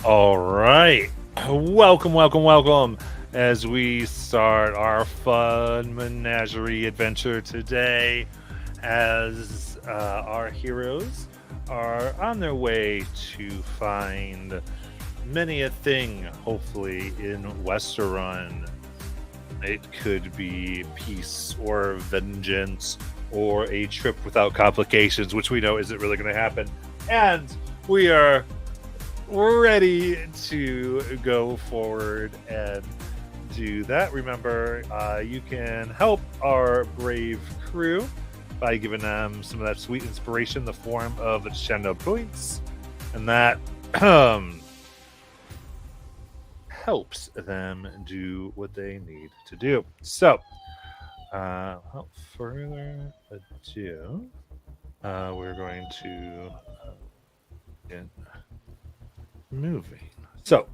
All right. Welcome as we start our fun menagerie adventure today as our heroes are on their way to find many a thing, hopefully, in Westerun. It could be peace or vengeance or a trip without complications, which we know isn't really going to happen. And we are ready to go forward and do that. Remember, you can help our brave crew by giving them some of that sweet inspiration in the form of channel points, and that helps them do what they need to do. So, without further ado, we're going to get moving. So,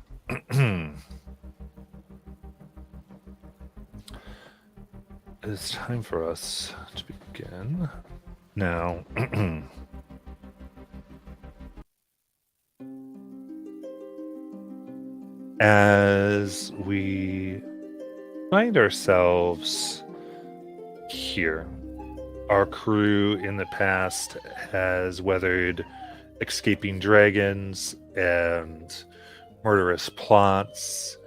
it's time for us to begin. Now, as we find ourselves here, our crew in the past has weathered escaping dragons and murderous plots,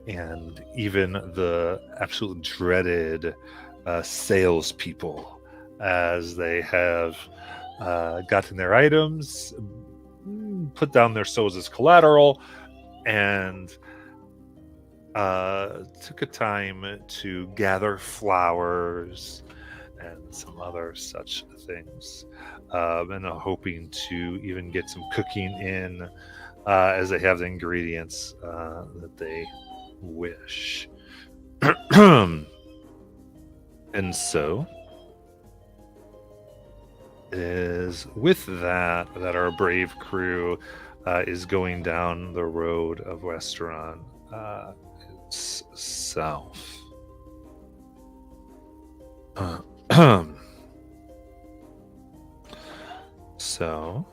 and even the absolute dreaded salespeople, as they have gotten their items, put down their souls as collateral, and took a time to gather flowers and some other such things, and hoping to even get some cooking in as they have the ingredients that they wish. And so it is with that our brave crew is going down the road of Westeron itself. So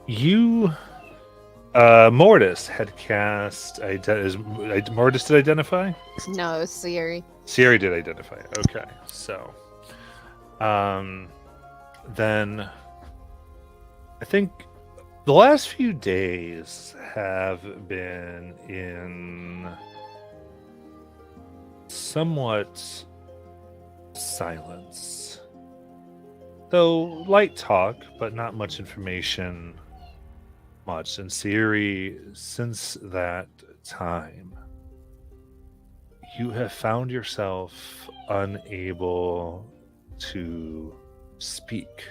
you Mortis had cast Mortis did identify? No, Siri. Siri did identify. Okay. So then I think the last few days have been in somewhat silence. Though light talk, but not much information. Much. And Siri, since that time, you have found yourself unable to speak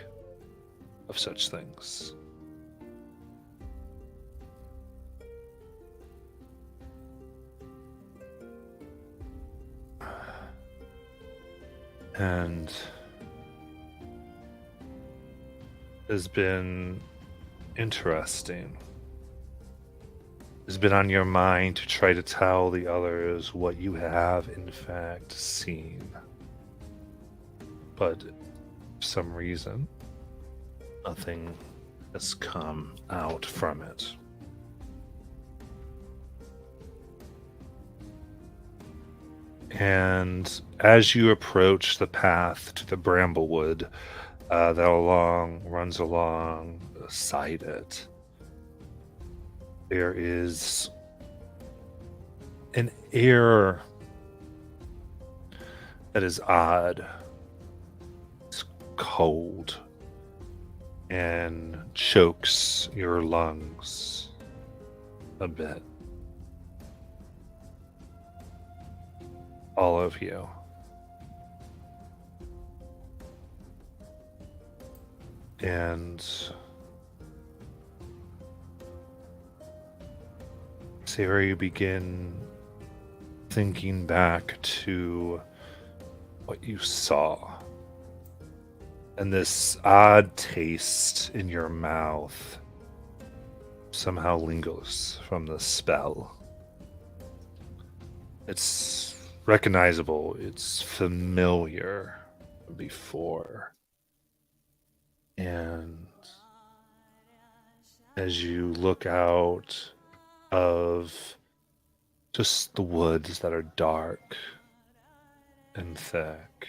of such things. And has been interesting. It's been on your mind to try to tell the others what you have in fact seen. But for some reason, nothing has come out from it. And as you approach the path to the Bramblewood that runs along beside it, there is an air that is odd. It's cold and chokes your lungs a bit. All of you. And Sarah, you begin thinking back to what you saw. And this odd taste in your mouth somehow lingers from the spell. It's recognizable. It's familiar before. And as you look out of just the woods that are dark and thick,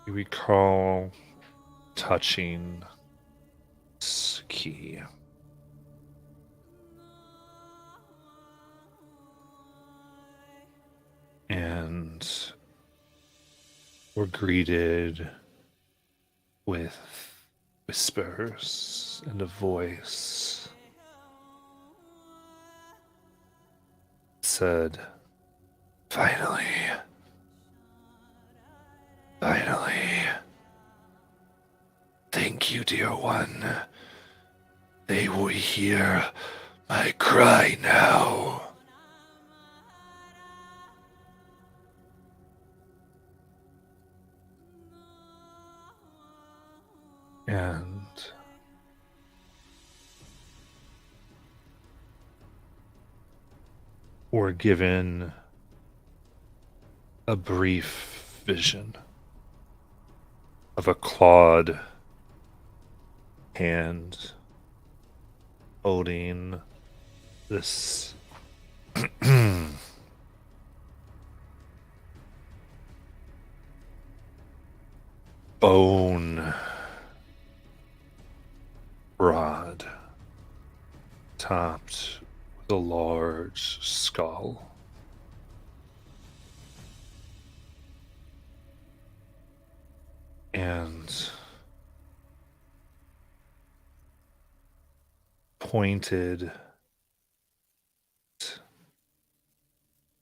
you recall touching this key. And were greeted with whispers and a voice said, "Finally, finally. Thank you, dear one. They will hear my cry now." And were given a brief vision of a clawed hand holding this bone rod topped with a large skull. And pointed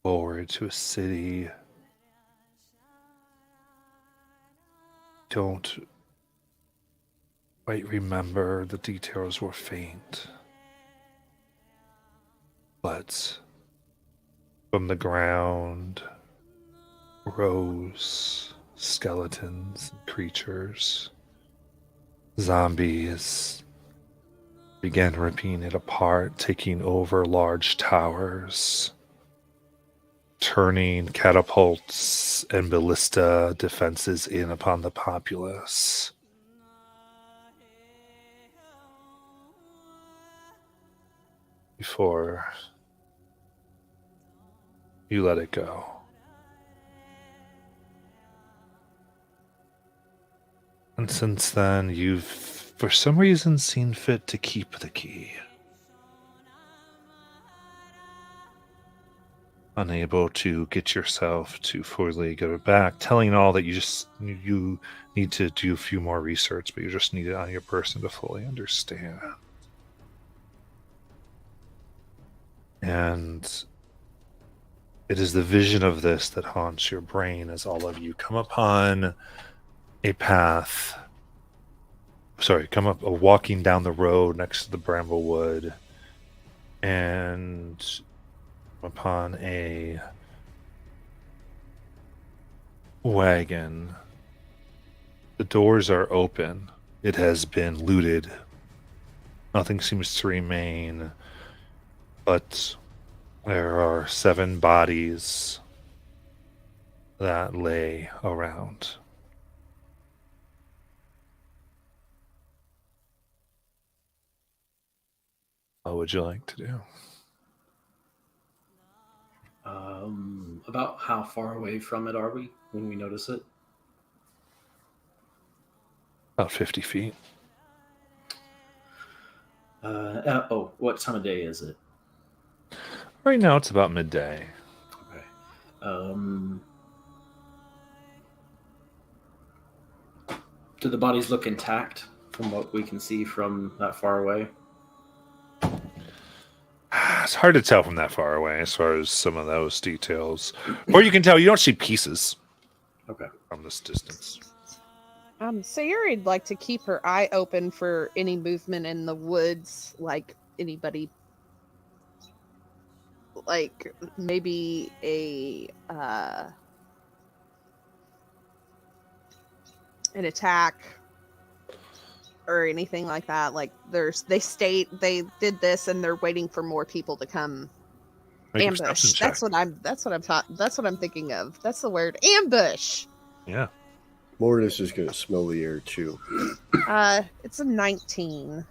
forward to a city. Don't quite remember, the details were faint. But from the ground rose skeletons and creatures. Zombies began ripping it apart, taking over large towers, turning catapults and ballista defenses in upon the populace. Before you let it go. And since then, you've, for some reason, seen fit to keep the key. Unable to get yourself to fully get it back, telling all that you need to do a few more research, but you just need it on your person to fully understand. And it is the vision of this that haunts your brain as all of you come upon a path. Walking down the road next to the Bramblewood, and upon a wagon. The doors are open. It has been looted. Nothing seems to remain, but there are 7 bodies that lay around. What would you like to do? About how far away from it are we when we notice it? About 50 feet. What time of day is it? Right now it's about midday. Okay. Um, do the bodies look intact from what we can see from that far away? It's hard to tell from that far away as far as some of those details. Or you can tell you don't see pieces. Okay. From this distance. Sayuri'd like to keep her eye open for any movement in the woods, like anybody, like maybe an attack or anything like that. Like they did this and they're waiting for more people to come Make a perception ambush. check. That's what I'm thinking of. That's the word, ambush. Yeah. Mortis is going to smell the air too. It's a 19.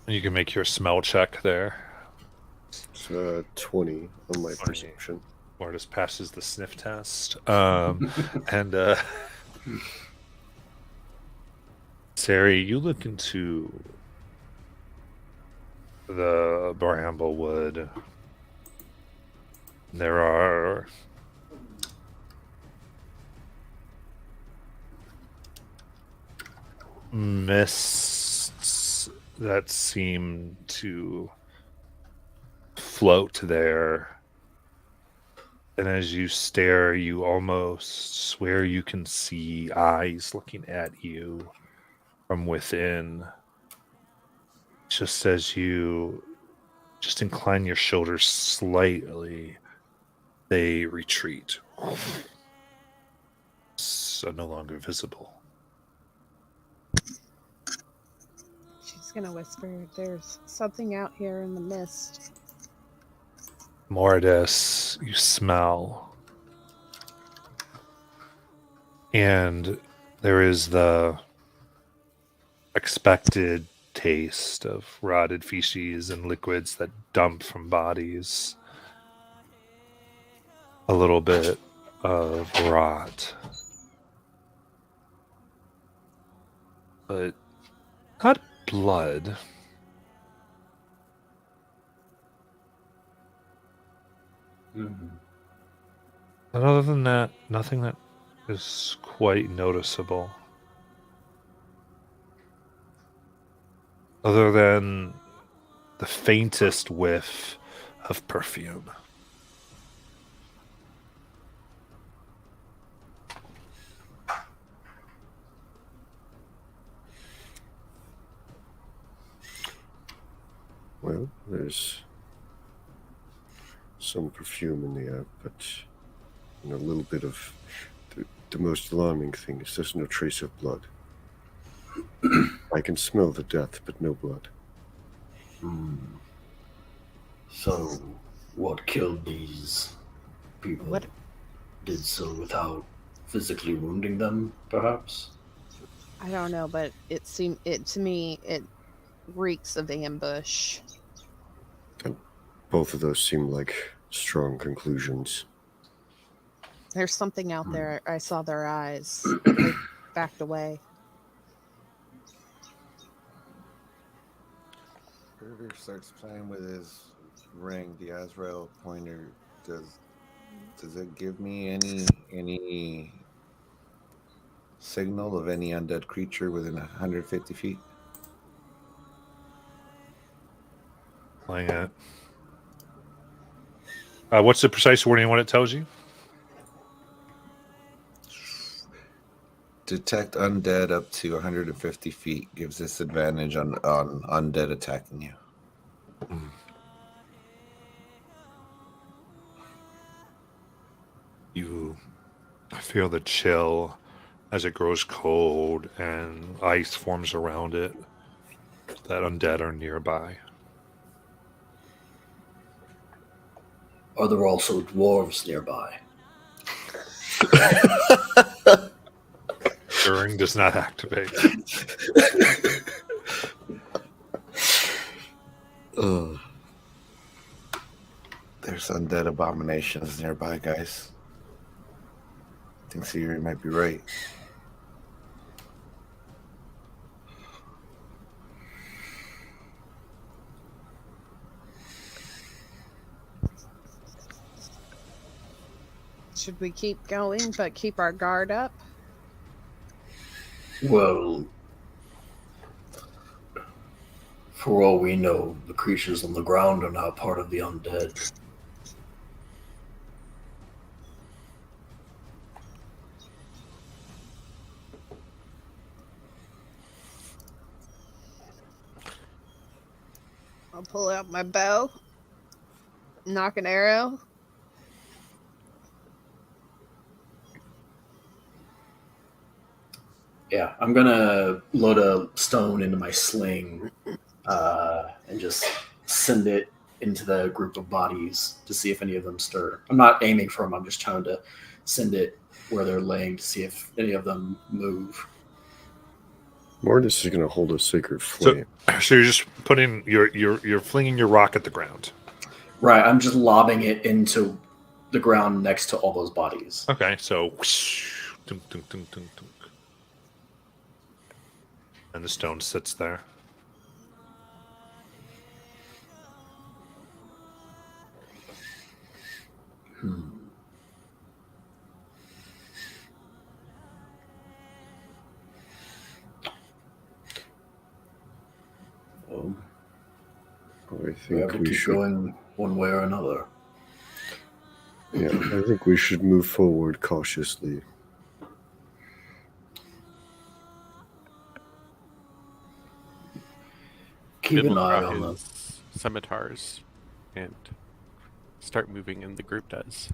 You can make your smell check there. It's 20 on my 20. perception. Mortis passes the sniff test. And Sari, you look into the bramblewood. There are mists that seem to float there. And as you stare, you almost swear you can see eyes looking at you from within. Just as you just incline your shoulders slightly, they retreat. So no longer visible. She's gonna whisper, "There's something out here in the mist." Mortis, you smell. And there is the expected taste of rotted feces and liquids that dump from bodies. A little bit of rot. But not blood. Mm-hmm. And other than that, nothing that is quite noticeable. Other than the faintest whiff of perfume. Well, there's some perfume in the air, but a little bit of... The most alarming thing is there's no trace of blood. I can smell the death, but no blood. So, what killed these people? What? Did so without physically wounding them, perhaps? I don't know, but to me it reeks of ambush. And both of those seem like strong conclusions. There's something out there. I saw their eyes. They backed away. River starts playing with his ring, the Azrael pointer. Does it give me any signal of any undead creature within 150 feet? Playing it. What's the precise wording what it tells you? Detect undead up to 150 feet gives disadvantage on undead attacking you. You feel the chill as it grows cold and ice forms around it. That undead are nearby. Are there also dwarves nearby? Ring does not activate. There's undead abominations nearby, guys. I think Siri might be right. Should we keep going but keep our guard up? Well, for all we know, the creatures on the ground are now part of the undead. I'll pull out my bow, knock an arrow. Yeah, I'm gonna load a stone into my sling and just send it into the group of bodies to see if any of them stir. I'm not aiming for them. I'm just trying to send it where they're laying to see if any of them move. Mortis is going to hold a sacred So, flame. so you're just putting you're flinging your rock at the ground. Right, I'm just lobbing it into the ground next to all those bodies. Okay, so whoosh, tunk, tunk, tunk, tunk, tunk. And the stone sits there. Well, I we have think to we keep should. going one way or another. Yeah, I think we should move forward cautiously. Keep an Fiddle eye draw on them. his scimitars and start moving, and the group does.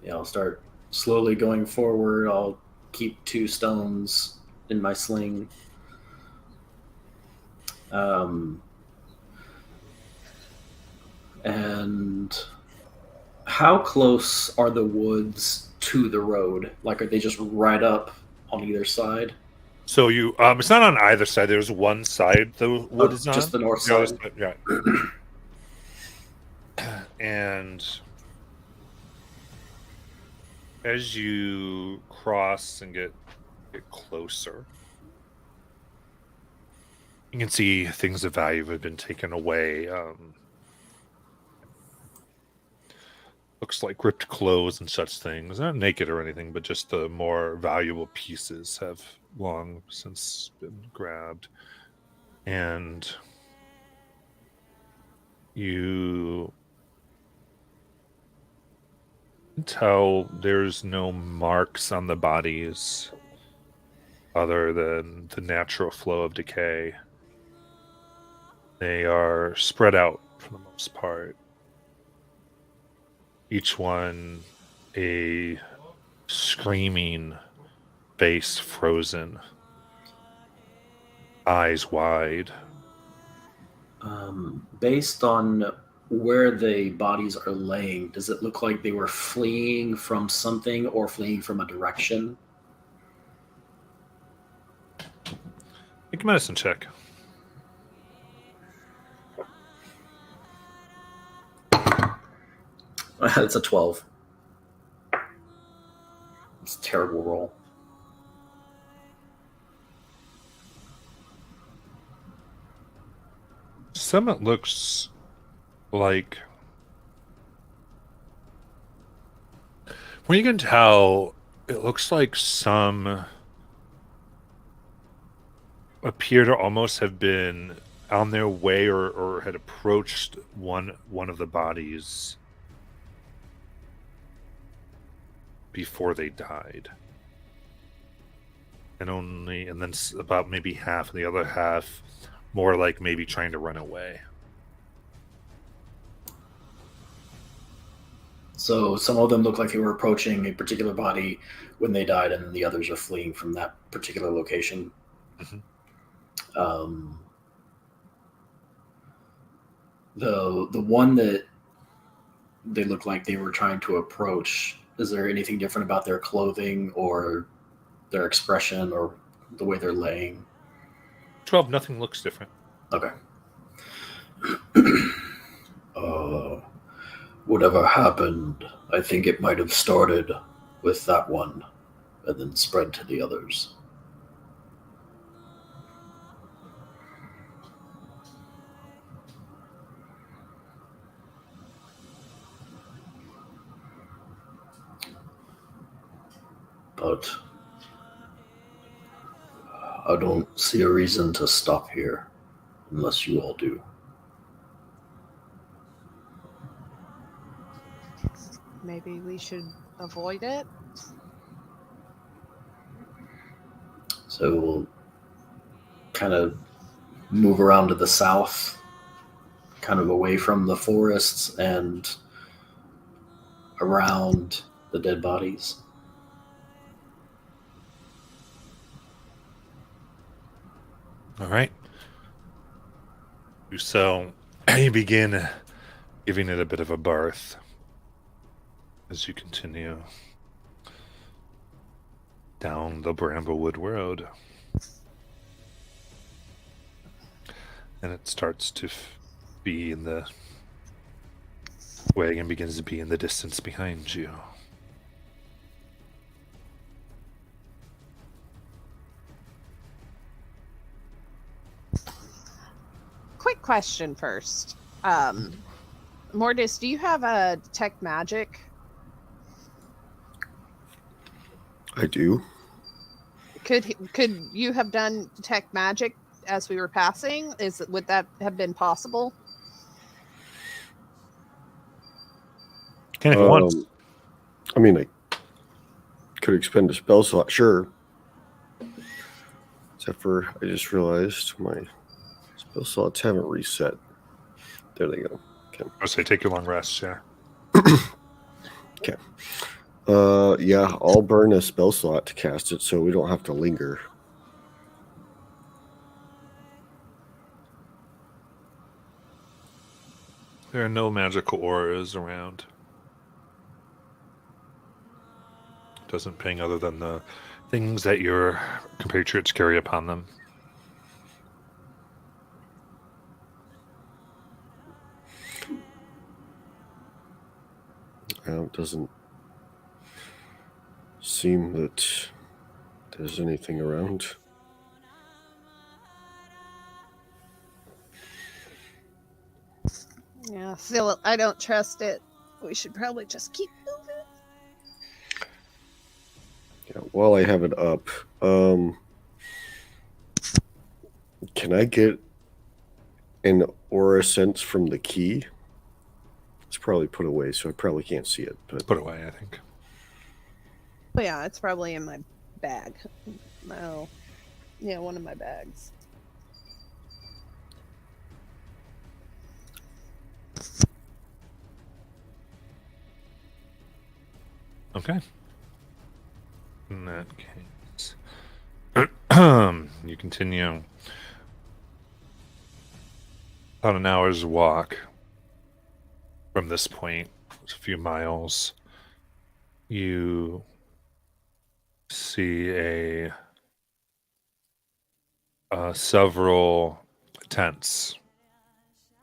Yeah, I'll start slowly going forward. I'll keep 2 stones in my sling. And how close are the woods to the road? Like, are they just right up on either side? So you it's not on either side. There's one side the wood is on. Just the north No, side? yeah. And as you cross and get closer, you can see things of value have been taken away. Looks like ripped clothes and such things. Not naked or anything, but just the more valuable pieces have long since been grabbed. And you can tell there's no marks on the bodies other than the natural flow of decay. They are spread out for the most part. Each one a screaming face frozen, eyes wide. Based on where the bodies are laying, does it look like they were fleeing from something or fleeing from a direction? Make a medicine check. It's a 12. It's a terrible roll. Some it looks like, well, you can tell it looks like some appear to almost have been on their way or had approached one of the bodies before they died. And then about maybe half, and the other half more like maybe trying to run away. So some of them look like they were approaching a particular body when they died, and then the others are fleeing from that particular location. Mhm. The one that they look like they were trying to approach, is there anything different about their clothing or their expression or the way they're laying? 12, nothing looks different. Okay. Whatever happened, I think it might have started with that one and then spread to the others. But I don't see a reason to stop here unless you all do. Maybe we should avoid it. So we'll kind of move around to the south, kind of away from the forests and around the dead bodies. All right. So you begin giving it a bit of a birth as you continue down the Bramblewood Road. And it starts to be in the wagon begins to be in the distance behind you. Quick question first. Mortis, do you have a detect magic? I do. Could you have done detect magic as we were passing? Would that have been possible? Can if you want. I mean, I could expend a spell slot, sure. Except for, I just realized my spell slots haven't reset. There they go. Okay. I say take your long rest, yeah. Okay. Yeah, I'll burn a spell slot to cast it so we don't have to linger. There are no magical auras around. Doesn't ping other than the things that your compatriots carry upon them. It doesn't seem that there's anything around. Yeah, still, I don't trust it. We should probably just keep moving. Yeah, while I have it up, can I get an aura sense from the key? It's probably put away, so I probably can't see it. But Put away, I think. But yeah, it's probably in my bag. No. Yeah, one of my bags. Okay. In that case, you continue about an hour's walk from this point. It's a few miles. You see several tents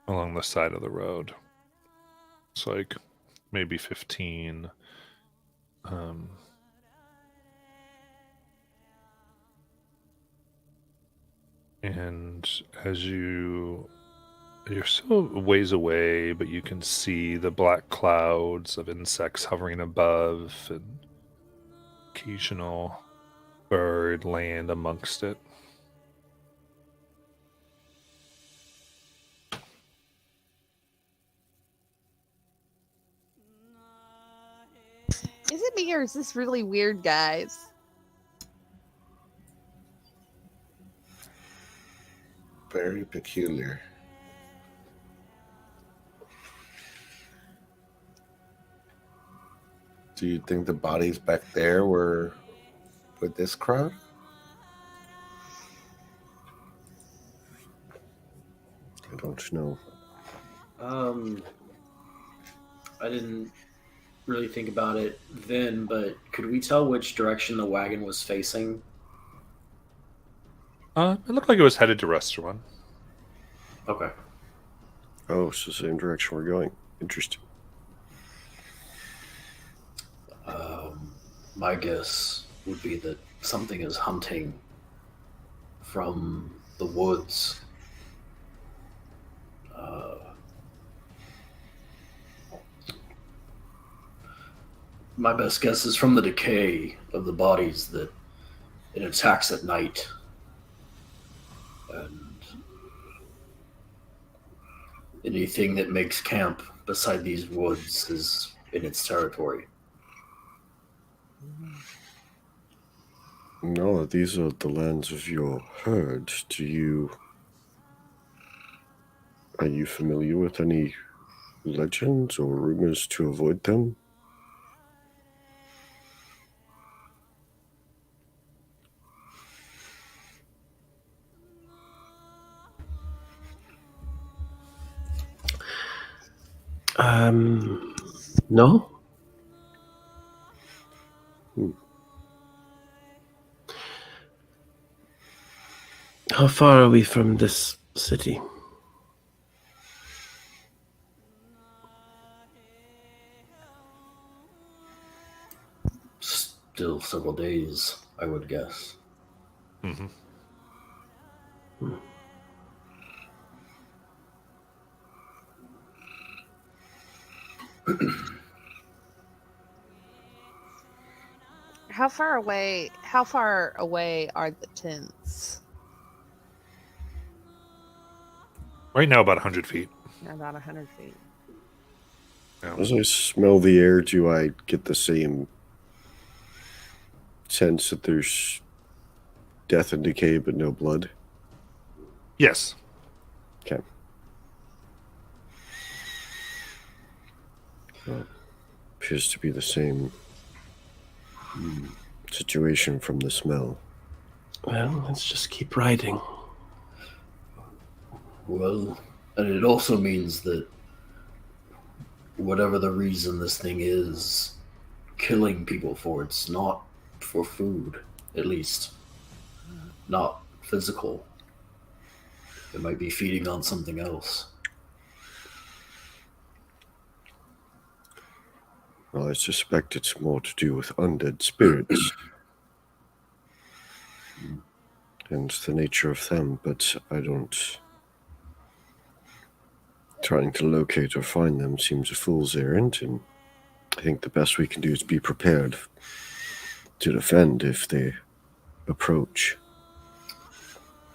along the side of the road. It's like maybe 15. And as you're still a ways away, but you can see the black clouds of insects hovering above and occasional bird land amongst it. Is it me or is this really weird, guys? Very peculiar. Do you think the bodies back there were with this crowd? I don't know. I didn't really think about it then, but could we tell which direction the wagon was facing? It looked like it was headed to restaurant. Okay. Oh, it's the same direction we're going. Interesting. My guess would be that something is hunting from the woods. My best guess is from the decay of the bodies that it attacks at night. And anything that makes camp beside these woods is in its territory. No, these are the lands of your herd. Are you familiar with any legends or rumors to avoid them? No. How far are we from this city? Still several days, I would guess. Mm-hmm. How far away? How far away are the tents? Right now, about 100 feet. About 100 feet. Yeah. As I smell the air, do I get the same sense that there's death and decay but no blood? Yes. Okay. Well, appears to be the same situation from the smell. Well, let's just keep riding. Well, and it also means that whatever the reason this thing is killing people for, it's not for food, at least. Not physical. It might be feeding on something else. Well, I suspect it's more to do with undead spirits and the nature of them, but I don't... Trying to locate or find them seems a fool's errand, and I think the best we can do is be prepared to defend if they approach.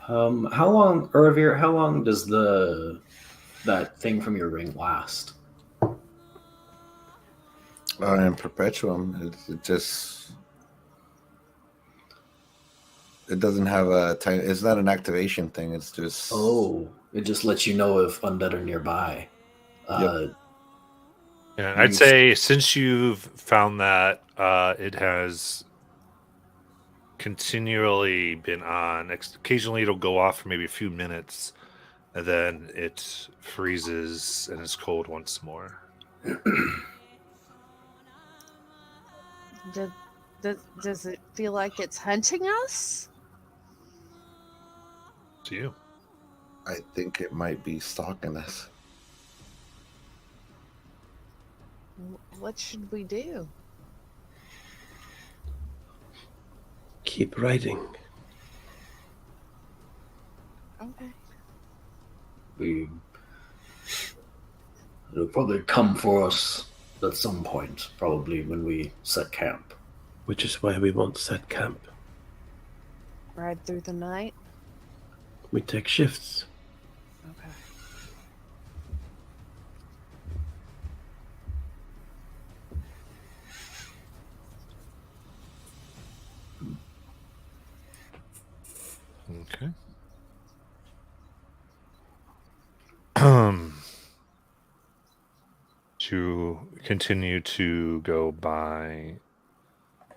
How long, Eravir, how long does that thing from your ring last? In Perpetuum, it just... It doesn't have a time. It's not an activation thing. It's just... Oh, it just lets you know if undead are nearby. Yeah, I'd say since you've found that, it has continually been on. Occasionally, it'll go off for maybe a few minutes, and then it freezes and is cold once more. Does it feel like it's hunting us? To you. I think it might be stalking us. What should we do? Keep riding. Okay. It'll probably come for us at some point, probably when we set camp. Which is why we won't set camp. Ride through the night? We take shifts. Okay. Okay. To continue to go by,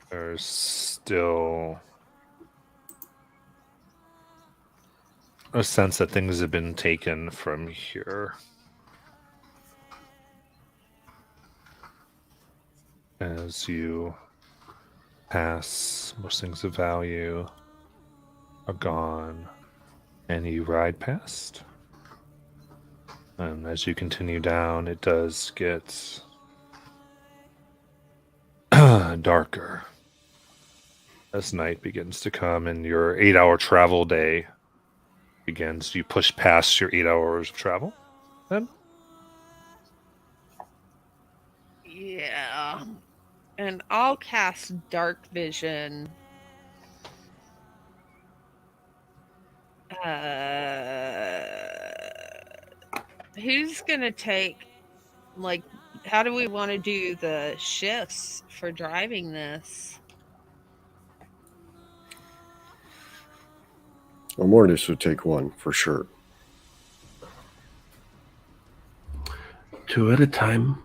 there's still a sense that things have been taken from here. As you pass, most things of value are gone, and you ride past. And as you continue down, it does get darker as night begins to come, and your 8-hour travel day begins. You push past your 8 hours of travel, then? Yeah. And I'll cast Dark Vision. Who's gonna take, like, how do we want to do the shifts for driving this? Well, Mortis would take one, for sure. 2 at a time,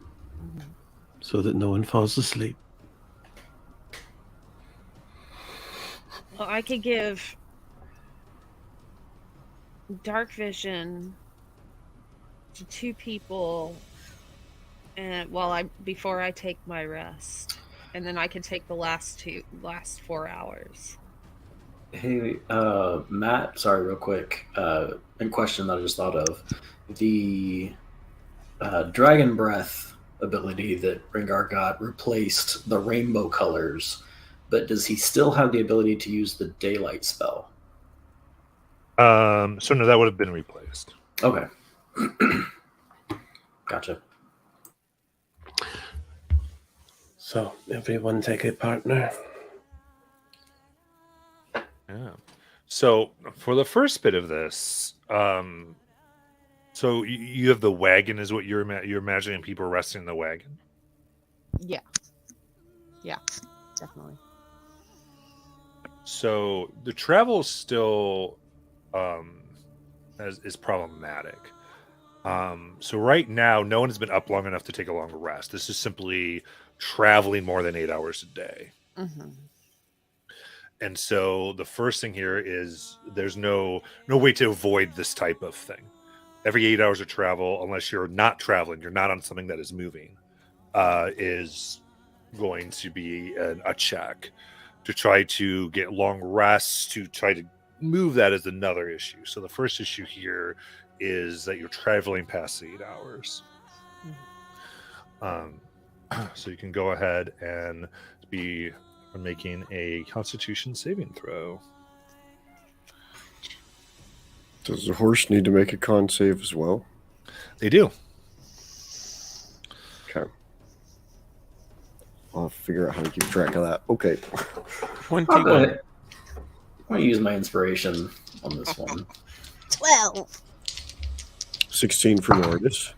so that no one falls asleep. Well, I could give Dark Vision to 2 people and before I take my rest, and then I can take the last 4 hours. Hey, Matt, sorry, real quick. And question that I just thought of. The Dragon Breath ability that Rengar got replaced the rainbow colors, but does he still have the ability to use the daylight spell? So no, that would have been replaced. Okay. Gotcha. So, everyone take a partner. Yeah. So for the first bit of this, so you have the wagon, is what you're imagining people resting in the wagon. Yeah. Yeah, definitely. So the travel still is problematic. So right now, no one has been up long enough to take a longer rest. This is simply traveling more than 8 hours a day. Mm-hmm. And so the first thing here is there's no way to avoid this type of thing. Every 8 hours of travel, unless you're not traveling, you're not on something that is moving, is going to be a check. To try to get long rests, to try to move that is another issue. So the first issue here is that you're traveling past the 8 hours. So you can go ahead and be making a Constitution saving throw. Does the horse need to make a con save as well? They do. Okay. I'll figure out how to keep track of that. Okay. 21. I'm gonna use my inspiration on this one. 12. 16 for Nordis.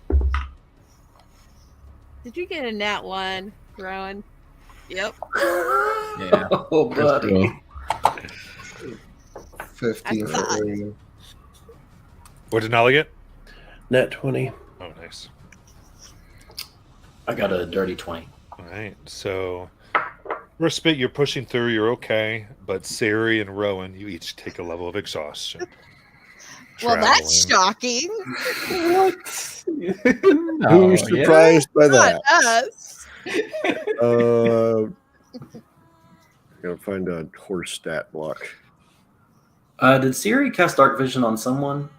Did you get a nat 1, Rowan? Yep. Yeah. Oh, buddy. 15 That's for fine. Ariel. What did Nala get? Net 20. Oh, nice. I got a dirty 20. All right. So, first bit, you're pushing through. You're okay. But Sari and Rowan, you each take a level of exhaustion. Well, that's Traveling. shocking. What? Who's surprised by Not that? us. Gotta find a horse stat block. Did Siri cast Dark Vision on someone?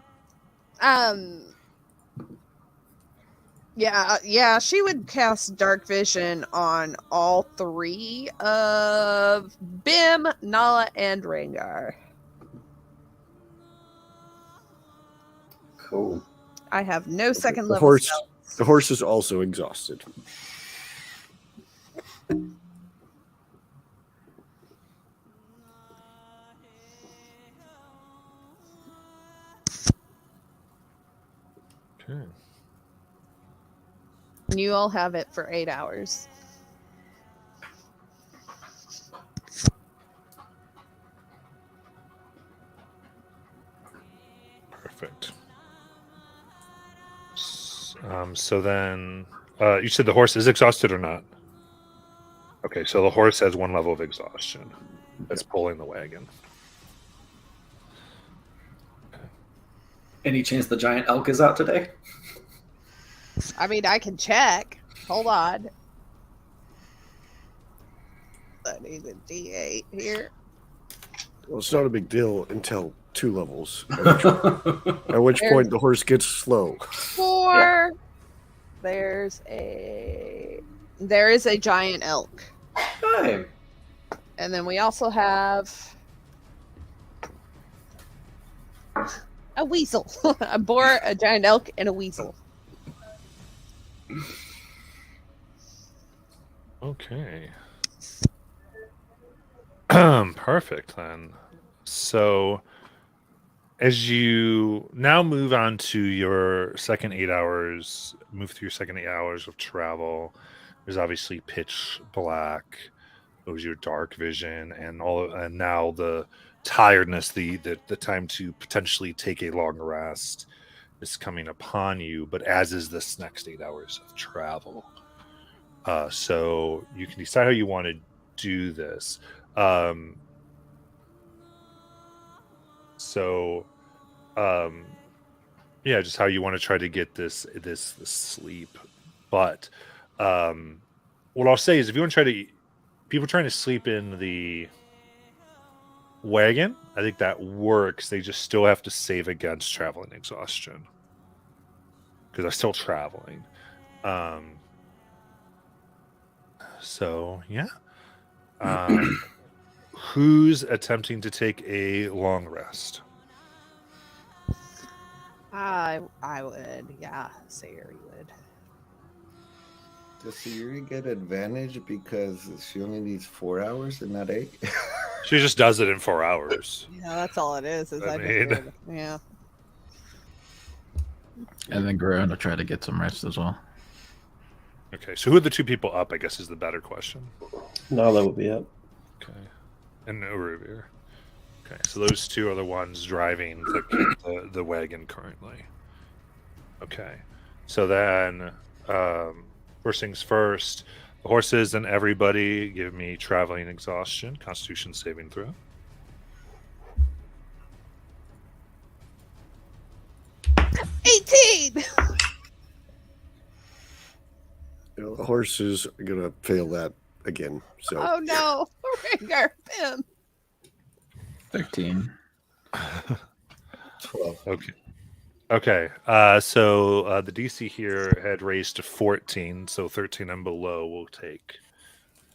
Yeah, she would cast Dark Vision on all 3 of Bim, Nala, and Rengar. Cool. I have no second The level horse, spells. the horse is also exhausted. Okay. And you all have it for 8 hours. Perfect. So then, you said the horse is exhausted or not? Okay, so the horse has 1 level of exhaustion. That's pulling the wagon. Any chance the giant elk is out today? I mean, I can check. Hold on. I need a D8 here. Well, it's not a big deal until 2 levels, at which point the horse gets slow. 4. There is a giant elk. Hey. And then we also have a weasel. A boar, a giant elk, and a weasel. Okay. Perfect then. So as you now move on to your second 8 hours, move through your second 8 hours of travel, there's obviously pitch black. It was your dark vision, and now the tiredness, the time to potentially take a long rest is coming upon you. But as is this next 8 hours of travel, so you can decide how you want to do this. Yeah, just how you want to try to get this sleep. But what I'll say is, if you want to try to, people trying to sleep in the wagon, I think that works. They just still have to save against traveling exhaustion because they're still traveling. So yeah. Who's attempting to take a long rest? I would, yeah. Sayuri would. Does Sayuri get advantage because she only needs 4 hours and not 8? She just does it in 4 hours. Yeah, that's all it is. I mean- Yeah. And then Guerrero try to get some rest as well. Okay, so who are the two people up, I guess, is the better question. Nala will be up. Okay. And Uruvir. Okay, so those two are the ones driving the wagon currently. Okay. So then, first things first, the horses and everybody give me traveling exhaustion, Constitution saving throw. The horses are gonna fail that again. So Oh no, Rengar, Bim. 13. 12. Okay. Okay. So the DC here had raised to 14, so 13 and below will take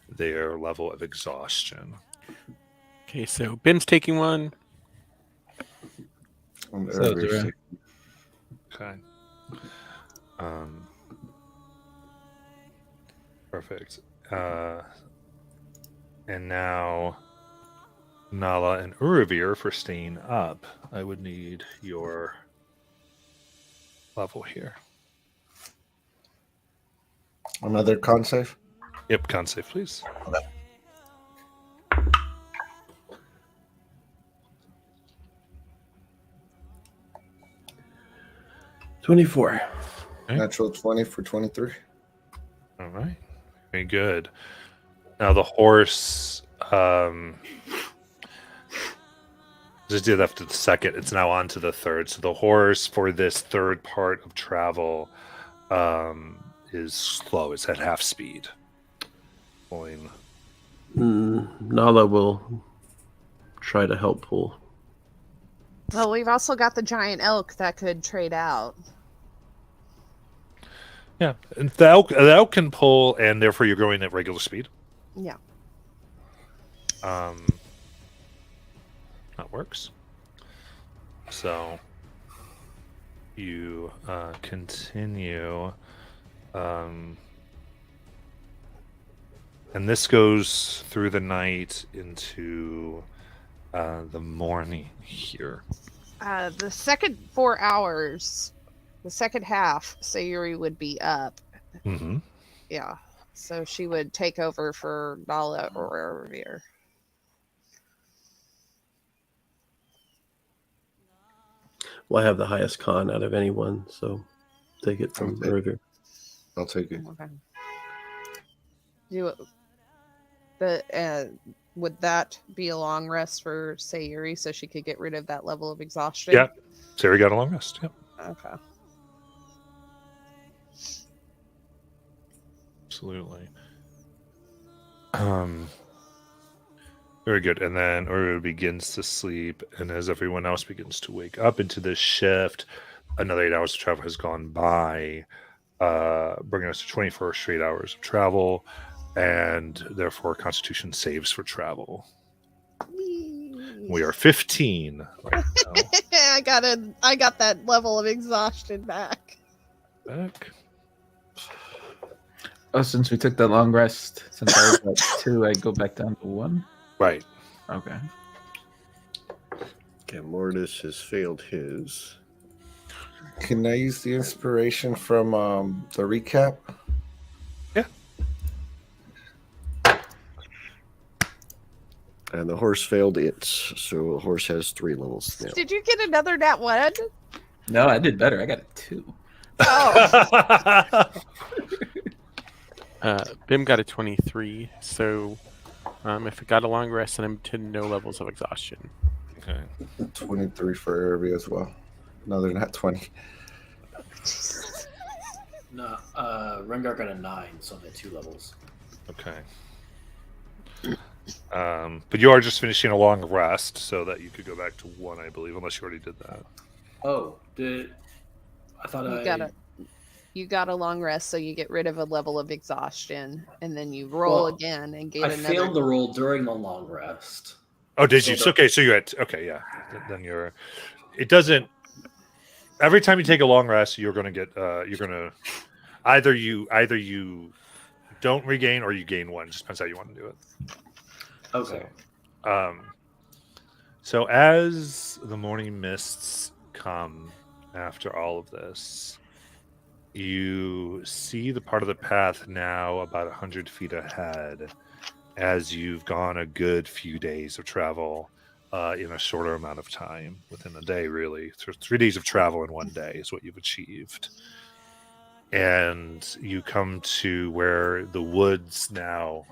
their level of exhaustion. Okay, so Ben's taking one. And So, Urvir's Zero. Okay. Perfect. And now Nala and Uruvir for staying up. I would need your level here. Another con save? Yep, con save, please. $24. Okay. Natural 20 for 23. All right. Very good. Now the horse just did after the second. It's now on to the third. So the horse for this third part of travel is slow. It's at half speed. Pulling. Nala will try to help pull. Well, we've also got the giant elk that could trade out. Yeah. And the elk can pull, and therefore you're going at regular speed. Yeah. That works. So you continue, and this goes through the night into the morning here. The second 4 hours, the second half, Sayuri would be up. Mm-hmm. Yeah. So she would take over for Nala or Revere. Well, I have the highest con out of anyone, so take it from Okay. River. I'll take it. Okay. Would that be a long rest for Sayuri so she could get rid of that level of exhaustion? Yeah. Sarah got a long rest. Yep. Okay. Absolutely. Very good. And then Uru begins to sleep, and as everyone else begins to wake up into this shift, another 8 hours of travel has gone by, bringing us to 24 straight hours of travel, and therefore Constitution saves for travel. We are 15 right now. I got that level of exhaustion back. Back. Oh, since we took that long rest, since I was at 2, I go back down to 1? Right. Okay. okay, Mortis has failed his. Can I use the inspiration from the recap? And the horse failed its, so the horse has 3 levels now. Did you get another nat one? No, I did better. I got a 2. Oh, Bim got a 23, so if it got a long rest, then I'm to no levels of exhaustion. Okay. 23 for Irby as well. No, they're not 20. No, Rengar got a 9, so I'm at 2 levels. Okay. But you are just finishing a long rest so that you could go back to 1, I believe, unless you already did that. Oh, I thought You got a long rest, so you get rid of a level of exhaustion, and then you roll again and get I another. failed the roll during the long rest. Oh, did you? Okay, so you had. Okay, yeah. Then you're. It doesn't. Every time you take a long rest, you're going to get. You're going to. Either you don't regain or you gain 1. Just depends how you want to do it. Okay. So as the morning mists come after all of this, you see the part of the path now about 100 feet ahead as you've gone a good few days of travel in a shorter amount of time, within a day, really. So 3 days of travel in 1 day is what you've achieved. And you come to where the woods now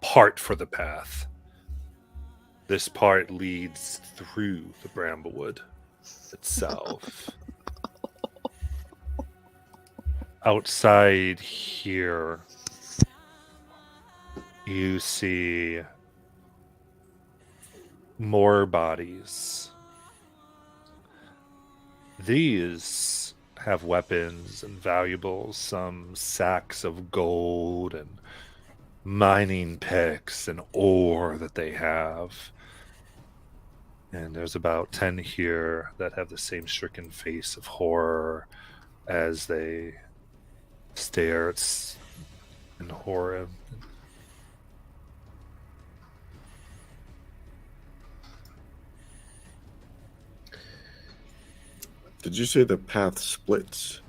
part for the path. This part leads through the bramblewood itself. Outside here, you see more bodies. These have weapons and valuables, some sacks of gold and mining picks and ore that they have. And there's about 10 here that have the same stricken face of horror as they stare in horror. Did you say the path splits?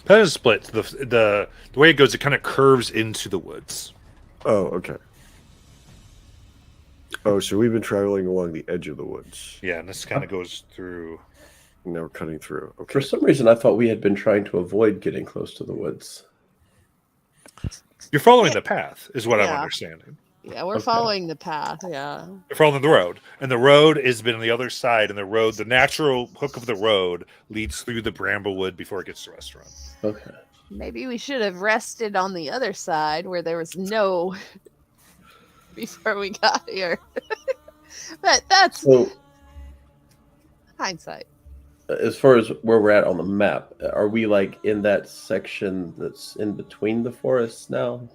Path is split. The way it goes, it kind of curves into the woods. Oh, okay. Oh, so we've been traveling along the edge of the woods. Yeah, and this kind of goes through. Now we're cutting through. Okay. For some reason, I thought we had been trying to avoid getting close to the woods. You're following the path, is what I'm Yeah. understanding. Yeah, we're following the path. Yeah. You're following the road, and the road has been on the other side, and the natural hook of the road leads through the bramblewood before it gets to the restaurant. Okay. Maybe we should have rested on the other side where there was no before we got here. But that's So, hindsight. as far as where we're at on the map, are we like in that section that's in between the forests now?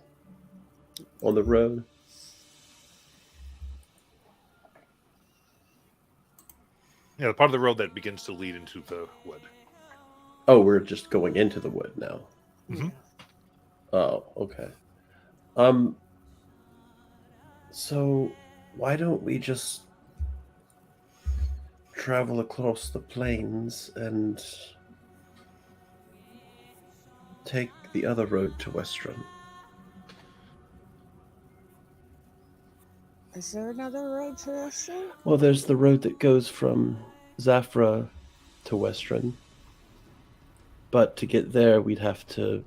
On the road? Yeah, the part of the road that begins to lead into the wood. Oh, we're just going into the wood now. Mhm. Oh, okay. So why don't we just travel across the plains and take the other road to Westron? Is there another road to Western? Well, there's the road that goes from Zafra to Westron. But to get there, we'd have to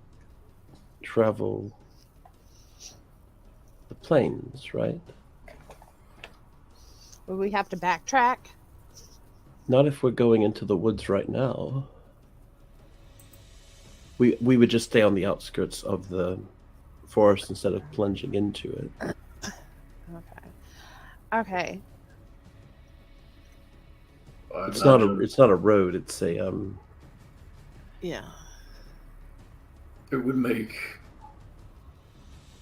travel the plains, right? Would we have to backtrack? Not if we're going into the woods right now. We would just stay on the outskirts of the forest instead of plunging into it. Okay. It's not a road. It's a Yeah. It would make.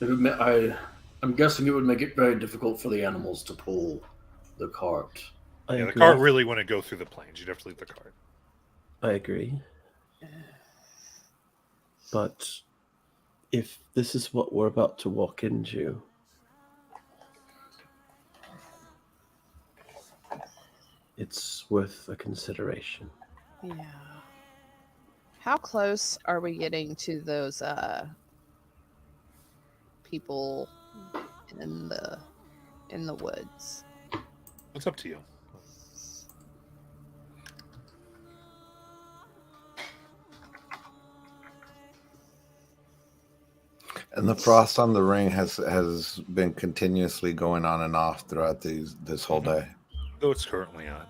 I'm guessing it would make it very difficult for the animals to pull the cart. I Yeah, the agree. cart really wouldn't go through the plains. You'd have to leave the cart. I agree. But if this is what we're about to walk into, it's worth a consideration. Yeah. How close are we getting to those people in the woods? It's up to you. And the frost on the ring has been continuously going on and off throughout this whole day. Though it's currently on.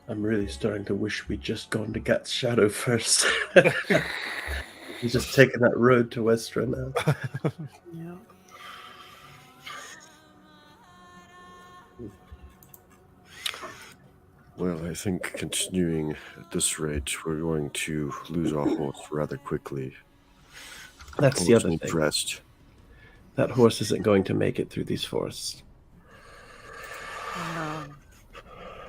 I'm really starting to wish we'd just gone to Gat's Shadow first. He's just taking that road to Westra now. Yeah. Well, I think continuing at this rate, we're going to lose our horse rather quickly. That's the Horse other needs thing. rest. That horse isn't going to make it through these forests. No.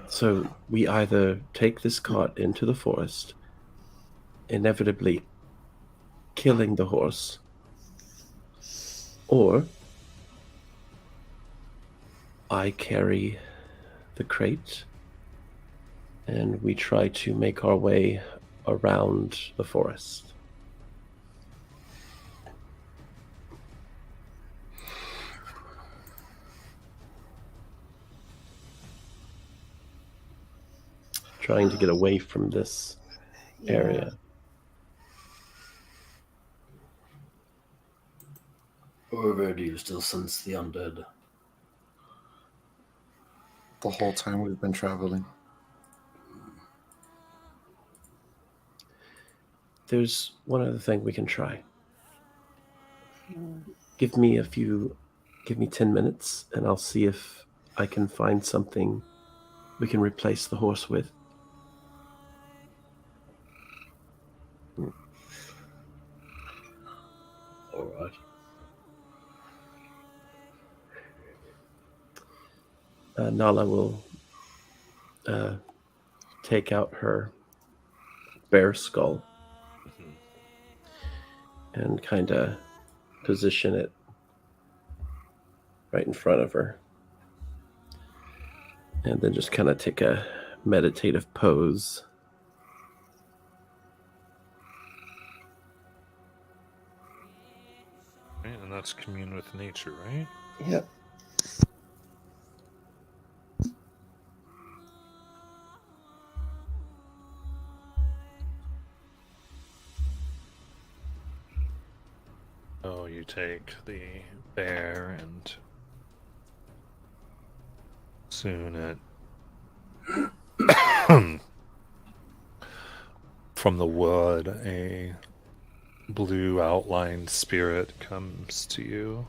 So we either take this cart into the forest, inevitably killing the horse, or I carry the crate and we try to make our way around the forest. Trying to get away from this area. Or where do you still sense the undead? The whole time we've been traveling. There's one other thing we can try. Give me 10 minutes and I'll see if I can find something we can replace the horse with. All right. Nala will take out her bear skull and kind of position it right in front of her. And then just kind of take a meditative pose. Right, and that's commune with nature, right? Yep. Oh, you take the bear and soon it from the wood a blue outlined spirit comes to you.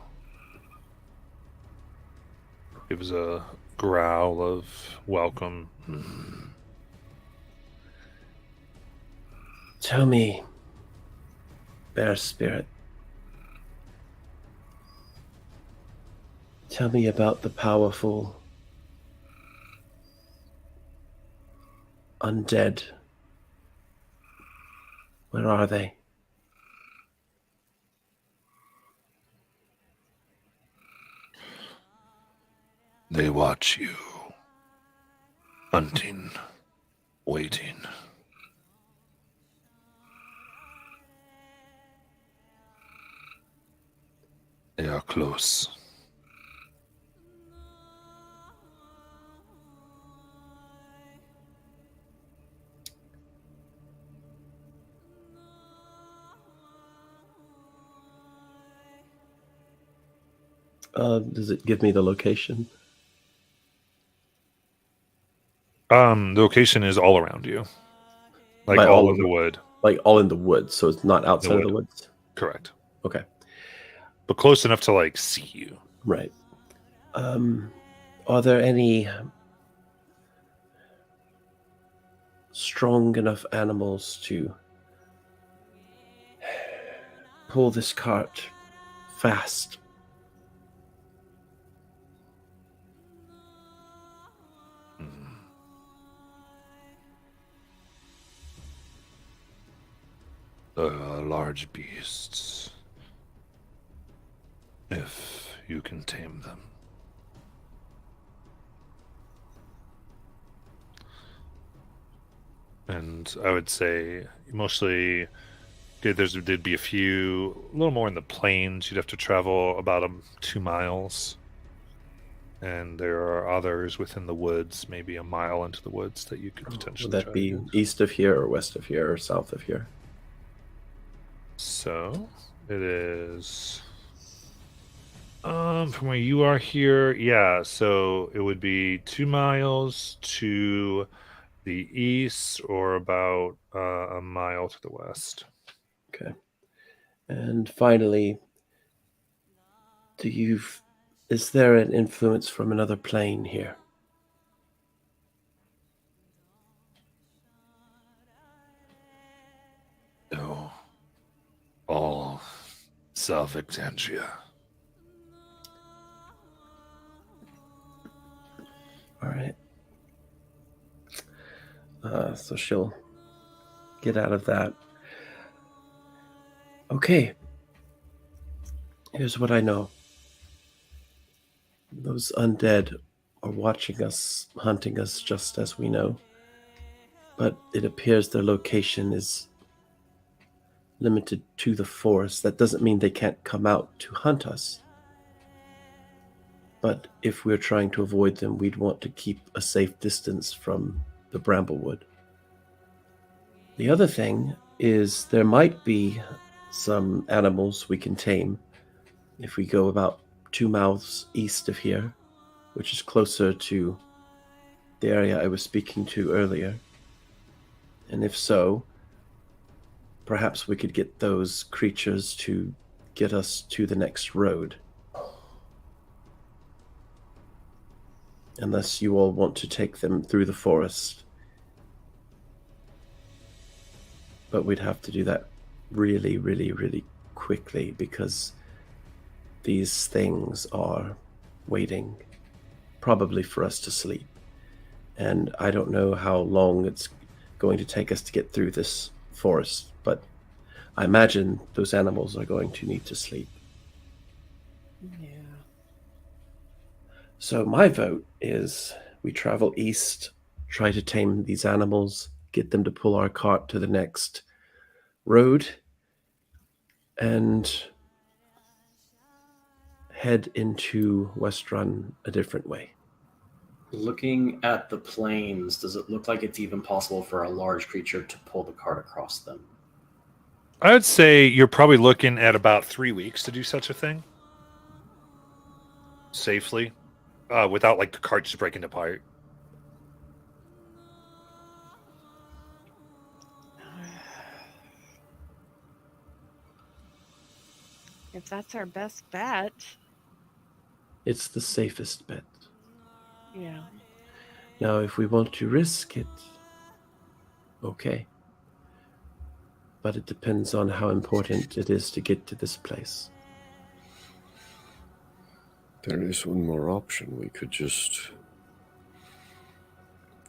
Gives a growl of welcome. Tell me, bear spirit. Tell me about the powerful undead. Where are they? They watch you, hunting, waiting. They are close. Does it give me the location? The location is all around you. Like By all all in the wood. Like all in the woods, so it's not outside of the woods? Correct. Okay. But close enough to like see you. Right. Are there any strong enough animals to pull this cart fast? Large beasts. If you can tame them. And I would say mostly there'd be a little more in the plains. You'd have to travel about 2 miles. And there are others within the woods, maybe a mile into the woods that you could potentially Would that be east of here or west of here or south of here? So it is from where you are here, yeah, so it would be 2 miles to the east or about a mile to the west. Okay. And finally, is there an influence from another plane here? No. All South Exandria. All right. So she'll get out of that. Okay. Here's what I know. Those undead are watching us, hunting us just as we know. But it appears their location is limited to the forest. That doesn't mean they can't come out to hunt us. But if we're trying to avoid them, we'd want to keep a safe distance from the Bramblewood. The other thing is there might be some animals we can tame if we go about 2 miles east of here, which is closer to the area I was speaking to earlier. And if so, perhaps we could get those creatures to get us to the next road. Unless you all want to take them through the forest. But we'd have to do that really, really, really quickly because these things are waiting, probably for us to sleep. And I don't know how long it's going to take us to get through this forest, but I imagine those animals are going to need to sleep. Yeah. So my vote is we travel east, try to tame these animals, get them to pull our cart to the next road, and head into West Run a different way. Looking at the plains, does it look like it's even possible for a large creature to pull the cart across them? I would say you're probably looking at about 3 weeks to do such a thing safely, without like the cart just breaking apart. If that's our best bet. It's the safest bet. Yeah. Now, if we want to risk it, okay. But it depends on how important it is to get to this place. There is one more option. We could just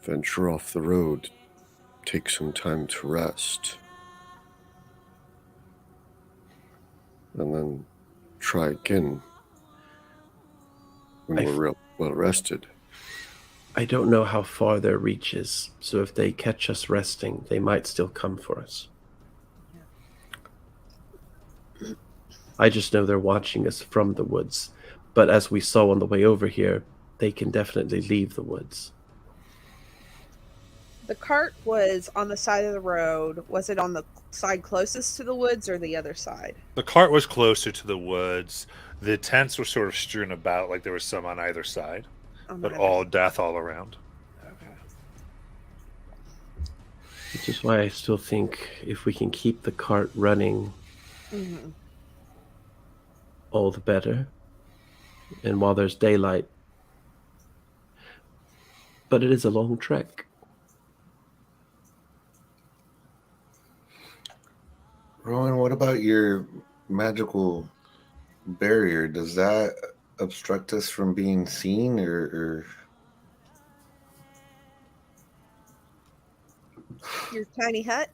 venture off the road, take some time to rest, and then try again when we're real well rested. I don't know how far their reach is, so if they catch us resting, they might still come for us. I just know they're watching us from the woods, but as we saw on the way over here, they can definitely leave the woods. The cart was on the side of the road. Was it on the side closest to the woods or the other side? The cart was closer to the woods. The tents were sort of strewn about, like there was some on either side, but all death all around. Okay. Which is why I still think if we can keep the cart running, all the better. And while there's daylight, but it is a long trek. Rowan, what about your magical barrier? Does that obstruct us from being seen, or... Your tiny hut?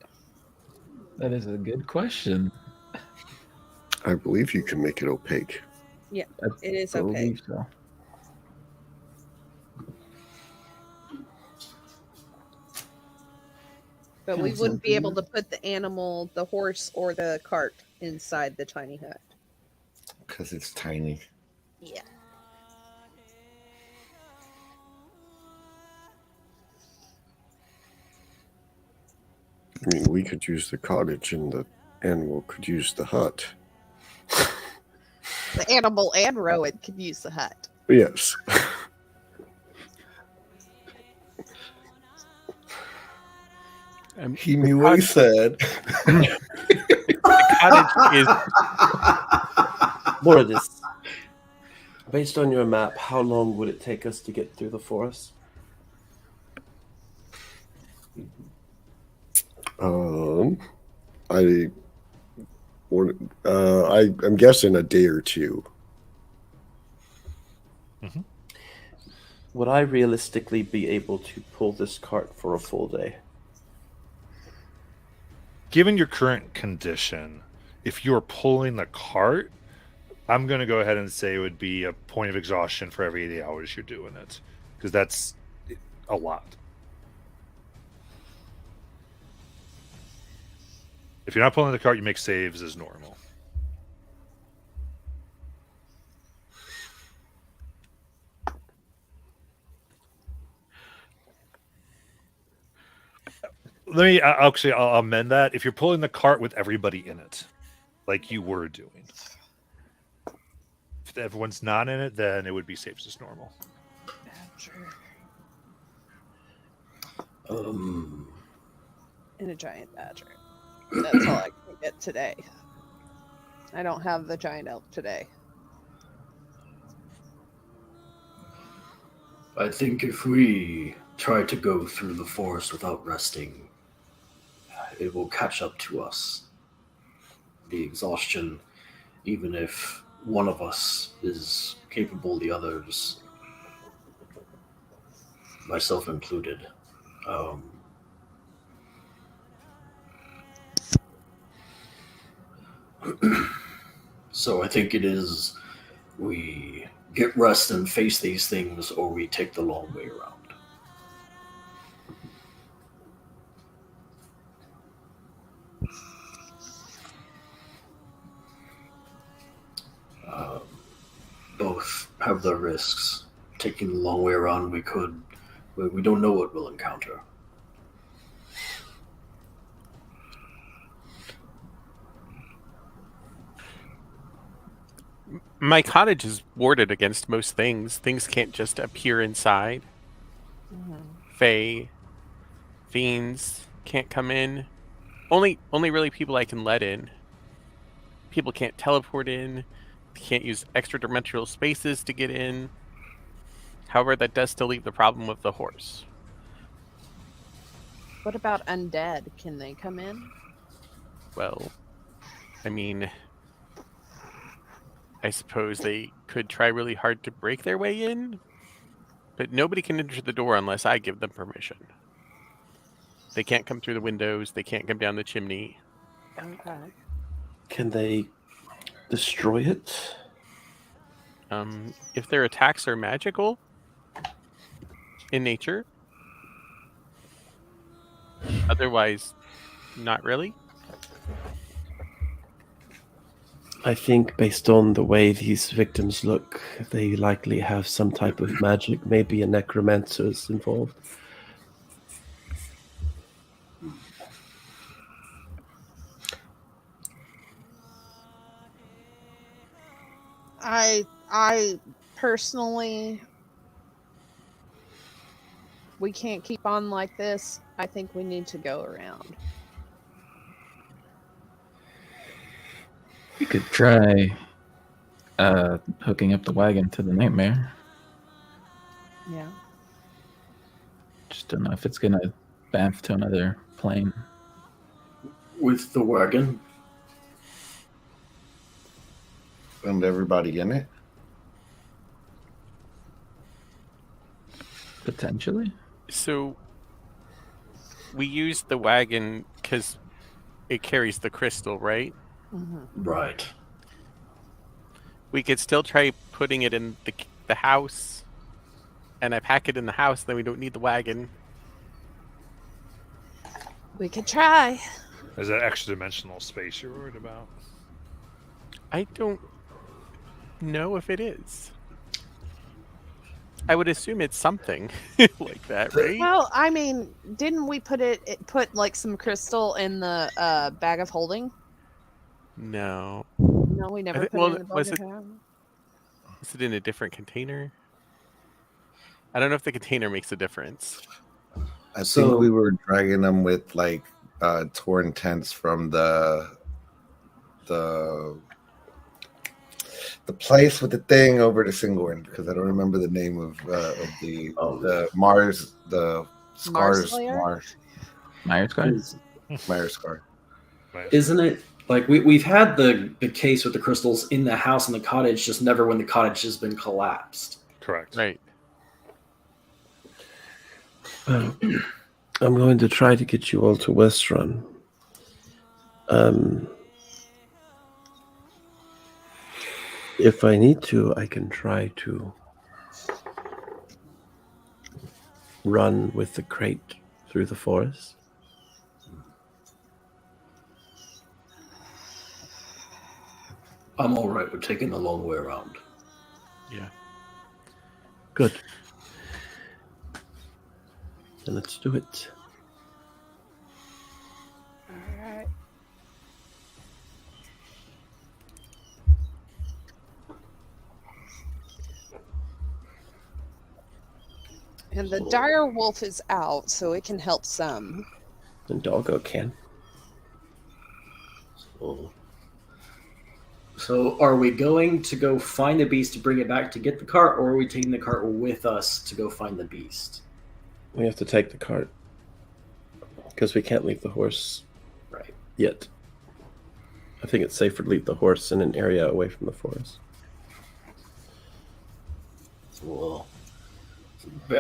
That is a good question. I believe you can make it opaque. Yeah, I it is okay. believe so. But we Sounds wouldn't be able good. to put the animal, the horse, or the cart inside the tiny hut. because it's tiny? Yeah. I mean, we could use the cottage and the animal could use the hut. The animal and Rowan could use the hut. Yes. He knew what he said. The cottage is Moradis, based on your map, how long would it take us to get through the forest? I'm guessing a day or two. Would I realistically be able to pull this cart for a full day? Given your current condition, if you're pulling the cart, I'm going to go ahead and say it would be a point of exhaustion for every 80 hours you're doing it, because that's a lot. If you're not pulling the cart, you make saves as normal. I'll amend that. If you're pulling the cart with everybody in it, like you were doing. If everyone's not in it, then it would be saves as normal. And a giant badger. That's all I can get today. I don't have the giant elk today. I think if we try to go through the forest without resting, it will catch up to us. The exhaustion, even if one of us is capable, the others, myself included, so I think it is we get rest and face these things, or we take the long way around. Both have their risks. Taking the long way around, we don't know what we'll encounter. my cottage is warded against most things. Things can't just appear inside. Fae, fiends can't come in. Only really people I can let in. People can't teleport in. Can't use extra-dimensional spaces to get in. However, that does still leave the problem of the horse. What about undead? Can they come in? Well, I mean, I suppose they could try really hard to break their way in, but nobody can enter the door unless I give them permission. They can't come through the windows. They can't come down the chimney. Okay. Can they destroy it? If their attacks are magical in nature, otherwise, not really. I think based on the way these victims look, they likely have some type of magic. Maybe a necromancer is involved. I personally, we can't keep on like this. I think we need to go around. We could try hooking up the wagon to the nightmare. Yeah. Just don't know if it's gonna bamf to another plane. With the wagon? And everybody in it? Potentially. So we use the wagon because it carries the crystal, right? Right. We could still try putting it in the house, and I pack it in the house, then we don't need the wagon. We could try. Is that extra dimensional space you're worried about? I don't know if it is. I would assume it's something like that, right? Well, I mean, didn't we put like some crystal in the bag of holding? No. No, we never think- put well, it in the was bag it- of holding. Is it in a different container? I don't know if the container makes a difference. I So- think we were dragging them with like torn tents from the place with the thing over the Singleton, because I don't remember the name of the Mars, the Scars Slayer? Mars Myers guard. Mars Scar. Right. Isn't it like we've had the case with the crystals in the house and the cottage, just never when the cottage has been collapsed. Correct. Right. Well, I'm going to try to get you all to West Run. If I need to, I can try to run with the crate through the forest. I'm all right with taking the long way around. Yeah. Good. Then let's do it. Alright. And the dire wolf is out, so it can help some. And Doggo can. So are we going to go find the beast to bring it back to get the cart, or are we taking the cart with us to go find the beast? We have to take the cart. Because we can't leave the horse Right. yet. I think it's safer to leave the horse in an area away from the forest. Well,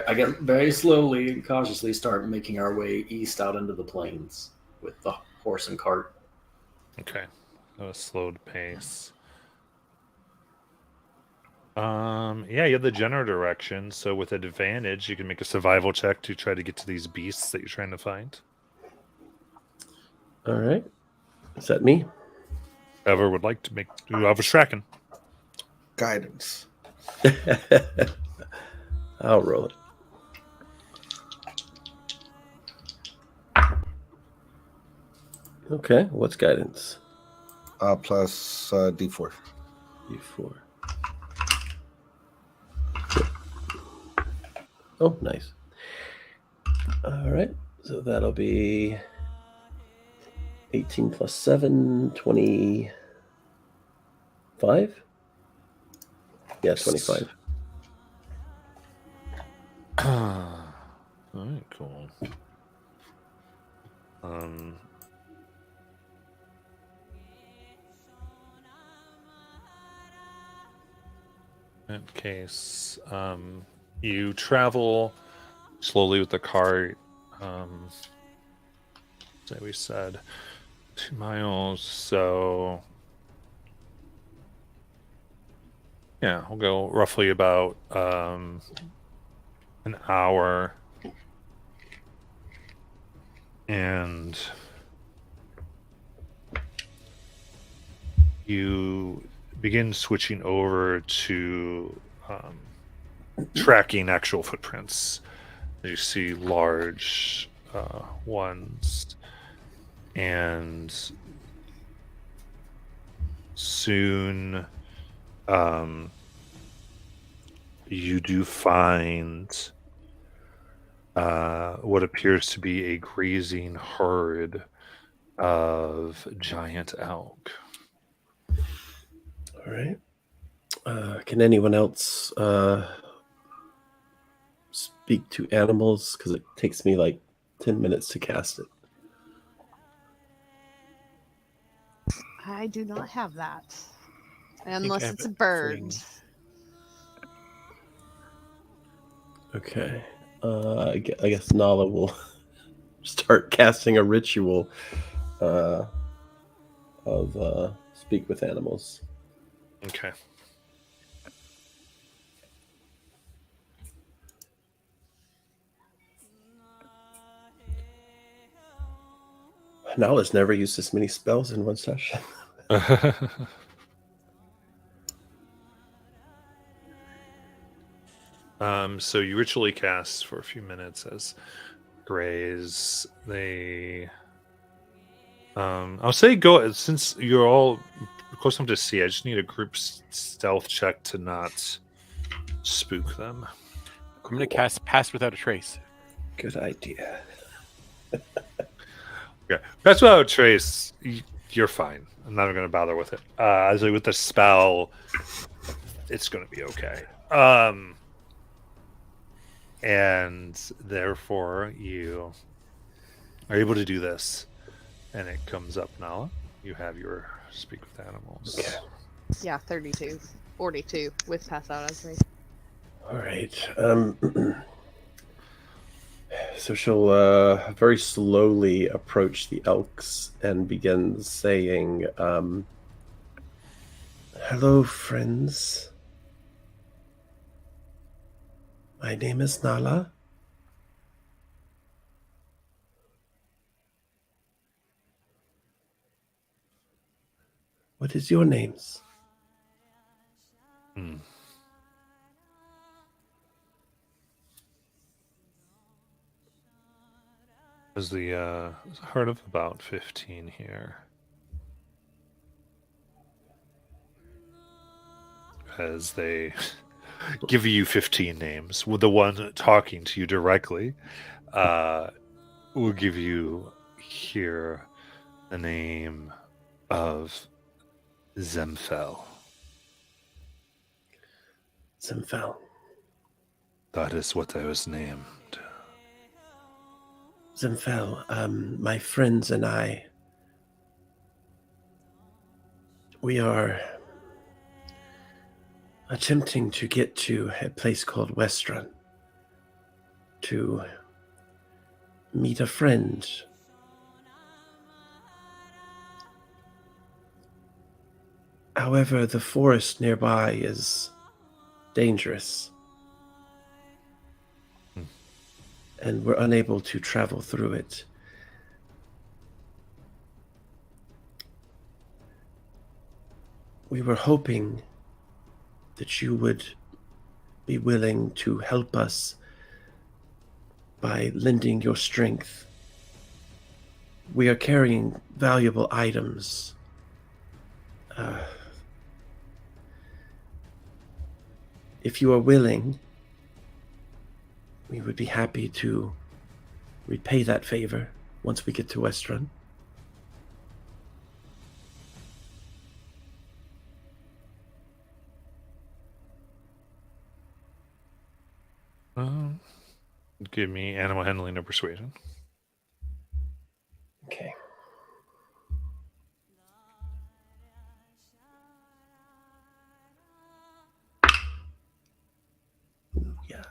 I guess very slowly and cautiously start making our way east out into the plains with the horse and cart. Okay. A slowed pace. Yeah, you have the general direction, so with advantage, you can make a survival check to try to get to these beasts that you're trying to find. All right. Is that me? Whoever would like to make whoever's tracking. Guidance. I'll roll it. Okay, what's guidance? Plus D4. D4. Oh, nice. All right, so that'll be 18 plus 7, 25? Yeah, 25. All right, cool. In that case, you travel slowly with the cart. Say we said 2 miles, so yeah, we'll go roughly about an hour, and you begin switching over to tracking actual footprints. You see large ones, and soon you do find what appears to be a grazing herd of giant elk. All right. Can anyone else speak to animals? Because it takes me like 10 minutes to cast it. I do not have that. I Unless have it's a it bird. free. Okay. I guess Nala will start casting a ritual of speak with animals. Okay. Nala's never used this many spells in one session. So you ritually cast for a few minutes as grays. They, I'll say go, since you're all close enough to see. I just need a group stealth check to not spook them. I'm gonna cast Pass Without a Trace. Good idea. Okay, that's what I would trace. You're fine. I'm not even going to bother with it. As with the spell, it's going to be okay. And therefore, you are able to do this, and it comes up now. You have your speak with animals. Okay. Yeah, 32. 42 with pass out as race. All right. So she'll very slowly approach the elks and begin saying, "Hello, friends. My name is Nala. What is your names?" There's the heard of about 15 here. As they give you 15 names, with the one talking to you directly, will give you here the name of Zemfel. Zemfel. That is what I was named. Zemfel, my friends and I, we are attempting to get to a place called Westron to meet a friend. However, the forest nearby is dangerous, and we're unable to travel through it. We were hoping that you would be willing to help us by lending your strength. We are carrying valuable items. If you are willing, we would be happy to repay that favor once we get to Westron. Give me animal handling or persuasion. Okay. Yeah.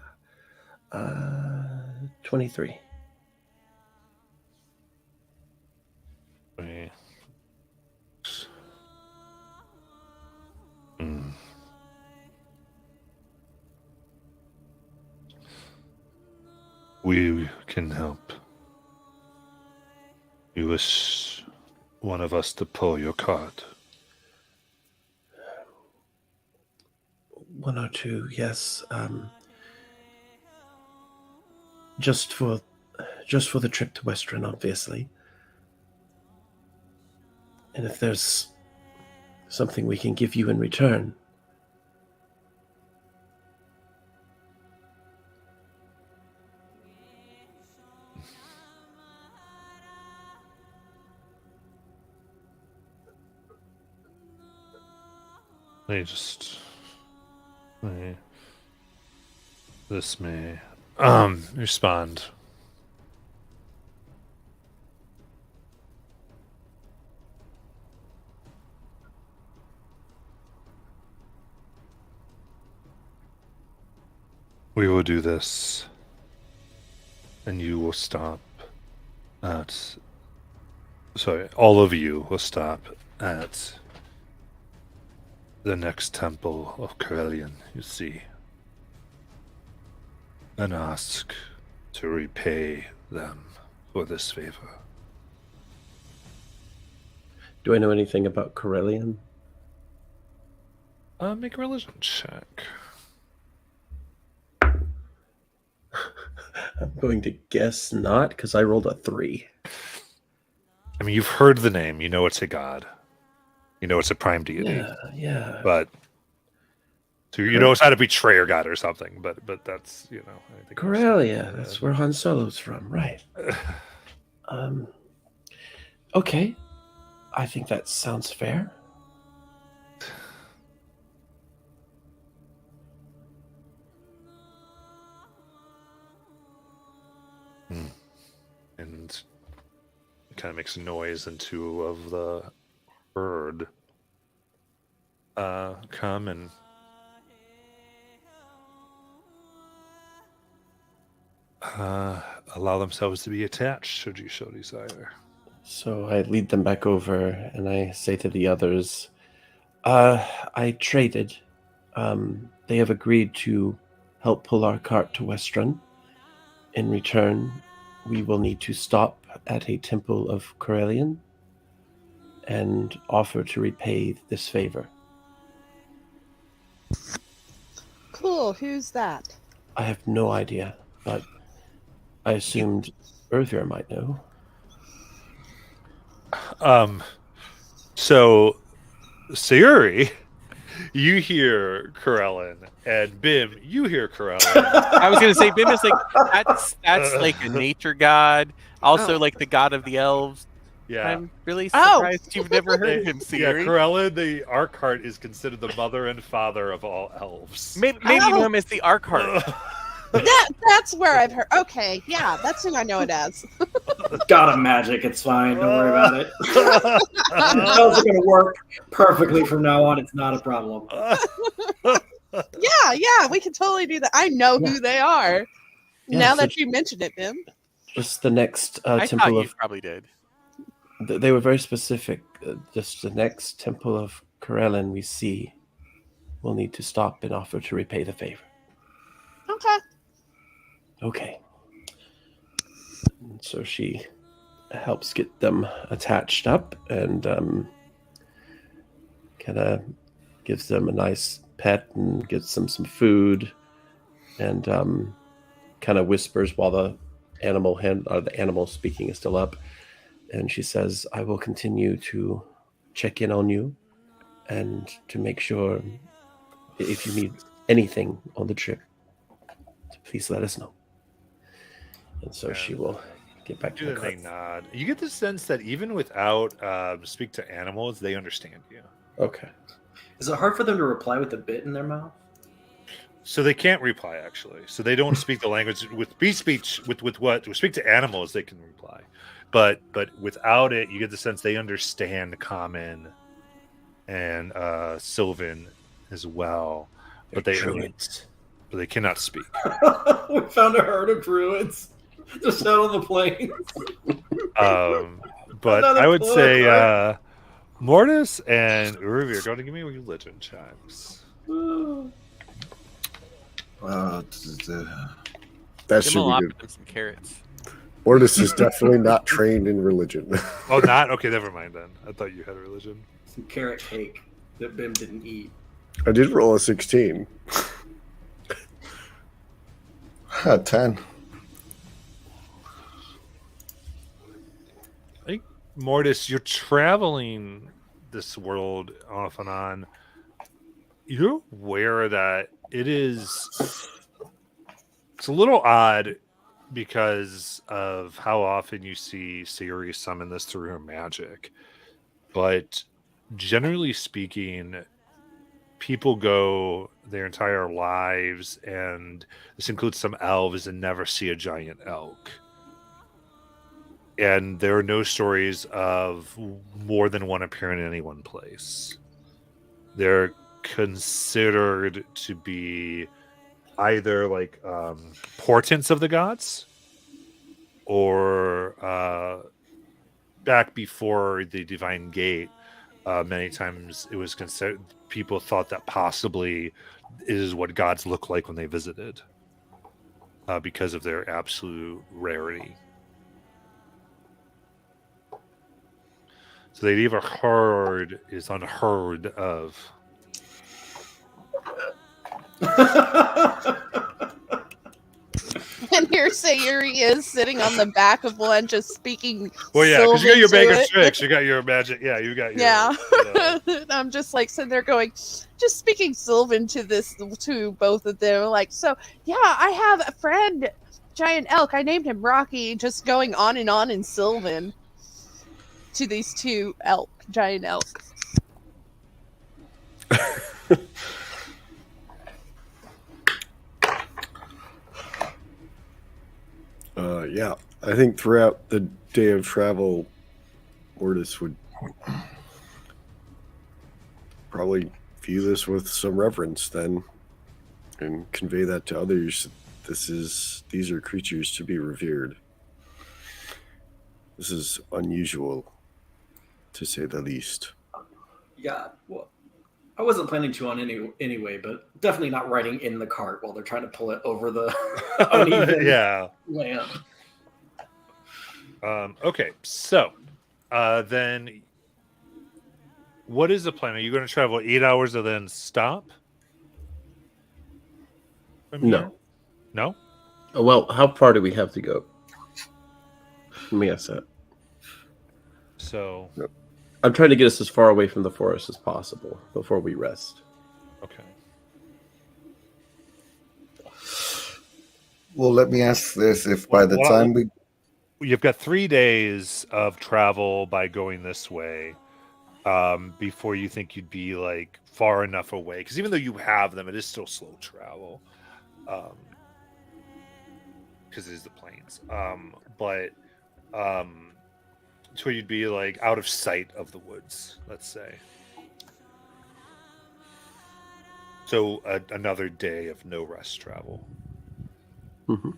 23. We can help. You wish one of us to pull your card? One or two, yes. Just for the trip to Western, obviously. And if there's something we can give you in return. This may respond. We will do this, and you will stop at. Sorry, all of you will stop at the next temple of Corellian, you see, and ask to repay them for this favor. Do I know anything about Corellian? Make a religion check. I'm going to guess not, because I rolled a 3. I mean, you've heard the name. You know it's a god. You know it's a prime deity. Yeah. But So you know it's not a betrayer god or something, but that's I think Corellia, that's where Han Solo's from, right? Okay, I think that sounds fair. And it kind of makes a noise, and two of the herd come and allow themselves to be attached should you so desire. So I lead them back over and I say to the others, I traded. They have agreed to help pull our cart to Westron. In return, we will need to stop at a temple of Corellian and offer to repay this favor. Cool. Who's that? I have no idea, but I assumed Earthier might know. So Sayuri, you hear Corellin, and Bim, you hear Corellin. I was gonna say Bim is like that's like a nature god, also like the god of the elves. Yeah. I'm really surprised you've never heard him, Yeah, Sayuri. Corellin, the Arkheart, is considered the mother and father of all elves. Maybe you know him as the Arkheart. That's where I've heard. Okay, yeah, that's who I know it as. Got him, magic. It's fine. Don't worry about it. The spells are going to work perfectly from now on. It's not a problem. Yeah, we can totally do that. I know who they are. Yeah, now so- that you mentioned it, Bim. Just the next I thought temple you of... probably did. They were very specific. Just the next temple of Corellin we see, we'll need to stop and offer to repay the favor. Okay. Okay. And so she helps get them attached up and kind of gives them a nice pet and gives them some food and kind of whispers while the animal speaking is still up. And she says, I will continue to check in on you and to make sure if you need anything on the trip, please let us know. And so she will get back to Do the the cart. thing nod. You get the sense that even without speak to animals, they understand you. Okay. Is it hard for them to reply with a bit in their mouth? So they can't reply actually. So they don't speak the language with speech with what speak to animals they can reply. But without it, you get the sense they understand Common and Sylvan as well. But they cannot speak. We found a herd of druids just out on the plains. But Another I would clue, say right? Mortis and Uruvir, go to give me religion checks. That Give him should a be lot good. of some carrots. Mortis is definitely not trained in religion. Oh, not? Okay, never mind then. I thought you had a religion. Some carrot cake that Bim didn't eat. I did roll a 16. 10. I think, Mortis, you're traveling this world off and on. You're aware that it's a little odd because of how often you see Sayuri summon this through her magic. But generally speaking, people go their entire lives, and this includes some elves, and never see a giant elk. And there are no stories of more than one appearing in any one place. They're considered to be either like portents of the gods, or back before the divine gate, many times it was considered, people thought that possibly is what gods look like when they visited, because of their absolute rarity. So they leave a herd is unheard of. And here's Sayuri is sitting on the back of one, just speaking. Well, yeah, because you got your Sylvan to bag of it. tricks. You got your magic. Yeah, you got your. Yeah. You I'm just like sitting there going, just speaking Sylvan to both of them. Like, so yeah, I have a friend, giant elk. I named him Rocky. Just going on in Sylvan to these two giant elk. Yeah, I think throughout the day of travel, Mortis would probably view this with some reverence then and convey that to others. These are creatures to be revered. This is unusual, to say the least. Yeah, well, I wasn't planning to on anyway, but definitely not riding in the cart while they're trying to pull it over the uneven yeah. land. Okay, so then what is the plan? Are you going to travel 8 hours and then stop? From No. here? No? Well, how far do we have to go? Let me ask that. So, I'm trying to get us as far away from the forest as possible before we rest. okay. Well, let me ask this: if by the time we You've got 3 days of travel by going this way before you think you'd be like far enough away. Because even though you have them, it is still slow travel. Because it is the plains. But to where you'd be like out of sight of the woods, let's say. So another day of no rest travel. Mm-hmm.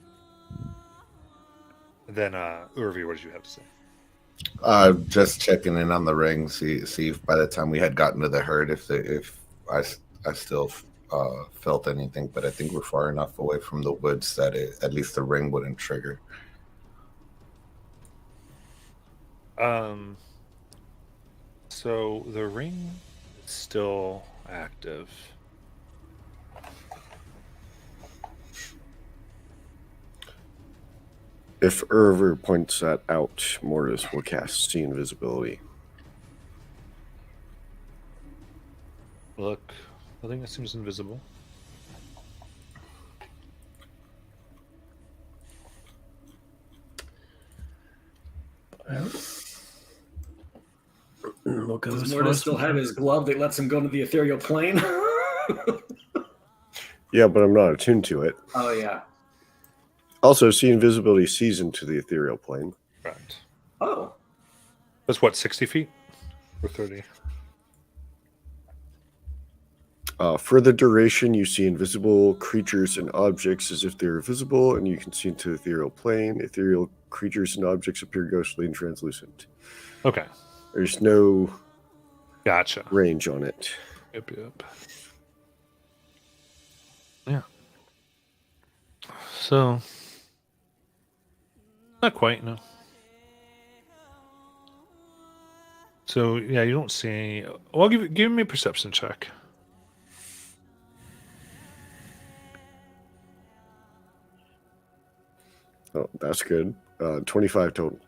Then, Urvi, what did you have to say? just checking in on the ring, see if by the time we had gotten to the herd, if I still felt anything, but I think we're far enough away from the woods that at least the ring wouldn't trigger. So the ring is still active. If Irver points that out, Mortis will cast See Invisibility. Look, I think that seems invisible. We'll go Does as far Mortis as still we have can. his glove that lets him go into the ethereal plane? Yeah, but I'm not attuned to it. Oh, yeah. Also, See Invisibility sees into the ethereal plane. Right. Oh. That's what, 60 feet? Or 30? For the duration, you see invisible creatures and objects as if they're visible, and you can see into the ethereal plane. Ethereal creatures and objects appear ghostly and translucent. Okay. There's no Gotcha. range on it. Yep. Yeah. So, not quite, no. So, yeah, you don't see any... Well, give me a perception check. Oh, that's good. 25 total.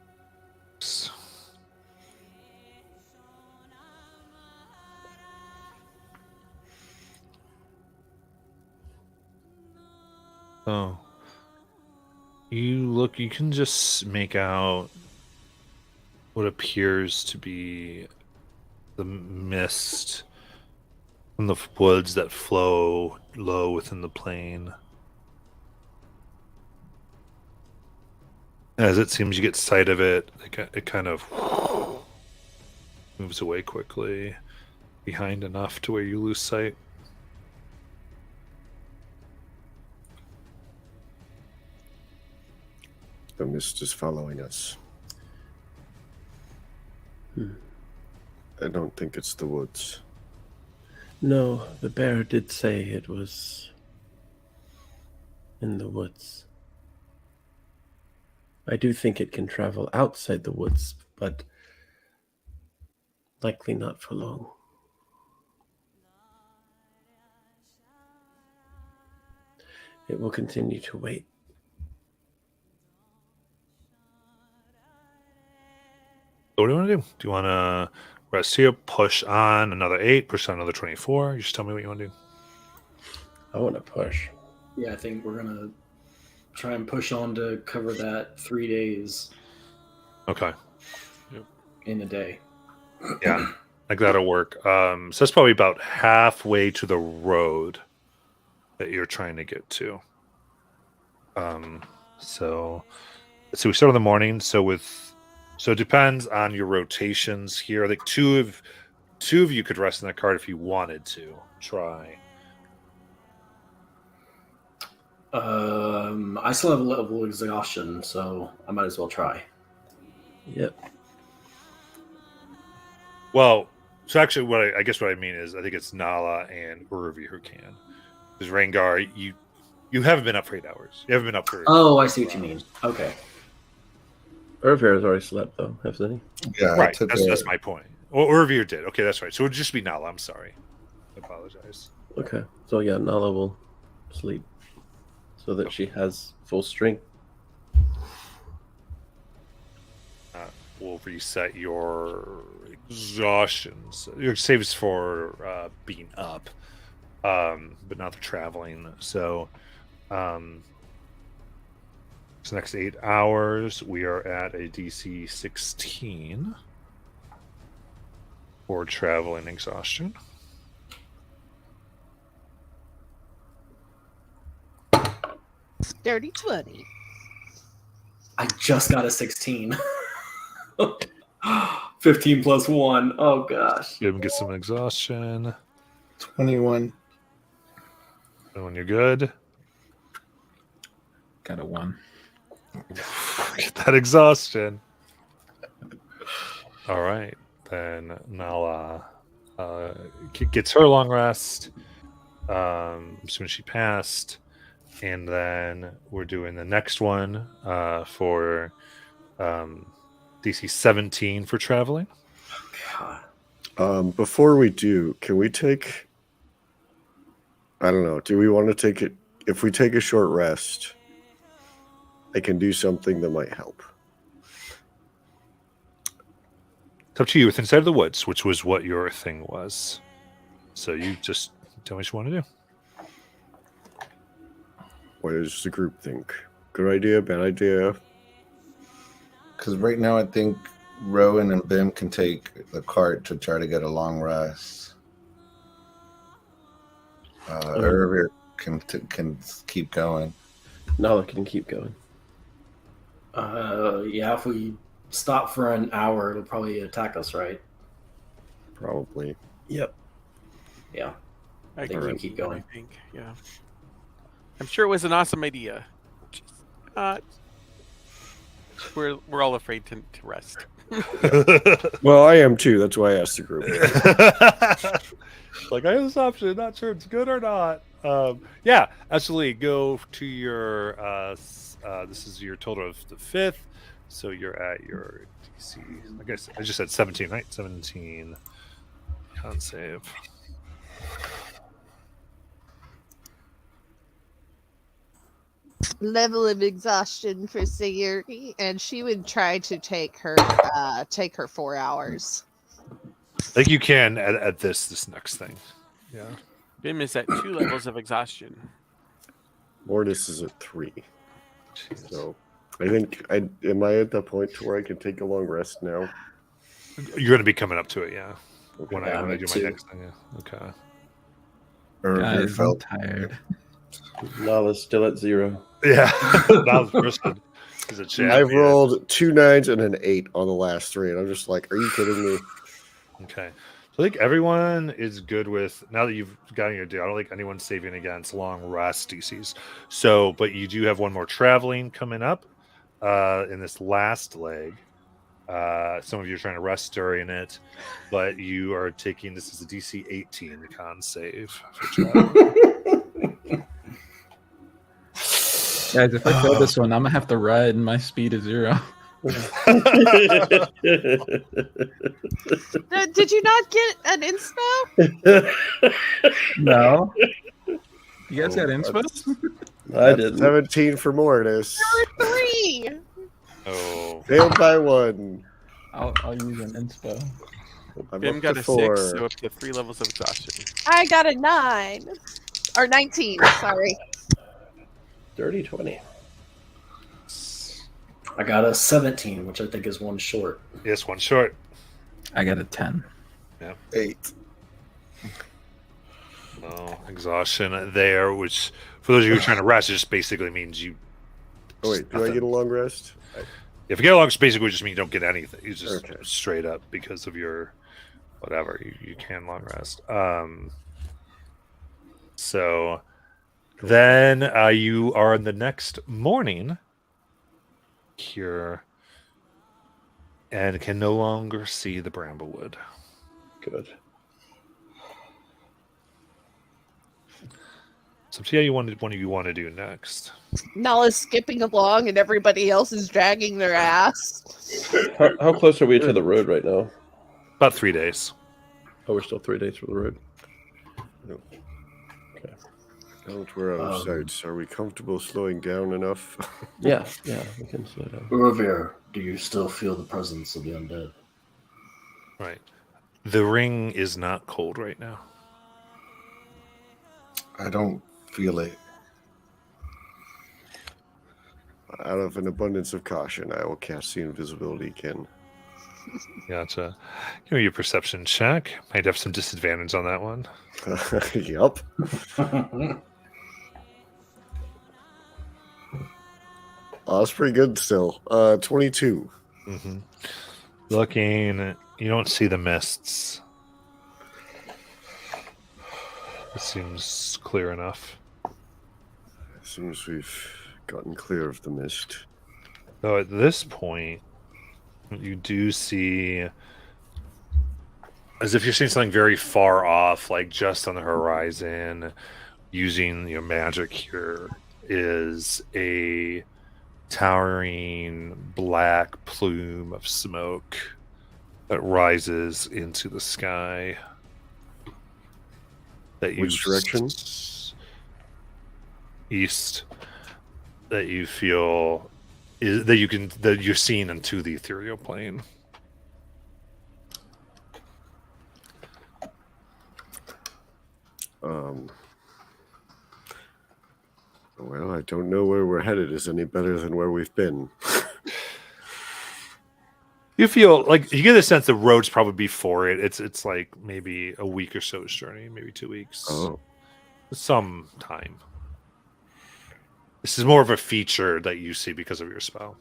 Oh. You can just make out what appears to be the mist from the woods that flow low within the plain. As it seems you get sight of it, it kind of moves away quickly, behind enough to where you lose sight. The mist is following us. I don't think it's the woods. No, the bear did say it was in the woods. I do think it can travel outside the woods, but likely not for long. It will continue to wait. What do you want to do? Do you want to rest here, push on another 8, push on another 24? You just tell me what you want to do. I want to push. Yeah, I think we're gonna try and push on to cover that 3 days Okay. in a day. Yeah, like that'll work. So that's probably about halfway to the road that you're trying to get to. So we start in the morning. So it depends on your rotations here. I think two of you could rest in the cart if you wanted to try. I still have a level of exhaustion, so I might as well try. Yep. Well, so actually, what I mean is, I think it's Nala and Urvi who can. Because Rengar, you haven't been up for 8 hours. You haven't been up for. Oh, I see what you mean. Okay. Urvir has already slept, though, hasn't he? Yeah, Right. That's my point. Well, Urvi did. Okay, that's right. So it would just be Nala. I'm sorry. I apologize. Okay. So, yeah, Nala will sleep so that she has full strength. Will reset your exhaustions. Your saves for being up, but not the traveling. So, this next 8 hours, we are at a DC 16 for traveling exhaustion. Dirty 20. I just got a 16. 15 plus 1. Oh, gosh. Give him get some exhaustion. 21. And when you're good, Got a 1. get that exhaustion. All right. Then Nala gets her long rest. As soon as she passed. And then we're doing the next one for DC 17 for traveling. God. Before we do, can we take... I don't know. Do we want to take it... If we take a short rest, I can do something that might help. It's up to you. It's inside the woods, which was what your thing was. So you just tell me what you want to do. What does the group think? Good idea, bad idea? Because right now I think Rowan and Bim can take the cart to try to get a long rest. Irvir can keep going. Nala can keep going. Yeah, if we stop for an hour, it'll probably attack us, right? Probably. Yep. Yeah. I think we keep going. I think, yeah. I'm sure it was an awesome idea. Just, we're all afraid to rest. Well, I am too. That's why I asked the group. Like, I have this option. Not sure it's good or not. Yeah, absolutely. Go to your. This is your total of the 5th, so you're at your DC. I guess I just said 17, right? 17. Con save. Level of exhaustion for Sayuri, and she would try to take her 4 hours. I think you can at this next thing. Yeah. Bim is at 2 levels of exhaustion. Mortis is at 3. So I think am I at the point to where I can take a long rest now? You're going to be coming up to it, yeah. Okay. When I do my next thing, yeah. Okay. Irvir Guys, I'm felt tired. Nala's still at 0. Yeah. That was Kristen. He's a champion. I've rolled 2 9s and an 8 on the last 3, and I'm just like, are you kidding me? Okay. So I think everyone is good with, now that you've gotten your deal, I don't think anyone's saving against long rest DCs. So, but you do have one more traveling coming up in this last leg. Some of you are trying to rest during it, but you are taking, this is a DC 18 con save for traveling. Guys, if I fail this one, I'm gonna have to ride my speed to 0. Did you not get an inspo? No. You guys got inspo? I didn't. 17 for Mortis. There were 3. Oh. Failed by 1. I'll use an inspo. I'm Bim up got to a 4. 6, so up to 3 levels of exhaustion. I got a 9. Or 19, sorry. Dirty 20. I got a 17, which I think is one short. Yes, one short. I got a 10. 8. No exhaustion there, which for those of you who are trying to rest, it just basically means you. Oh wait, do I get a long rest? If you get a long rest, basically just means you don't get anything. You just Okay. straight up because of your whatever. You can long rest. So then you are in the next morning here and can no longer see the Bramblewood. Good. So see how one of you want to do next. Nala's skipping along and everybody else is dragging their ass. How close are we to the road right now? About 3 days. Oh, we're still 3 days from the road. Now that we're out of sights, are we comfortable slowing down enough? Yeah, we can slow down. Uravir, do you still feel the presence of the undead? Right. The ring is not cold right now. I don't feel it. Out of an abundance of caution, I will cast the invisibility again. Gotcha. Give me your perception check. Might have some disadvantage on that one. Yup. Oh, that's pretty good still. 22. Mm-hmm. Looking, you don't see the mists. It seems clear enough. As soon as we've gotten clear of the mist. So at this point, you do see, as if you're seeing something very far off, like just on the horizon, using your magic here, is a towering black plume of smoke that rises into the sky. That you Which direction? East. That you feel is that you're seeing into the ethereal plane. Well, I don't know where we're headed is any better than where we've been. You feel like you get a sense the road's probably before it. It's like maybe a week or so's journey, maybe 2 weeks. Oh, Some time. This is more of a feature that you see because of your spell.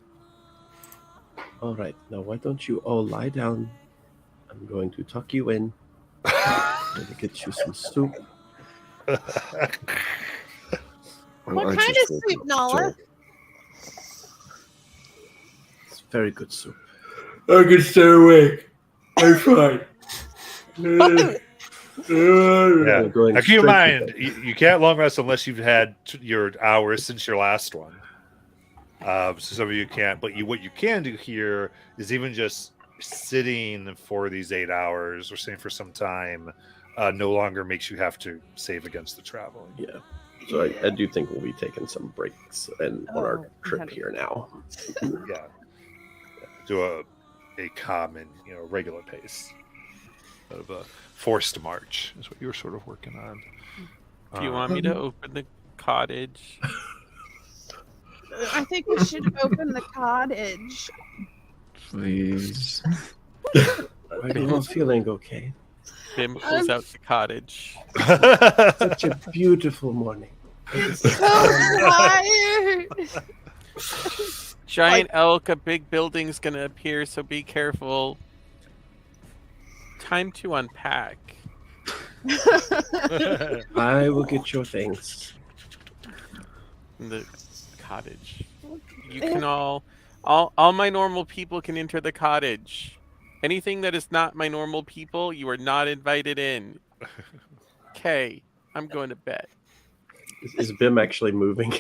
All right, now why don't you all lie down? I'm going to tuck you in. I'm going to get you some soup. What I kind just of woke soup, up, Nala? It's very good soup. I can stay awake. I'm fine. Yeah. We're going Now keep in straight to mind, bed. you can't long rest unless you've had your hours since your last one. So some of you can't, but what you can do here is even just sitting for these 8 hours or sitting for some time no longer makes you have to save against the traveling. Yeah. So I do think we'll be taking some breaks on our trip okay. here now. Yeah. Do a common, regular pace of a forced march is what you were sort of working on. Do you want me to open the cottage? I think we should open the cottage. Please. Are you all feeling okay? Bim pulls out the cottage. Such a beautiful morning. So tired. Giant elk, a big building's gonna appear, so be careful. Time to unpack. I will get your things. In the cottage. You can all my normal people can enter the cottage. Anything that is not my normal people, you are not invited in. Okay, I'm going to bed. Is Bim actually moving?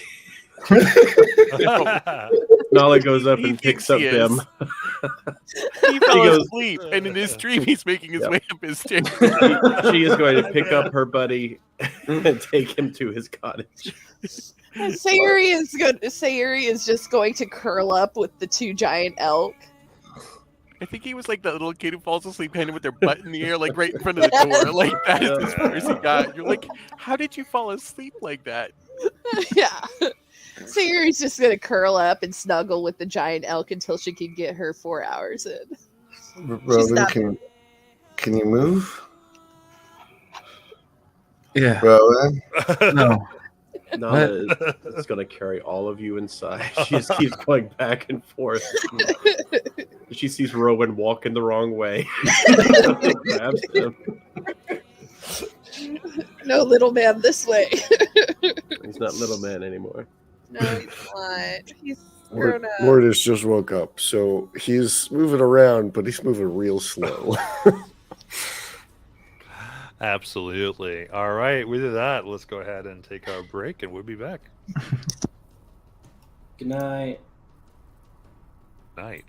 Nala goes up He and picks thinks up he is. Bim. He fell goes- asleep, and in his dream, he's making his Yeah. way up his stairs. She is going to pick up her buddy and take him to his cottage. Sayuri is just going to curl up with the 2 giant elk. I think he was like the little kid who falls asleep kind of with their butt in the air, like right in front of the door. Like that is as far as he got. You're like, how did you fall asleep like that? Yeah. Sayori's just gonna curl up and snuggle with the giant elk until she can get her 4 hours in. Rowan, not- can you move? Yeah. Rowan? No. Nana is going to carry all of you inside. She just keeps going back and forth. She sees Rowan walking the wrong way. Grabs him. No, little man, this way. He's not little man anymore. No, he's not. He's grown up. Mortis just woke up, so he's moving around, but he's moving real slow. Absolutely. All right, with that, let's go ahead and take our break, and we'll be back. Good night. Night.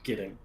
Kidding.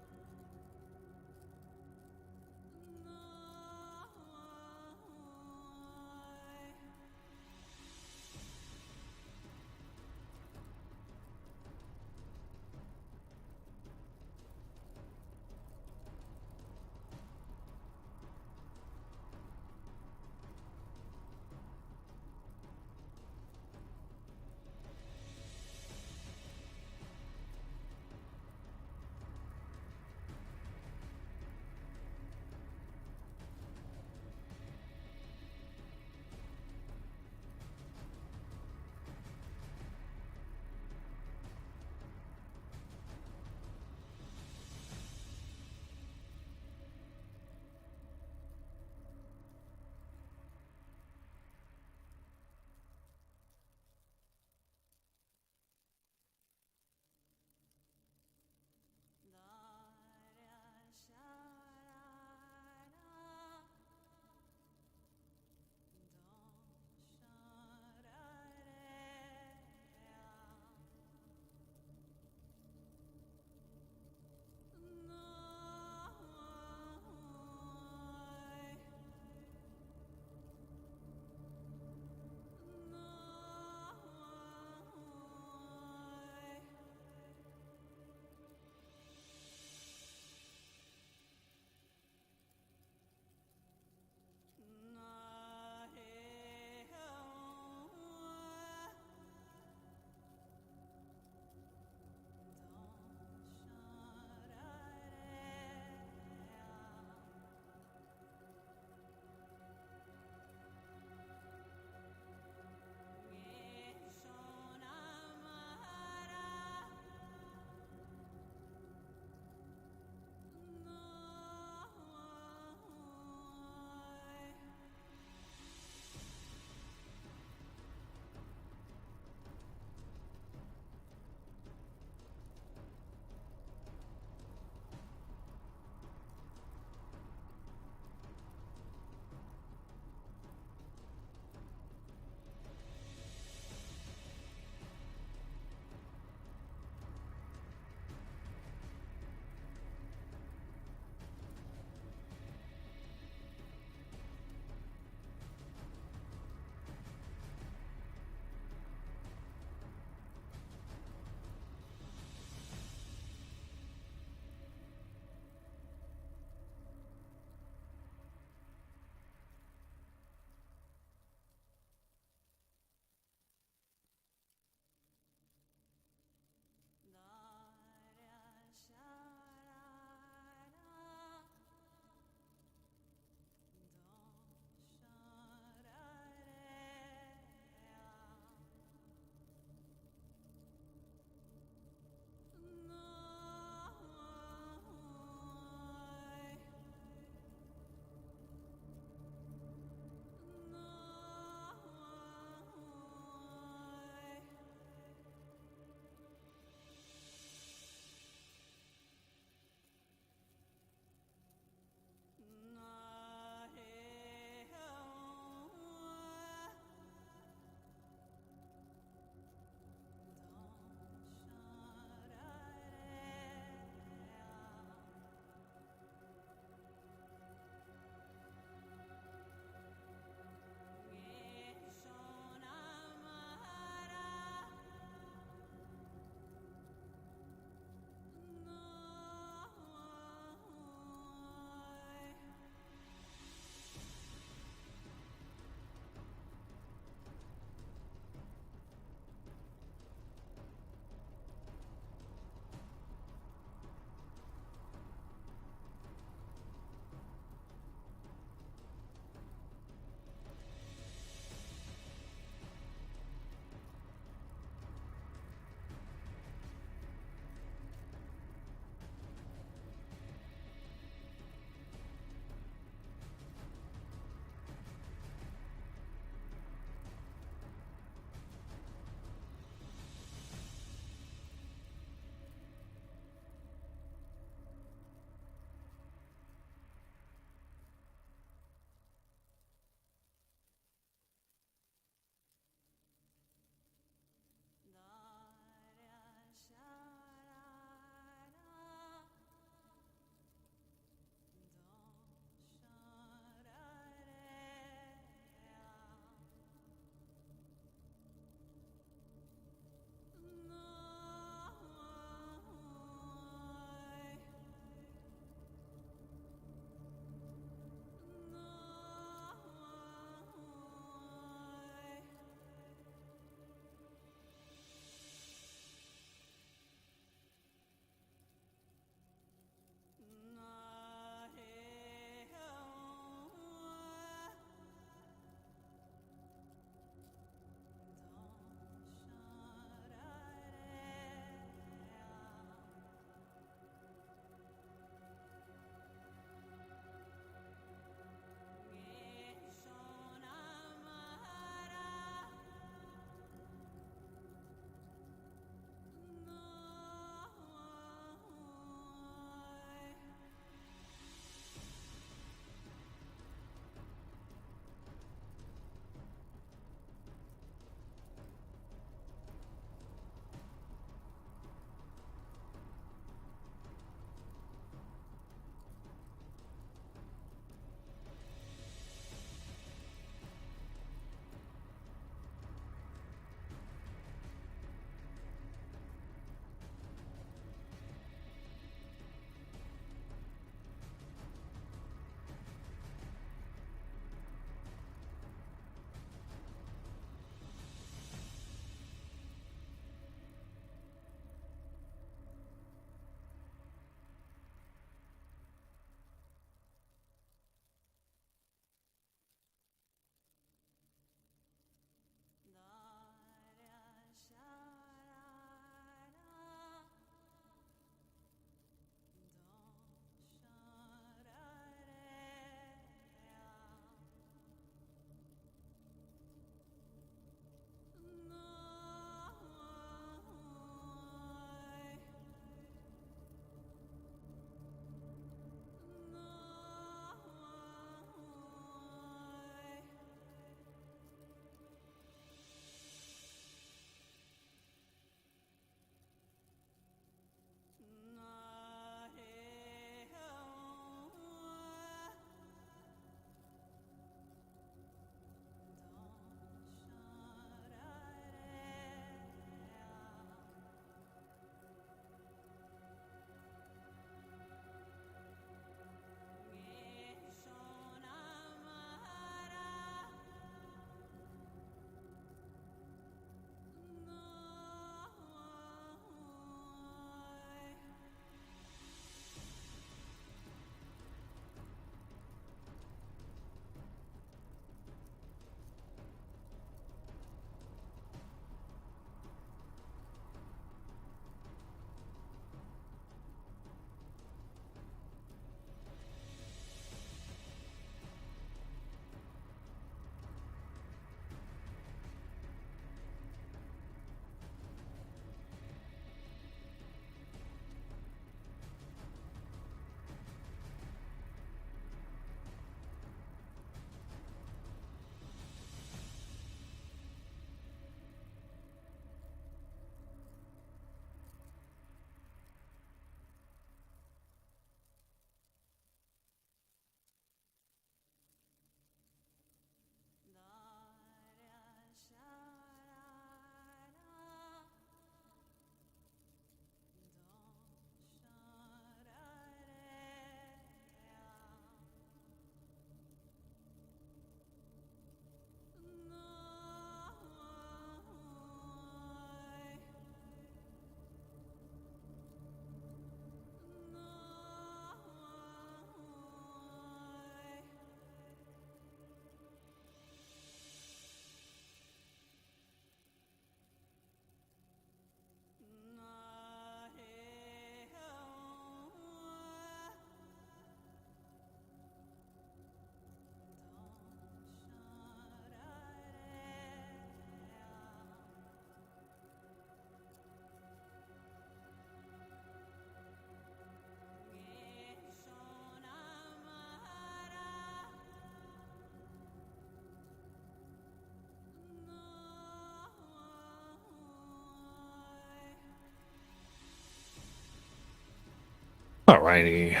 Alrighty.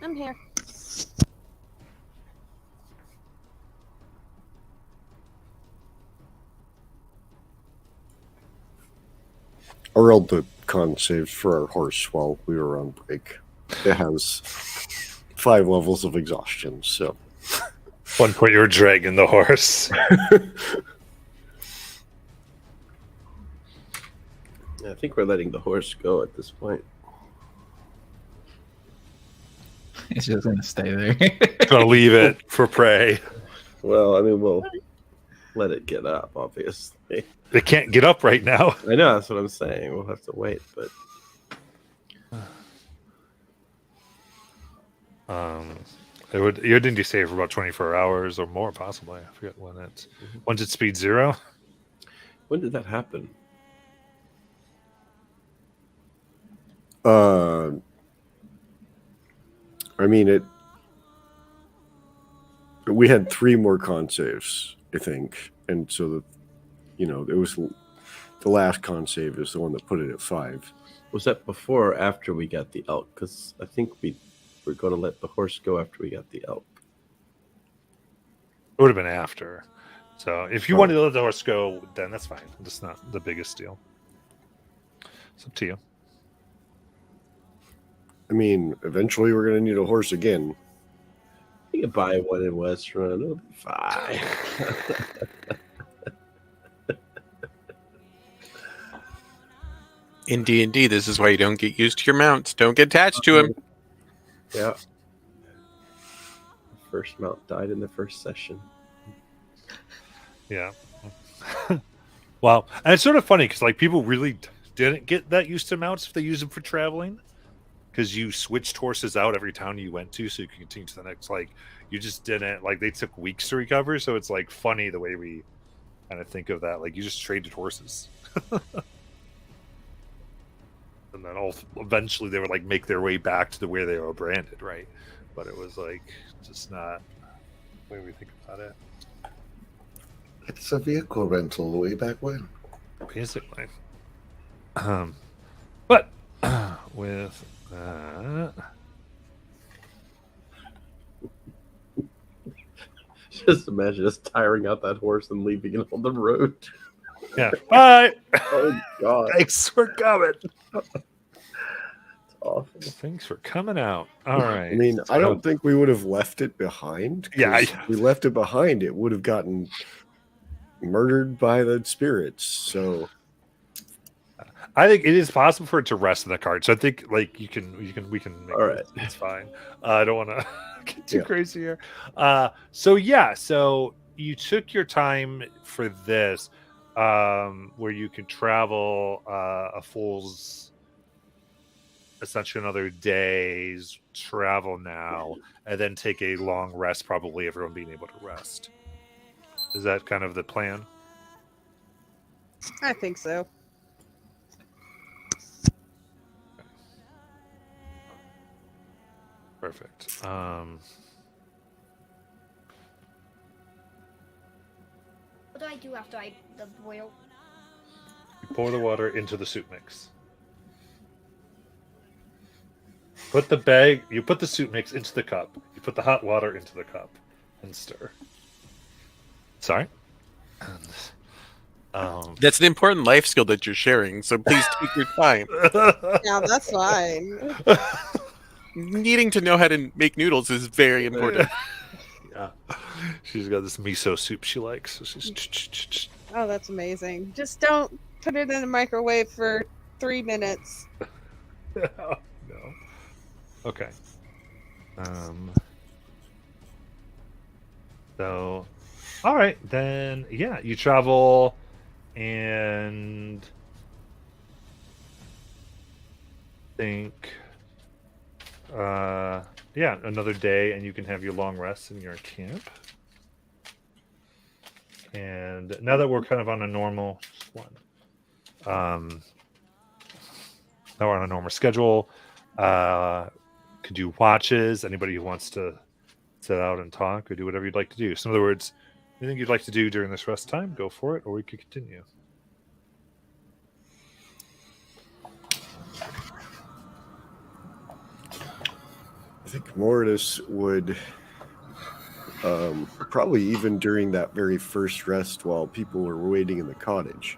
I'm here. I rolled the con saves for our horse while we were on break. It has 5 levels of exhaustion, so. 1 point, you were dragging the horse. I think we're letting the horse go at this point. It's just gonna stay there. Gonna leave it for prey. Well, I mean, we'll let it get up, obviously. It can't get up right now. I know, that's what I'm saying. We'll have to wait, but It didn't you say for about 24 hours or more, possibly. I forget when's it speed 0. when did that happen? I mean, we had 3 more con saves, I think, and so it was the last con save is the one that put it at 5. Was that before or after we got the elk? Because I think we're going to let the horse go after we got the elk. It would have been after. So if you wanted to let the horse go, then that's fine. That's not the biggest deal. It's up to you. I mean, eventually we're going to need a horse again. You can buy one in West Run. It'll be fine. In D&D, this is why you don't get used to your mounts. Don't get attached to them. Yeah. The first mount died in the first session. Yeah. Well, and it's sort of funny because people really didn't get that used to mounts if they use them for traveling, because you switched horses out every town you went to, so you can continue to the next. You just didn't they took weeks to recover, so it's funny the way we kind of think of that. You just traded horses, and then eventually they would make their way back to where they were branded, right? But it was just not the way we think about it. It's a vehicle rental way back when. Basically. But with that, Just imagine us tiring out that horse and leaving it on the road. yeah. Bye. Oh, God. Thanks for coming. It's awful. Thanks for coming out. All right. I mean, I don't think we would have left it behind. 'Cause Yeah, if we left it behind, it would have gotten murdered by the spirits. So I think it is possible for it to rest in the cart. So I think we can make All right. it's fine. I don't want to get too Yeah. crazy here. So you took your time for this, where you can travel a fool's essentially another day's travel now, and then take a long rest, probably everyone being able to rest. Is that kind of the plan? I think so. Perfect. What do I do after the boil? You pour the water into the soup mix. You put the soup mix into the cup. You put the hot water into the cup and stir. Sorry? That's an important life skill that you're sharing, so please take your time. Yeah, that's fine. Needing to know how to make noodles is very important. Yeah. She's got this miso soup she likes. So she's Oh, that's amazing. Just don't put it in the microwave for 3 minutes. no. Okay. So, all right, then, yeah, you travel and think, another day, and you can have your long rest in your camp. And now that we're kind of on a normal now we're on a normal schedule. Could do watches. Anybody who wants to sit out and talk or do whatever you'd like to do. So in other words, anything you'd like to do during this rest time, go for it, or we could continue. think Mortis would, probably even during that very first rest while people were waiting in the cottage,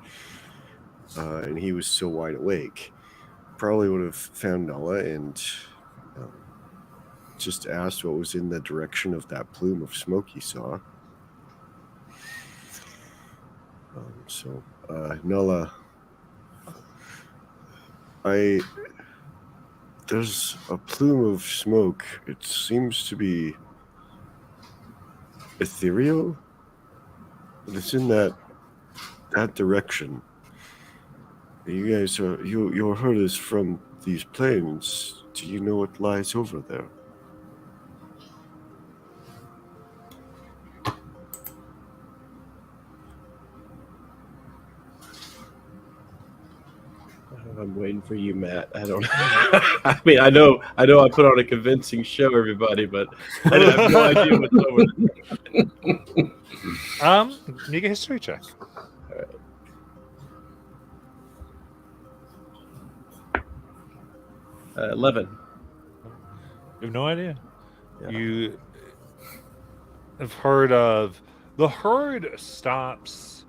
and he was still wide awake, probably would have found Nala and just asked what was in the direction of that plume of smoke he saw. Nala, there's a plume of smoke. It seems to be ethereal, but it's in that direction. You guys your herd is from these plains. Do you know what lies over there? I'm waiting for you, Matt. I don't. I mean, I know. I put on a convincing show, everybody, but I have no idea what's over there. Make a history check. All right. 11. You have no idea. Yeah. You have heard of the herd stops.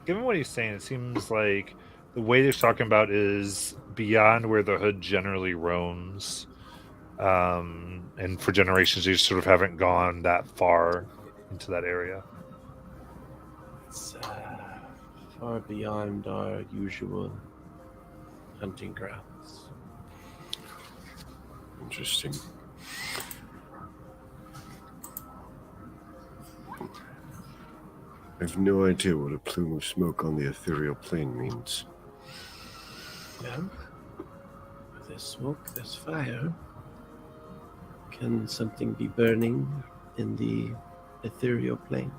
Given what he's saying, it seems like the way they're talking about is beyond where the hood generally roams. And for generations, they just sort of haven't gone that far into that area. It's far beyond our usual hunting grounds. Interesting. I have no idea what a plume of smoke on the ethereal plane means. Well, where there's smoke, there's fire. Can something be burning in the ethereal plane?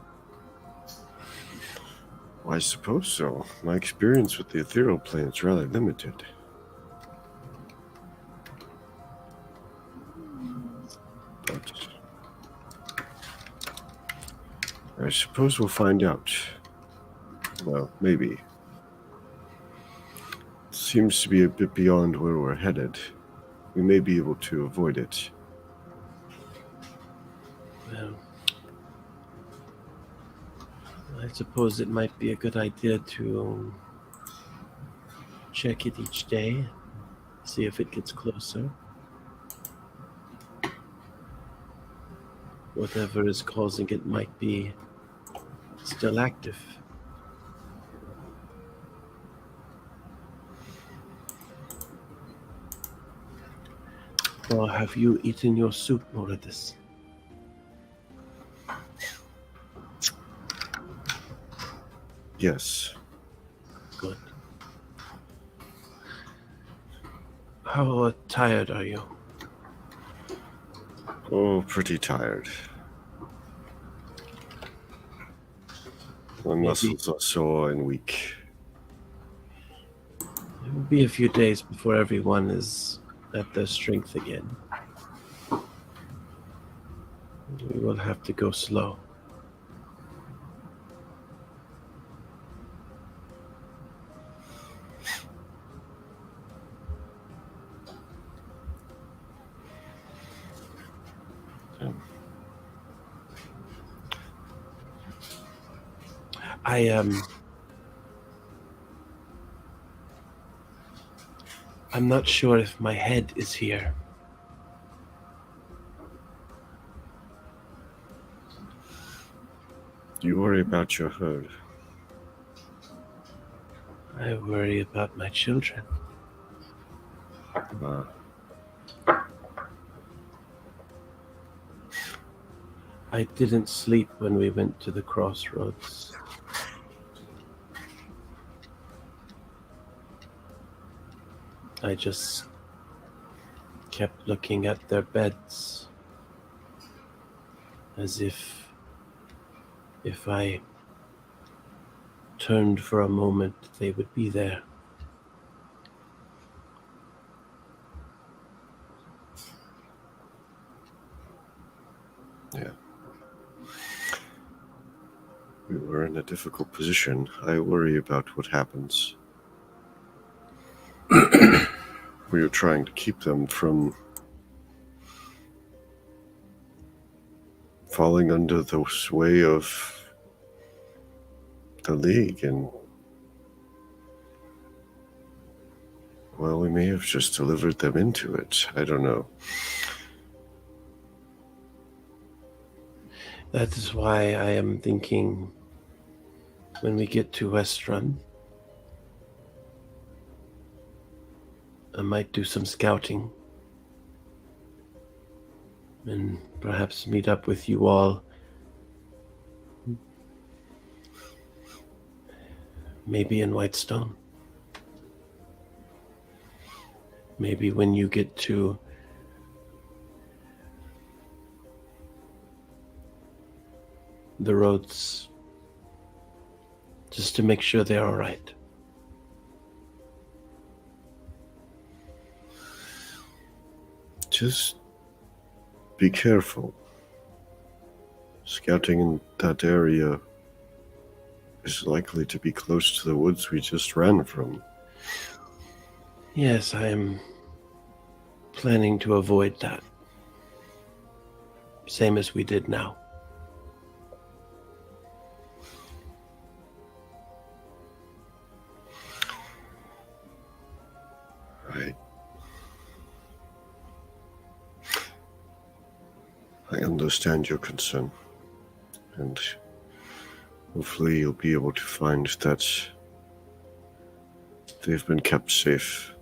Well, I suppose so. My experience with the ethereal plane is rather limited. But I suppose we'll find out. Well, maybe. It seems to be a bit beyond where we're headed. We may be able to avoid it. Well, I suppose it might be a good idea to check it each day, see if it gets closer. Whatever is causing it might be still active. Or have you eaten your soup, Moradis? Yes. Good. How tired are you? Oh, pretty tired. My muscles are sore and weak. It will be a few days before everyone is at their strength again. We will have to go slow. I'm not sure if my head is here. You worry about your herd. I worry about my children. I didn't sleep when we went to the crossroads. I just kept looking at their beds as if I turned for a moment, they would be there. Yeah. We were in a difficult position. I worry about what happens. We are trying to keep them from falling under the sway of the League, and well, we may have just delivered them into it. I don't know. That is why I am thinking when we get to Westrun, I might do some scouting and perhaps meet up with you all. Maybe in Whitestone. Maybe when you get to the roads, just to make sure they're all right. Just be careful. Scouting in that area is likely to be close to the woods we just ran from. Yes, I am planning to avoid that. Same as we did now. I understand your concern, and hopefully you'll be able to find that they've been kept safe.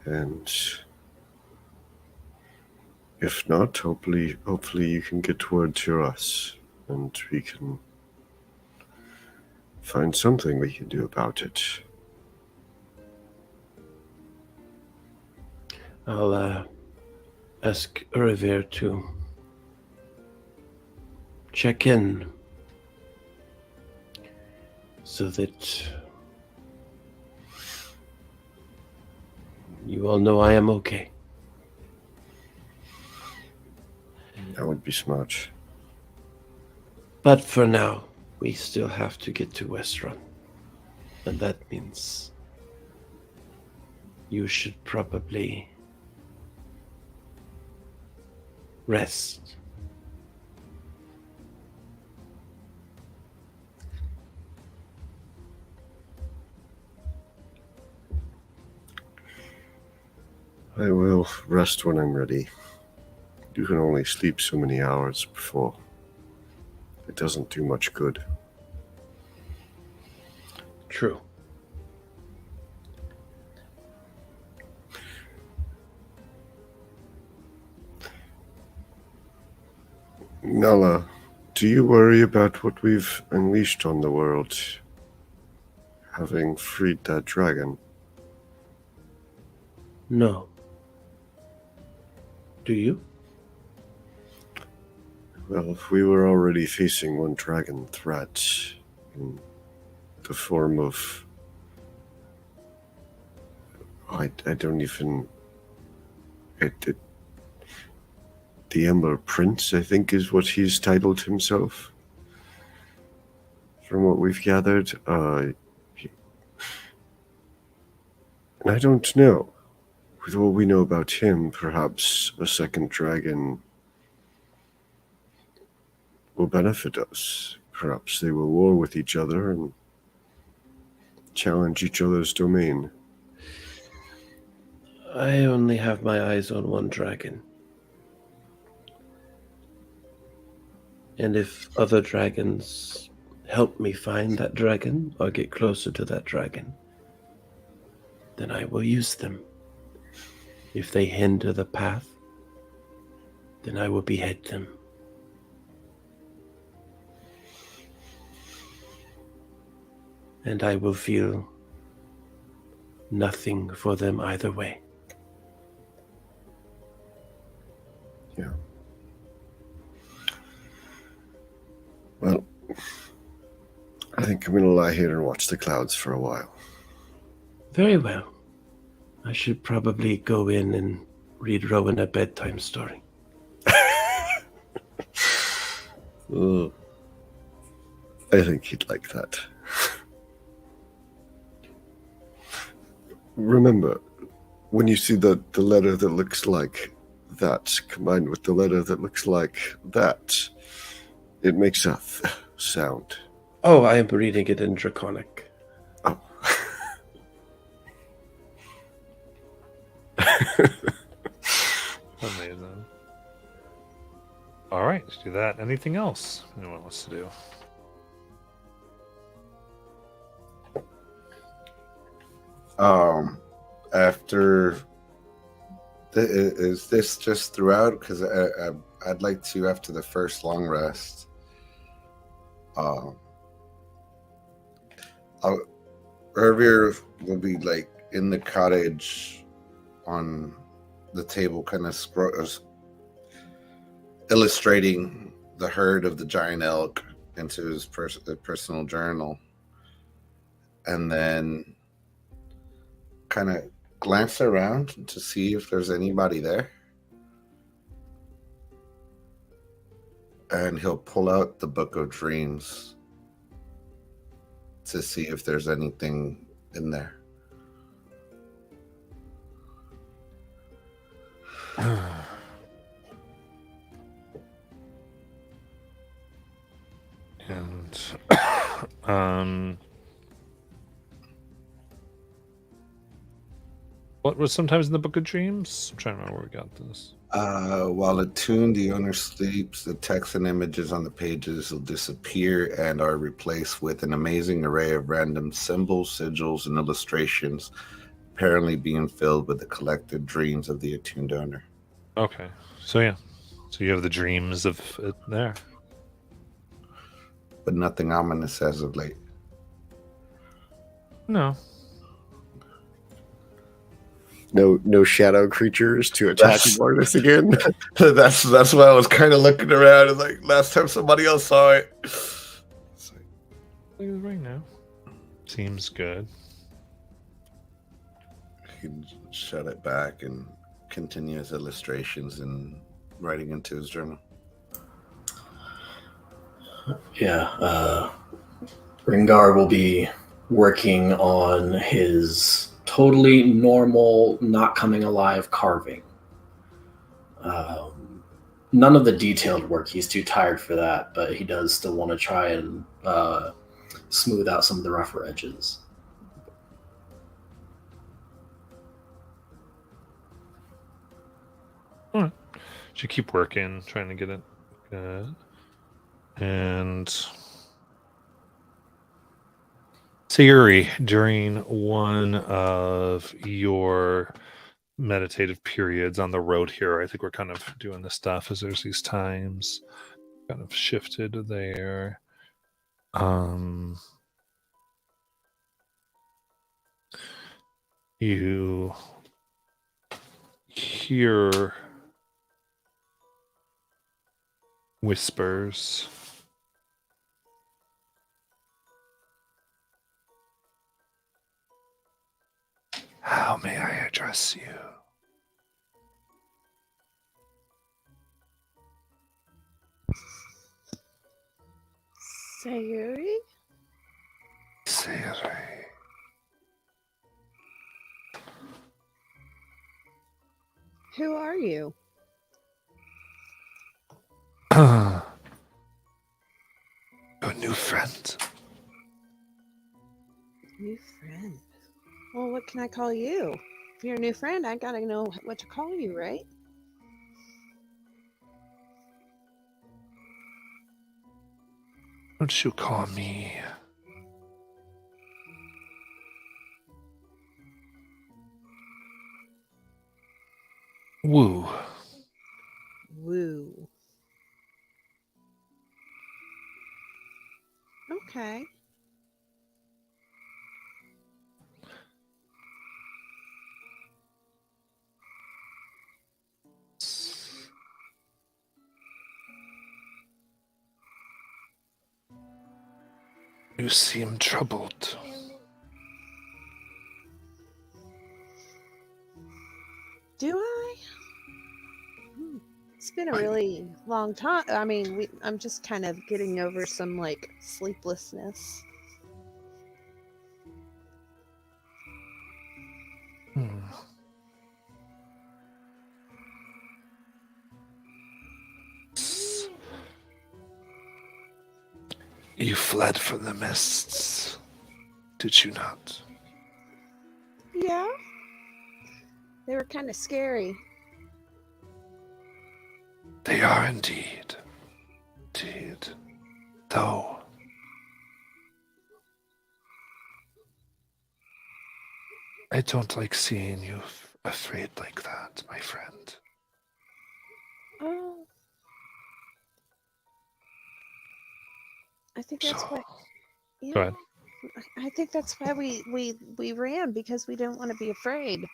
And if not, hopefully you can get word to us, and we can find something we can do about it. I'll ask Urivir to check in so that you all know I am okay. That would be smart. But for now, we still have to get to Westrun. And that means you should probably rest. I will rest when I'm ready. You can only sleep so many hours before. It doesn't do much good. True. Nala, do you worry about what we've unleashed on the world, having freed that dragon? No. Do you? Well, we were already facing one dragon threat in the form of... I don't even... The Ember Prince, I think, is what he's titled himself. From what we've gathered, and I don't know. With what we know about him, perhaps a second dragon will benefit us. Perhaps they will war with each other and challenge each other's domain. I only have my eyes on one dragon. And if other dragons help me find that dragon or get closer to that dragon, then I will use them. If they hinder the path, then I will behead them. And I will feel nothing for them either way. Yeah. Well, I think I'm going to lie here and watch the clouds for a while. Very well. I should probably go in and read Rowan a bedtime story. Oh, I think he'd like that. Remember, when you see the letter that looks like that combined with the letter that looks like that, it makes a sound. Oh, I am reading it in Draconic. Oh. Amazing. All right, let's do that. Anything else anyone wants to do? After is this just throughout? Because I'd like to, after the first long rest, Irvir will be like in the cottage on the table, kind of illustrating the herd of the giant elk into his personal journal, and then kind of glance around to see if there's anybody there. And he'll pull out the Book of Dreams to see if there's anything in there. And what was sometimes in the Book of Dreams? I'm trying to remember where we got this. While attuned, the owner sleeps, the text and images on the pages will disappear and are replaced with an amazing array of random symbols, sigils, and illustrations, apparently being filled with the collected dreams of the attuned owner. Okay, so yeah, so you have the dreams of it there. But nothing ominous as of late. No. No shadow creatures to attack and warn us again. That's why I was kind of looking around. It's like last time somebody else saw it. Right now, seems good. He can shut it back and continue his illustrations and writing into his journal. Yeah, Ringar will be working on his totally normal, not coming alive carving. None of the detailed work, he's too tired for that, but he does still want to try and smooth out some of the rougher edges. All right. Should keep working, trying to get it good. And Sayuri, during one of your meditative periods on the road here, I think we're kind of doing this stuff as there's these times kind of shifted there. You hear whispers. How may I address you? Sayuri? Sayuri. Who are you? Your new friend. New friend. Well, what can I call you? If you're a new friend, I gotta know what to call you, right? Don't you call me Woo. Woo. Okay. You seem troubled. Do I? It's been a really long time. I mean, I'm just kind of getting over some like sleeplessness. You fled from the mists, did you not? Yeah. They were kind of scary. They are indeed. Indeed. Though. I don't like seeing you afraid like that, my friend. Oh. I think that's So, why. Yeah. go ahead. I think that's why we ran, because we didn't want to be afraid.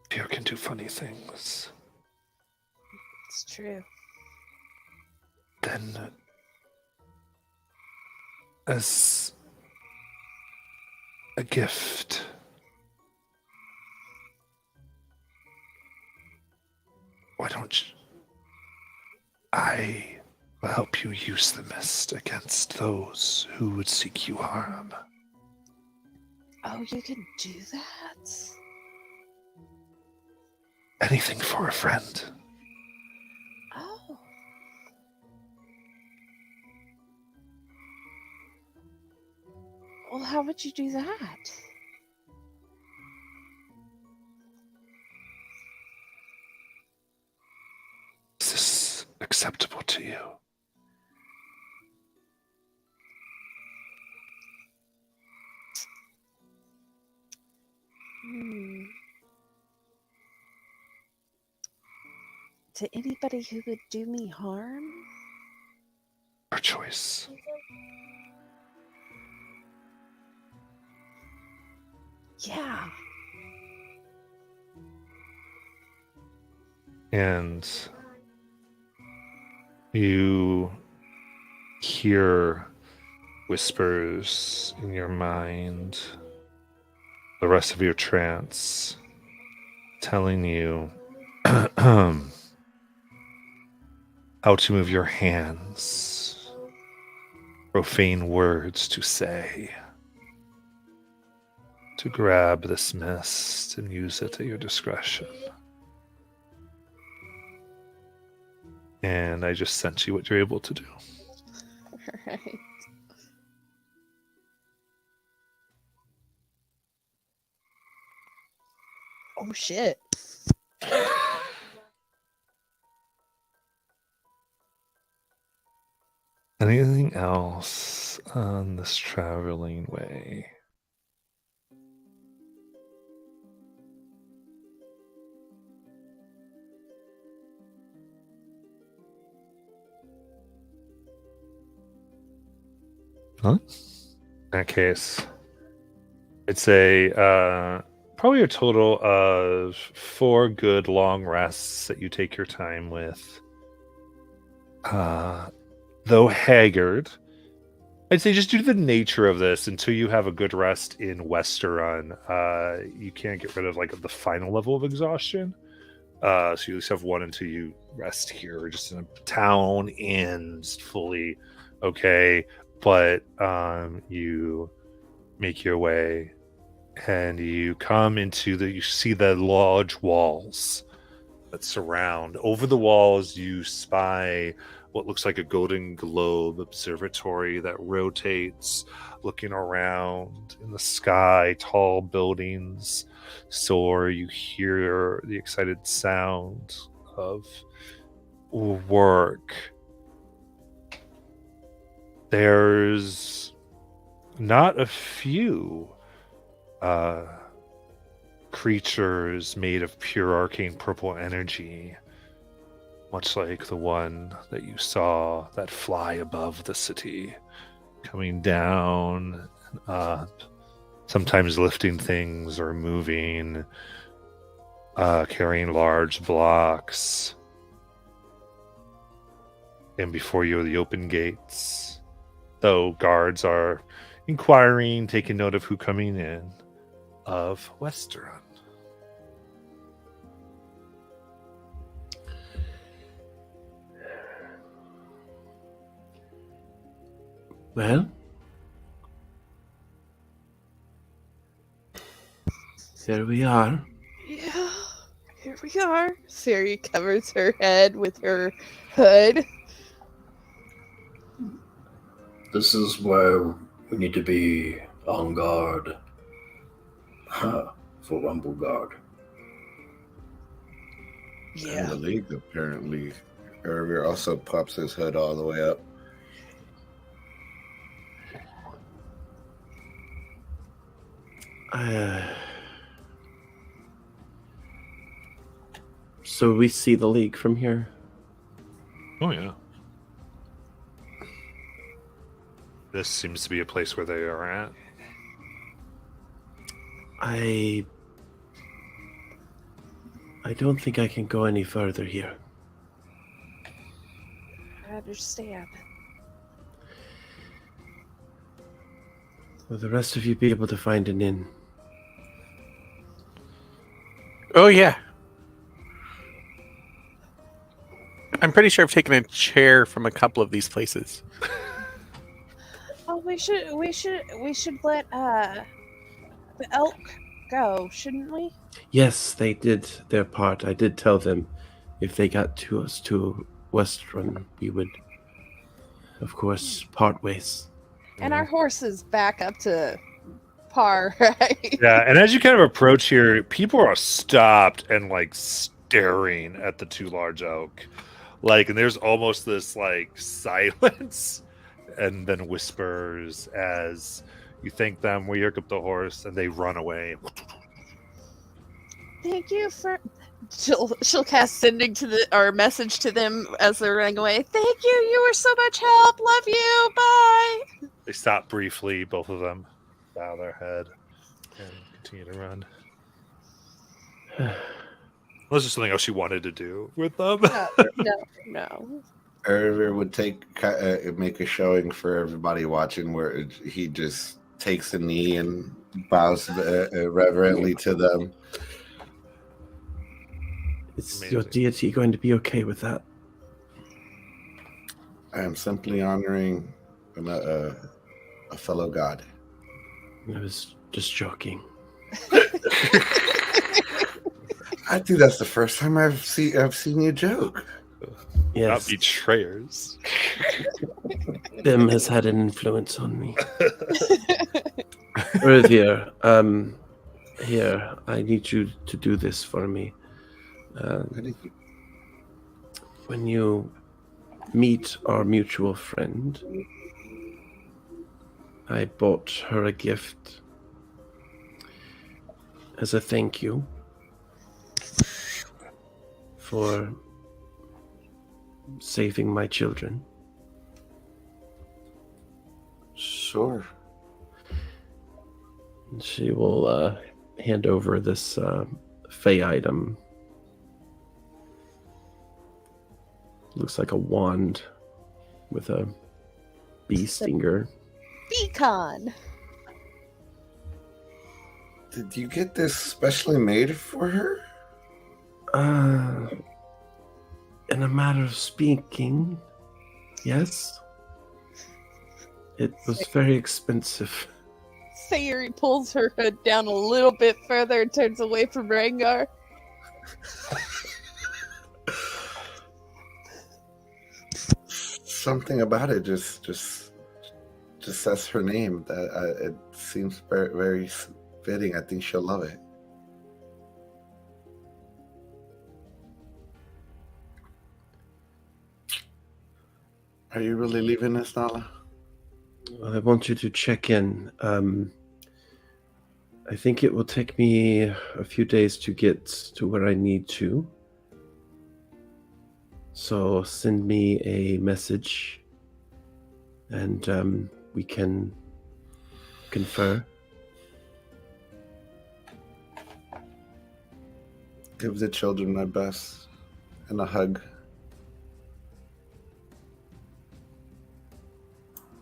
Fear can do funny things. It's true. Then, as a gift, why don't I will help you use the mist against those who would seek you harm. Oh, you can do that? Anything for a friend. Oh. Well, how would you do that? Is this acceptable to you? To anybody who would do me harm? Your choice. Yeah. And you hear whispers in your mind, the rest of your trance, telling you how to move your hands, profane words to say, to grab this mist and use it at your discretion. And I just sent you what you're able to do. Right. Oh shit. Anything else on this traveling way? Huh? In that case, it's probably a total of 4 good long rests that you take your time with. Though haggard, I'd say just due to the nature of this, until you have a good rest in Westerun, you can't get rid of like the final level of exhaustion. So you at least have one until you rest here, just in a town inn, fully okay. But you make your way, and you come into you see the large walls that surround. Over the walls, you spy what looks like a golden globe observatory that rotates, looking around in the sky. Tall buildings soar. You hear the excited sound of work. There's not a few creatures made of pure arcane purple energy, much like the one that you saw that fly above the city, coming down and up, sometimes lifting things or moving, carrying large blocks. And before you are the open gates, though guards are inquiring, taking note of who coming in, of Westerun. Well, there we are. Yeah. Here Here we are. Siri covers her head with her hood. This is where we need to be on guard for Rumble Guard. And the League, apparently. Earlier also pops his hood all the way up. So we see the League from here? Oh, yeah. This seems to be a place where they are at. I don't think I can go any further here. I understand. Will the rest of you be able to find an inn? Oh, yeah. I'm pretty sure I've taken a chair from a couple of these places. Oh, we should let the elk go, shouldn't we? Yes, they did their part. I did tell them if they got to us to Westrun, we would, of course, part ways. And our horses back up to par, right? Yeah, and as you kind of approach here, people are stopped and like staring at the two large oak. Like, and there's almost this like silence and then whispers as you thank them, we hook up the horse, and they run away. Thank you for. She'll cast sending to the or message to them as they're running away. Thank you. You were so much help. Love you. Bye. They stop briefly, both of them bow their head and continue to run. Was there something else you wanted to do with them? No. Earlier would make a showing for everybody watching where he just takes a knee and bows reverently to them. Is Amazing. your deity going to be okay with that? I am simply honoring a fellow god. I was just joking. I think that's the first time I've seen you joke. Yes, Not betrayers. Bim has had an influence on me. Revere, here, I need you to do this for me. When you meet our mutual friend, I bought her a gift as a thank you for saving my children. Sure. She will hand over this fey item. Looks like a wand with a bee stinger. Beacon. Did you get this specially made for her? In a matter of speaking, yes. It was very expensive. Sayuri pulls her hood down a little bit further and turns away from Rangar. Something about it just says her name. That it seems very, very fitting. I think she'll love it. Are you really leaving us, Nala? I want you to check in. I think it will take me a few days to get to where I need to. So send me a message and we can confer. Give the children my best and a hug.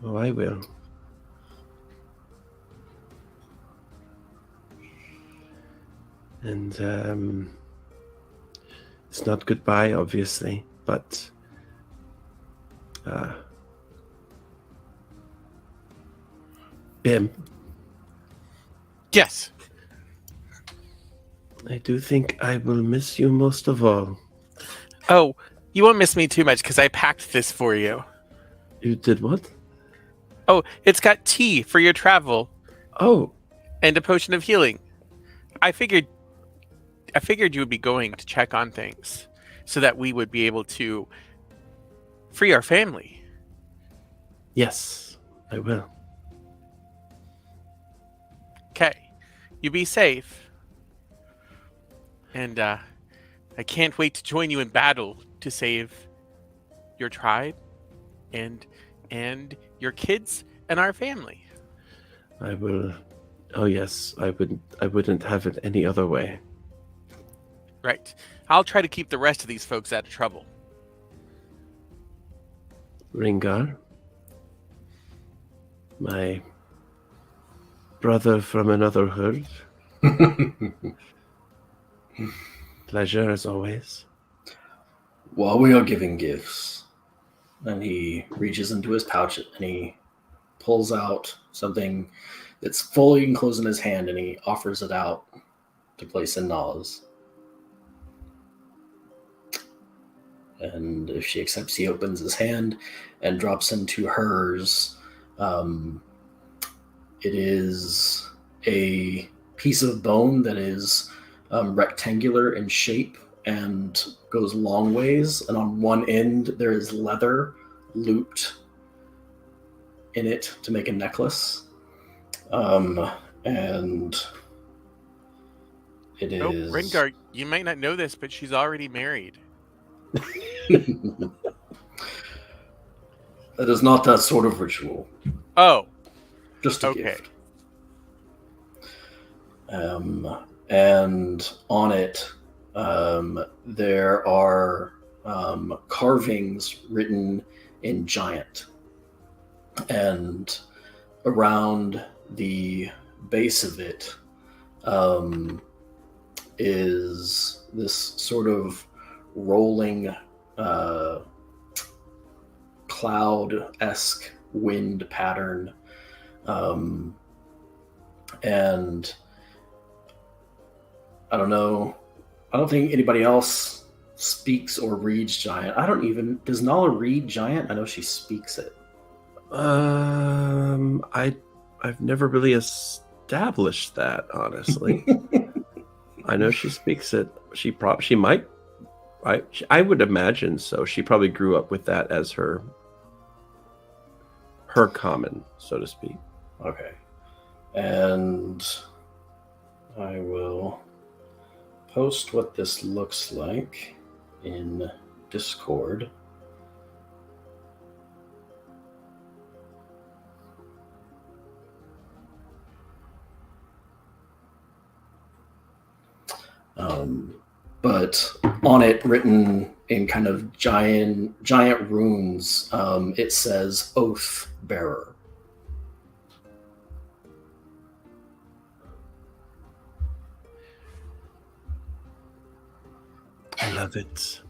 Oh, I will. And it's not goodbye, obviously, but Bim, Yes. I do think I will miss you most of all. Oh, you won't miss me too much because I packed this for you. You did what? Oh, it's got tea for your travel Oh, and a potion of healing. I figured you would be going to check on things so that we would be able to free our family. yes, I will. Okay. You be safe. And I can't wait to join you in battle to save your tribe and your kids and our family. I will. Oh yes, I wouldn't have it any other way. Right. I'll try to keep the rest of these folks out of trouble. Ringar, my brother from another hood. Pleasure as always. While we are giving gifts, and he reaches into his pouch and he pulls out something that's fully enclosed in his hand, and he offers it out to place in Nala's. And if she accepts, he opens his hand and drops into hers. It is a piece of bone that is rectangular in shape and goes long ways. And on one end, there is leather looped in it to make a necklace. And it Oh, is... Rengar, you might not know this, but she's already married. It is not that sort of ritual. Oh. Just a Okay. gift. And on it, there are carvings written in giant. And around the base of it is this sort of rolling cloud-esque wind pattern. And I don't know. I don't think anybody else speaks or reads giant. Does Nala read giant? I know she speaks it. I've never really established that, honestly. I know she speaks it. She might. I would imagine so. She probably grew up with that as her common, so to speak. Okay. And I will post what this looks like in Discord. But on it, written in kind of giant runes, it says Oath Bearer. I love it.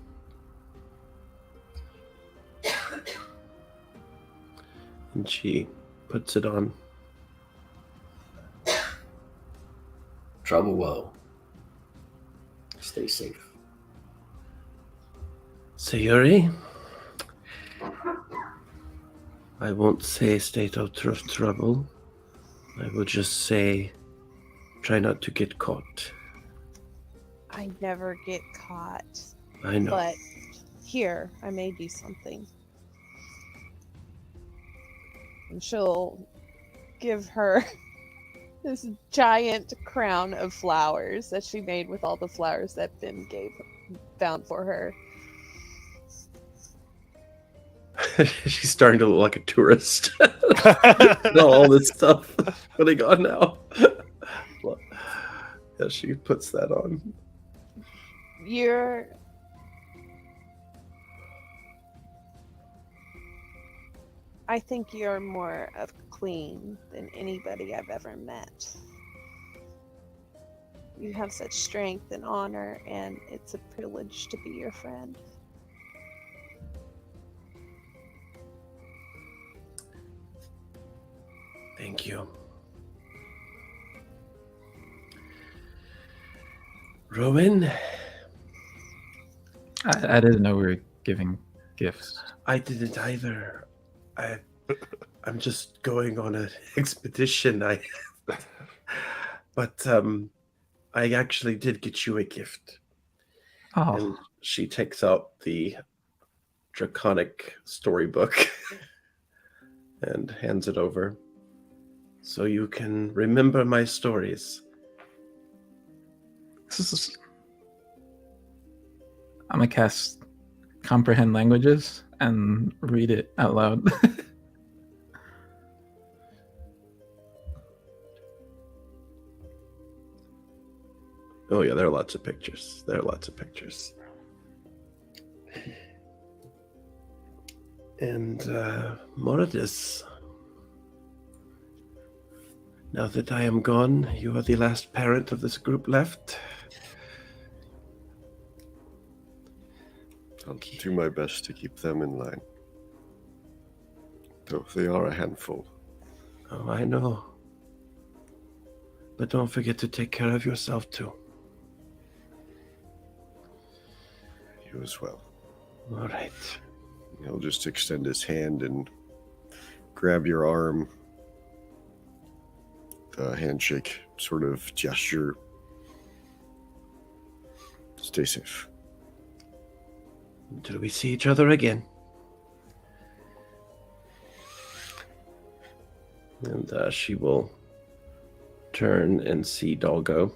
And she puts it on. Travel well. Stay safe. Sayuri, I won't say stay out of trouble. I will just say try not to get caught. I never get caught. I know. But here, I made you something. And she'll give her this giant crown of flowers that she made with all the flowers that Finn found for her. She's starting to look like a tourist. All this stuff putting on now. Yeah, she puts that on. I think you're more of queen than anybody I've ever met. You have such strength and honor, and it's a privilege to be your friend. Thank you. Rowan, I didn't know we were giving gifts. I didn't either. I'm just going on an expedition. But I actually did get you a gift. Oh, And she takes out the draconic storybook and hands it over. So you can remember my stories. I'm gonna cast comprehend languages and read it out loud. Oh yeah, there are lots of pictures. And Moradis, now that I am gone, you are the last parent of this group left. I'll do my best to keep them in line. Though they are a handful. Oh, I know. But don't forget to take care of yourself too. You as well. All right. He'll just extend his hand and grab your arm. The handshake sort of gesture. Stay safe. Until we see each other again. And she will turn and see Doggo.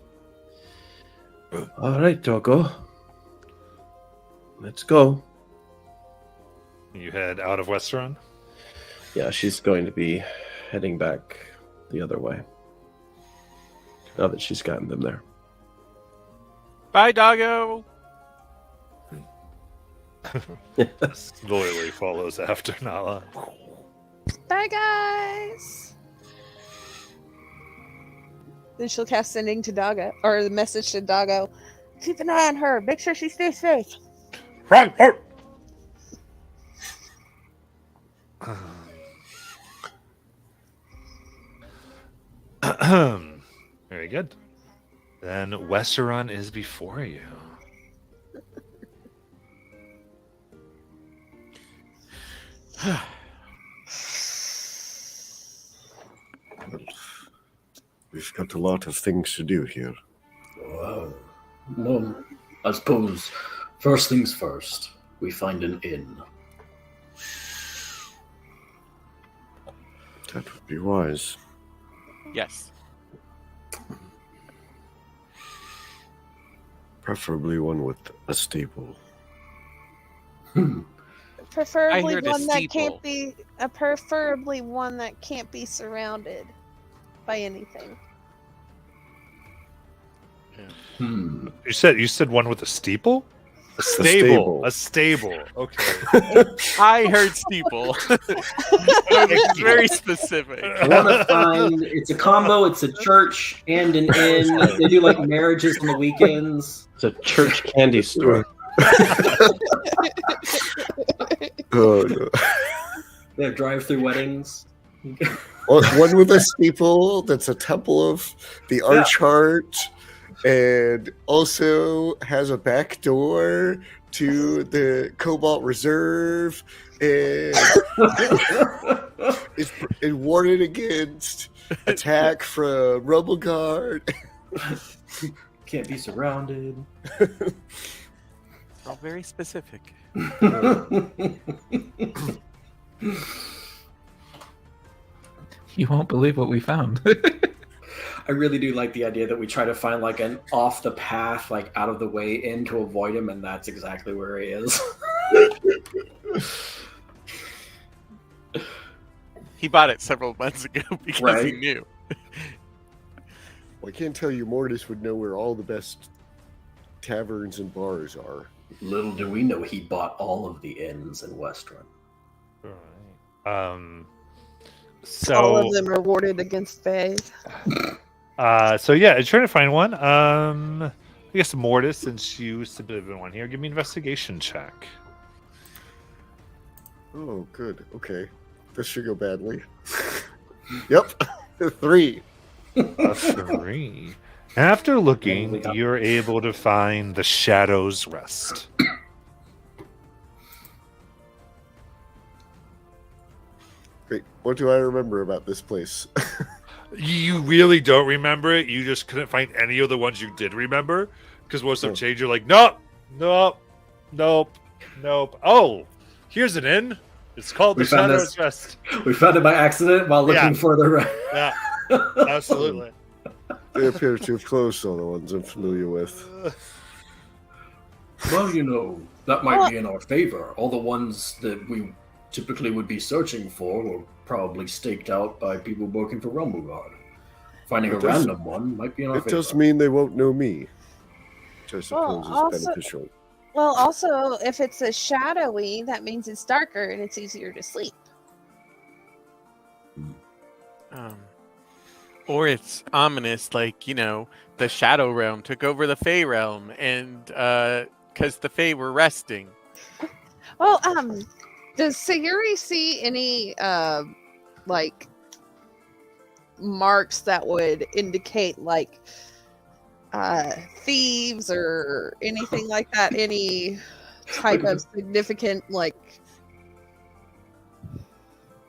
All right, Doggo. Let's go. You head out of Westeron? Yeah, she's going to be heading back the other way. Now that she's gotten them there. Bye, doggo. Loyally follows after Nala. Bye, guys. Then she'll cast sending to Doggo, or the message to Doggo. Keep an eye on her. Make sure she stays safe. Right. Very good. Then Westeron is before you. We've got a lot of things to do here. Well, I suppose first things first, we find an inn. That would be wise. Yes. Preferably one with a stable. Preferably heard a one that steeple. can't be. Preferably one that can't be surrounded by anything. You said one with a steeple? A stable. A stable. Okay. I heard steeple. It's very specific. I want to find it's a combo. It's a church and an inn. They do like marriages on the weekends. It's a church candy store. Oh, no. They have drive-through weddings. One with a steeple that's a temple of the Archheart, and also has a back door to the Cobalt Reserve, and is warded against attack from Rubble Guard. Can't be surrounded. All very specific. You won't believe what we found. I really do like the idea that we try to find like an off the path, like out of the way inn to avoid him, and that's exactly where he is. He bought it several months ago because he Right. knew. Well, I can't tell you, Mortis would know where all the best taverns and bars are. Little do we know he bought all of the inns in Western. Right. All of So them are warded against Fae. so yeah, I'm trying to find one. I guess Mortis, since you submitted one here, give me an investigation check. Oh, good. Okay. This should go badly. Yep. 3. A 3. After we looking, got- you're able to find the Shadow's Rest. Great. What do I remember about this place? You really don't remember it. You just couldn't find any of the ones you did remember because once they've Oh. changed, you're like, nope, nope, nope, nope. Oh, here's an inn. It's called We the found Shadow's this. Rest. We found it by accident while looking Yeah. for the. Yeah, absolutely. They appear to have closed all the ones I'm familiar with. Well, you know, that might be in our favor. All the ones that we typically would be searching for were probably staked out by people working for Rumble Finding It a does- random one might be in our It favor. does mean they won't know me, which I Well, suppose is also- beneficial. Well, also, if it's a shadowy, that means it's darker and it's easier to sleep. Or it's ominous, like, you know, the Shadow Realm took over the Fey Realm, and because the Fey were resting. Well, does Sayuri see any like marks that would indicate like thieves or anything like that? Any type of significant like?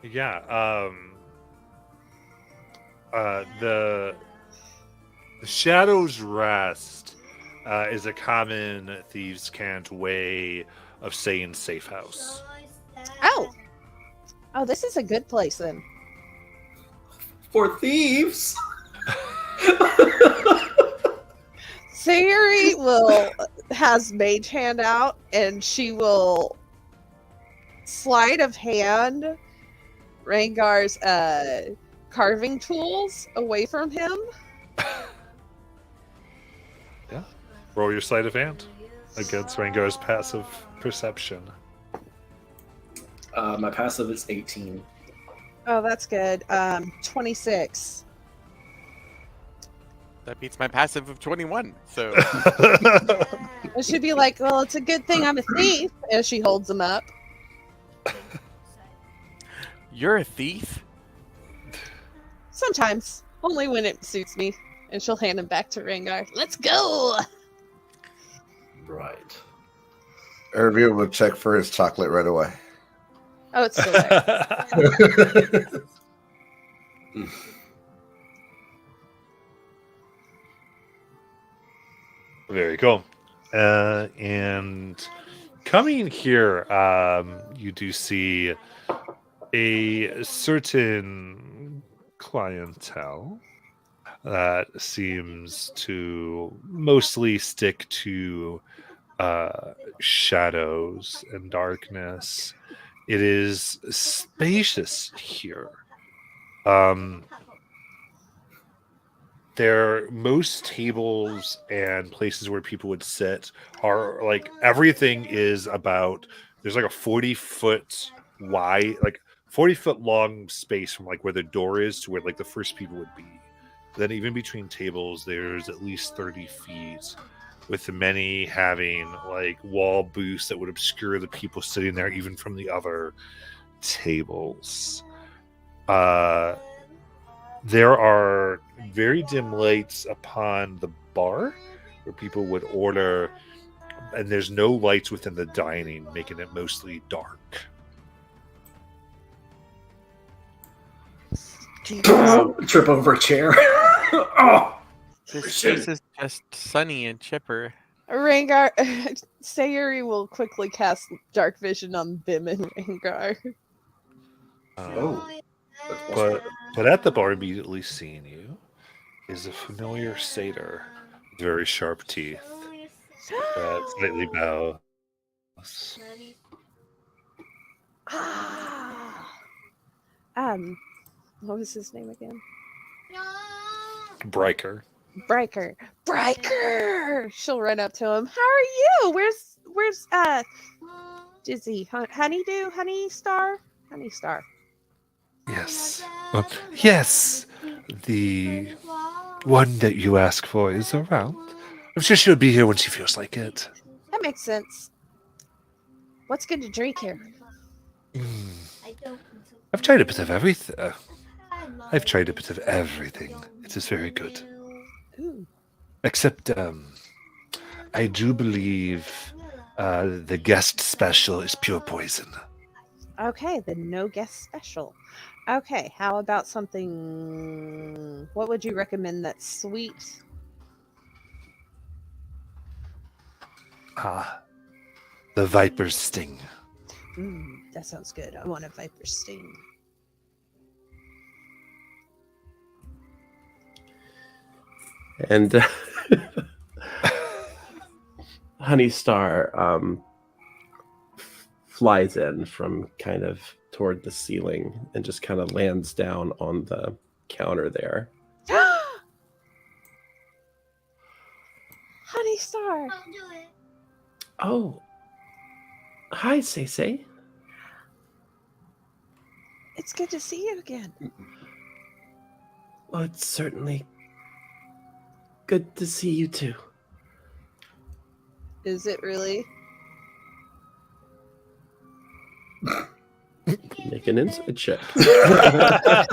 Yeah. The Shadow's Rest is a common thieves' cant way of saying safe house. Oh, this is a good place then. For thieves. Sayuri has mage hand out and she will sleight of hand Rangar's carving tools away from him. Roll your sleight of hand against Rangar's passive perception. My passive is 18. Oh, that's good. 26. That beats my passive of 21. So It should be like, well, it's a good thing I'm a thief, as she holds them up. you're a thief? Sometimes. Only when it suits me. And she'll hand him back to Rangar. Let's go! Right. Irvia will check for his chocolate right away. Oh, it's still there. Very cool. And coming here, you do see a certain clientele that seems to mostly stick to shadows and darkness. It is spacious here. Most tables and places where people would sit are like everything is about. There's like a 40-foot wide, like 40-foot long space from like where the door is to where like the first people would be. Then even between tables, there's at least 30 feet, with many having like wall booths that would obscure the people sitting there even from the other tables. There are very dim lights upon the bar where people would order, and there's no lights within the dining, making it mostly dark. Trip over a chair. Oh! This place is just sunny and chipper. Rangar, Sayuri will quickly cast Dark Vision on Bim and Rangar. Oh. But at the bar, immediately seeing you, is a familiar satyr with very sharp teeth that slightly bows. What was his name again? Bryker. Bryker! She'll run up to him. How are you? Where's Dizzy? Honeydew? Honeystar? Yes. Yes. The one that you ask for is around. I'm sure she'll be here when she feels like it. That makes sense. What's good to drink here? I've tried a bit of everything. I've tried a bit of everything. It is very good. Ooh. Except, I do believe the guest special is pure poison. Okay, then no guest special. Okay, how about something? What would you recommend that's sweet? Ah, the viper's sting. That sounds good. I want a viper sting. And Honeystar flies in from kind of toward the ceiling and just kind of lands down on the counter there. Honeystar. I'll do it. Oh, hi, Say. It's good to see you again. Well, it's certainly good to see you too. Is it really? Make an insight check. I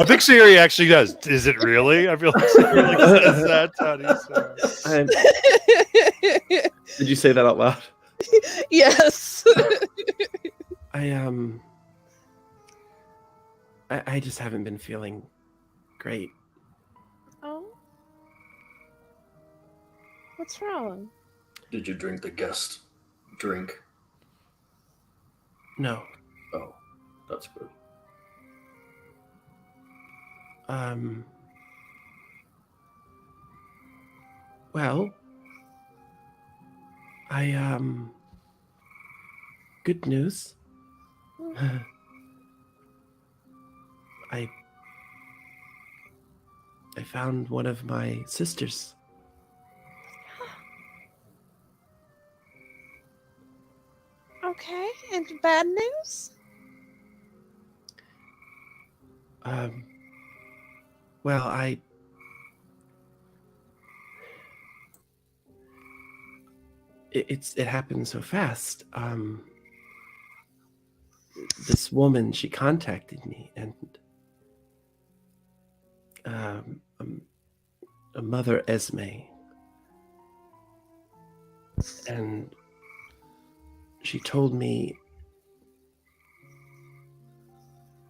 think Siri actually does. Is it really? I feel like Siri like says that. Did you say that out loud? Yes. I just haven't been feeling great. Oh. What's wrong? Did you drink the guest drink? No. Oh, that's good. Well, good news. I found one of my sisters. Okay, and bad news? Well, it happened so fast. This woman, she contacted me, and a Mother Esme, and she told me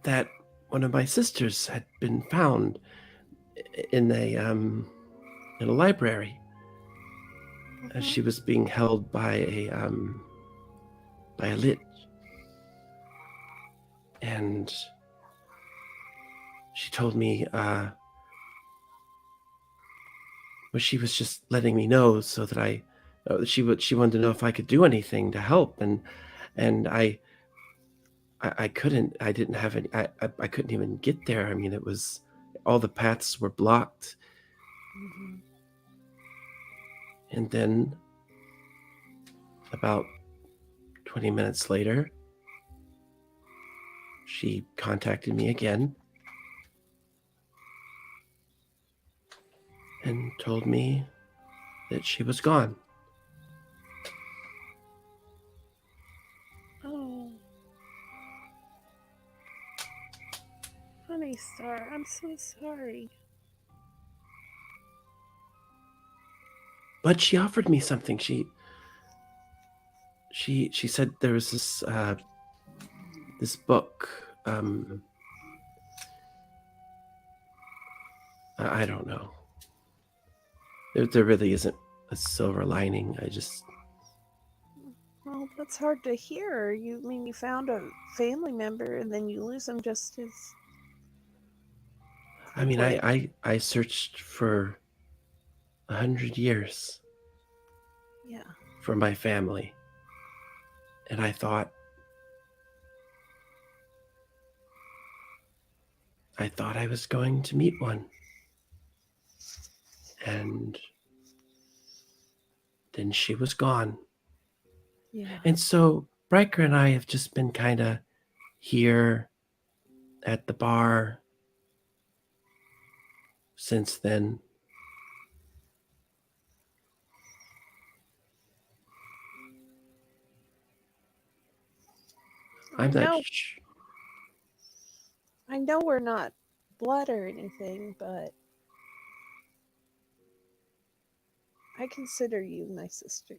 that one of my sisters had been found in a library. She was being held by a lich, and she told me, well, she was just letting me know so that she wanted to know if I could do anything to help, and I couldn't. I didn't have any. I couldn't even get there. I mean, it was all the paths were blocked. Mm-hmm. And then about 20 minutes later, she contacted me again and told me that she was gone. Oh. Honeystar, I'm so sorry. But she offered me something. She said there was this book. I don't know. There really isn't a silver lining. Well, that's hard to hear. You found a family member and then you lose them just as. I mean, I searched for 100 years. Yeah. For my family, and I thought I was going to meet one, and then she was gone. Yeah. And so Riker and I have just been kind of here at the bar since then. I know we're not blood or anything, but I consider you my sister.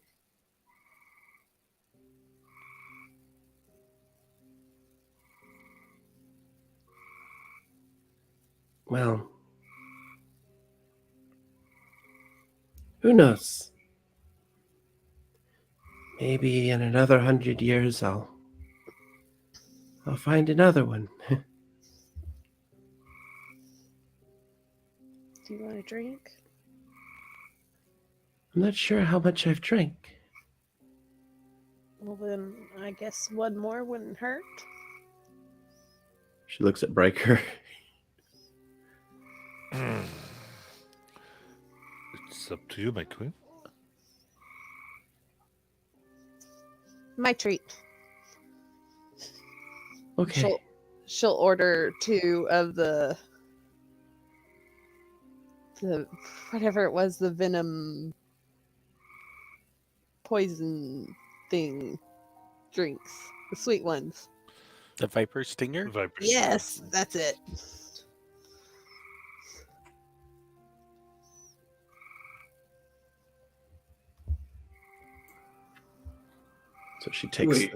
Well, who knows? Maybe in another 100 years I'll find another one. Do you want a drink? I'm not sure how much I've drank. Well, then I guess one more wouldn't hurt. She looks at Breaker. It's up to you, my queen. My treat. Okay. She'll order 2 of the whatever it was, the venom poison thing drinks, the sweet ones. The Viper Stinger? Viper. Yes, that's it. So she takes. Wait,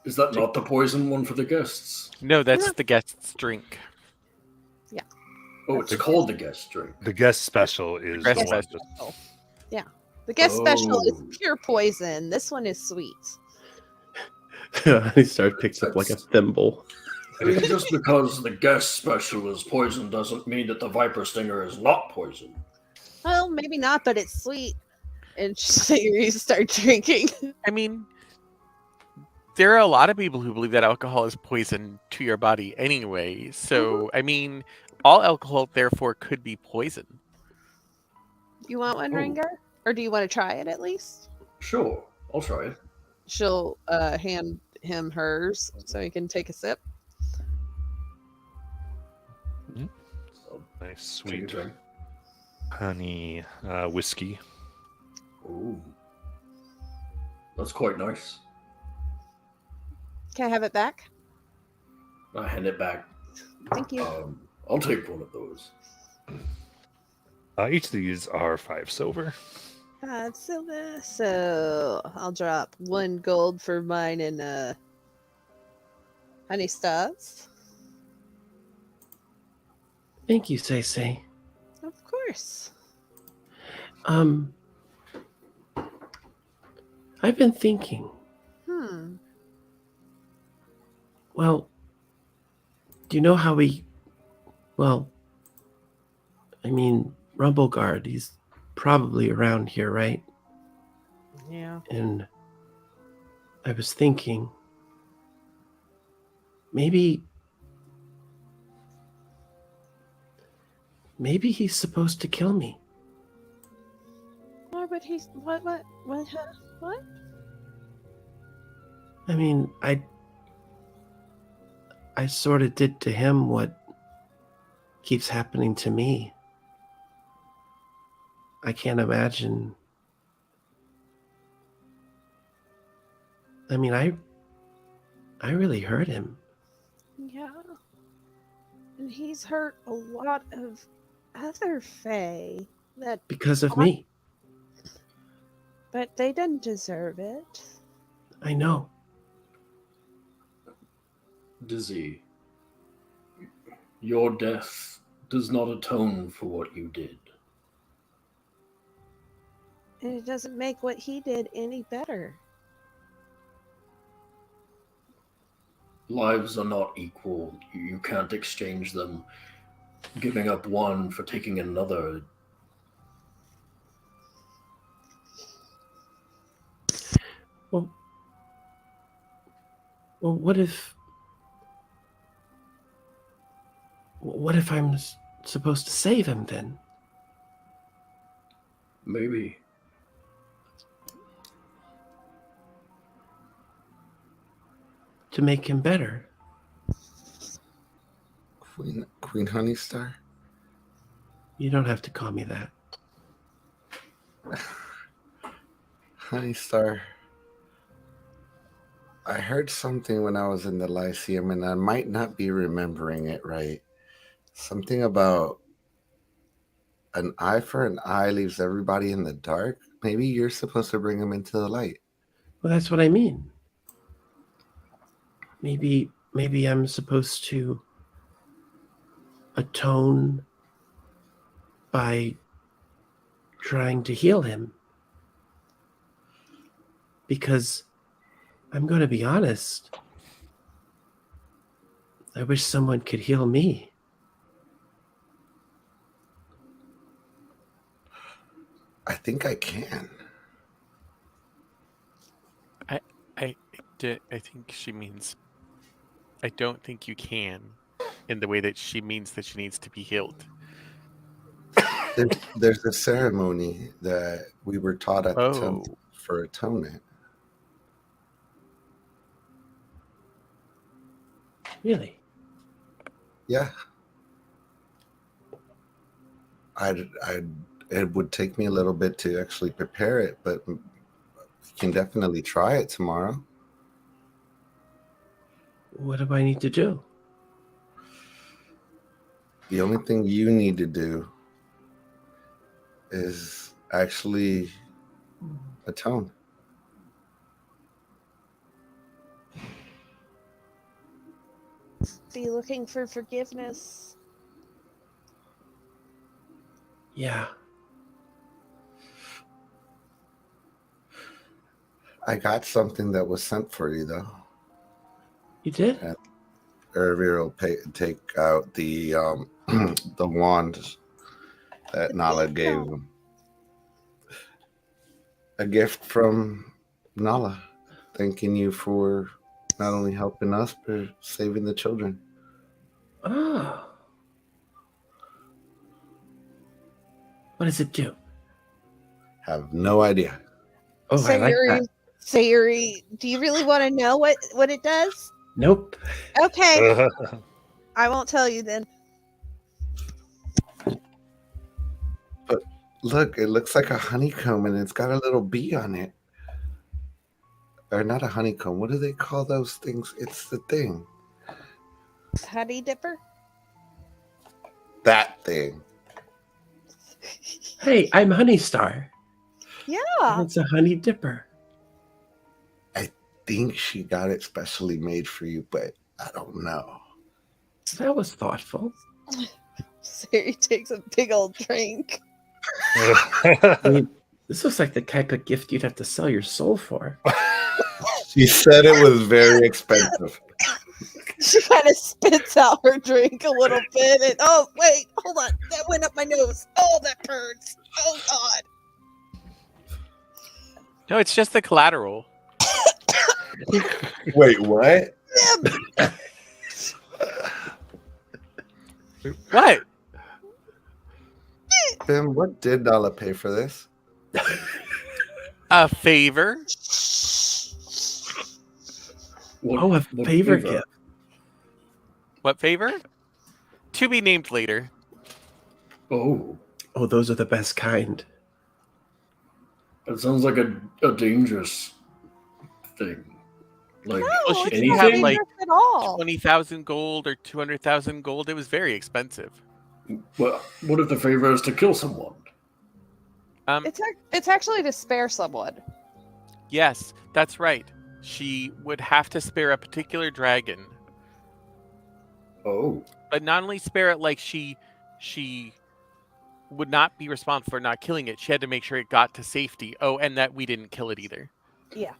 is that not the poison one for the guests? No, that's Yeah. the guest's drink. Oh, it's called the guest drink. The guest special is Guest the one. special. Yeah. The guest special Oh. is pure poison. This one is sweet. Honeystar picks up like a thimble. I mean, just because the guest special is poison doesn't mean that the Viper Stinger is not poison. Well, maybe not, but it's sweet. And you start drinking. I mean, there are a lot of people who believe that alcohol is poison to your body anyway. So, I mean, all alcohol, therefore, could be poison. You want one, Oh. Rengar? Or do you want to try it at least? Sure, I'll try it. She'll hand him hers so he can take a sip. I'll Nice, take a sweet drink. honey whiskey. Ooh. That's quite nice. Can I have it back? I hand it back. Thank you. I'll take one of those. Each of these are 5 silver. Silver. So I'll drop 1 gold for mine and honey stars. Thank you, Say. Of course. I've been thinking. Well, do you know how Rumbleguard, he's probably around here, right? Yeah. And I was thinking, maybe he's supposed to kill me. Why would he? What? Huh? What? I mean, I sort of did to him what keeps happening to me. I can't imagine. I mean, I really hurt him. Yeah. And he's hurt a lot of other Fae that, Because of me. but they didn't deserve it. I know. Dizzy, your death does not atone for what you did. And it doesn't make what he did any better. Lives are not equal. You can't exchange them. Giving up one for taking another. Well, what if I'm supposed to save him then? Maybe. To make him better? Queen Honeystar? You don't have to call me that. Honeystar, I heard something when I was in the Lyceum, and I might not be remembering it right. Something about an eye for an eye leaves everybody in the dark. maybe you're supposed to bring him into the light. Well, that's what I mean. Maybe I'm supposed to atone by trying to heal him. Because I'm going to be honest, I wish someone could heal me. I think I can. I think she means I don't think you can, in the way that she means that she needs to be healed. There's a ceremony that we were taught at the temple for atonement. Really? Yeah. It would take me a little bit to actually prepare it, but you can definitely try it tomorrow. What do I need to do? The only thing you need to do is actually atone. Be looking for forgiveness. Yeah. I got something that was sent for you, though. You did? Ervir will take out the the wand that Nala gave him. A gift from Nala, thanking you for not only helping us, but saving the children. Oh. What does it do? Have no idea. Oh, I like that. Sayuri, do you really want to know what it does? Nope. Okay. I won't tell you then. But look, it looks like a honeycomb and it's got a little bee on it. Or not a honeycomb. What do they call those things? It's the thing. Honey dipper? That thing. Hey, I'm Honey Star. Yeah. It's a honey dipper. I think she got it specially made for you, but I don't know. That was thoughtful. Sayuri takes a big old drink. I mean, this looks like the type of gift you'd have to sell your soul for. She said it was very expensive. She kind of spits out her drink a little bit and oh wait, hold on. That went up my nose. Oh, that hurts. Oh god. No, it's just the collateral. Wait, what? What? Ben, what did Nala pay for this? A favor? Oh, a favor gift. What favor? To be named later. Oh, Oh, those are the best kind. that sounds like a dangerous thing. Like Well, she it's didn't not have anything? like dangerous at all. 20,000 gold or 200,000 gold. It was very expensive. Well, what if the favor is to kill someone? It's actually to spare someone. Yes, that's right. She would have to spare a particular dragon, Oh, but not only spare it, like she would not be responsible for not killing it. She had to make sure it got to safety. Oh, and that we didn't kill it either. Yeah.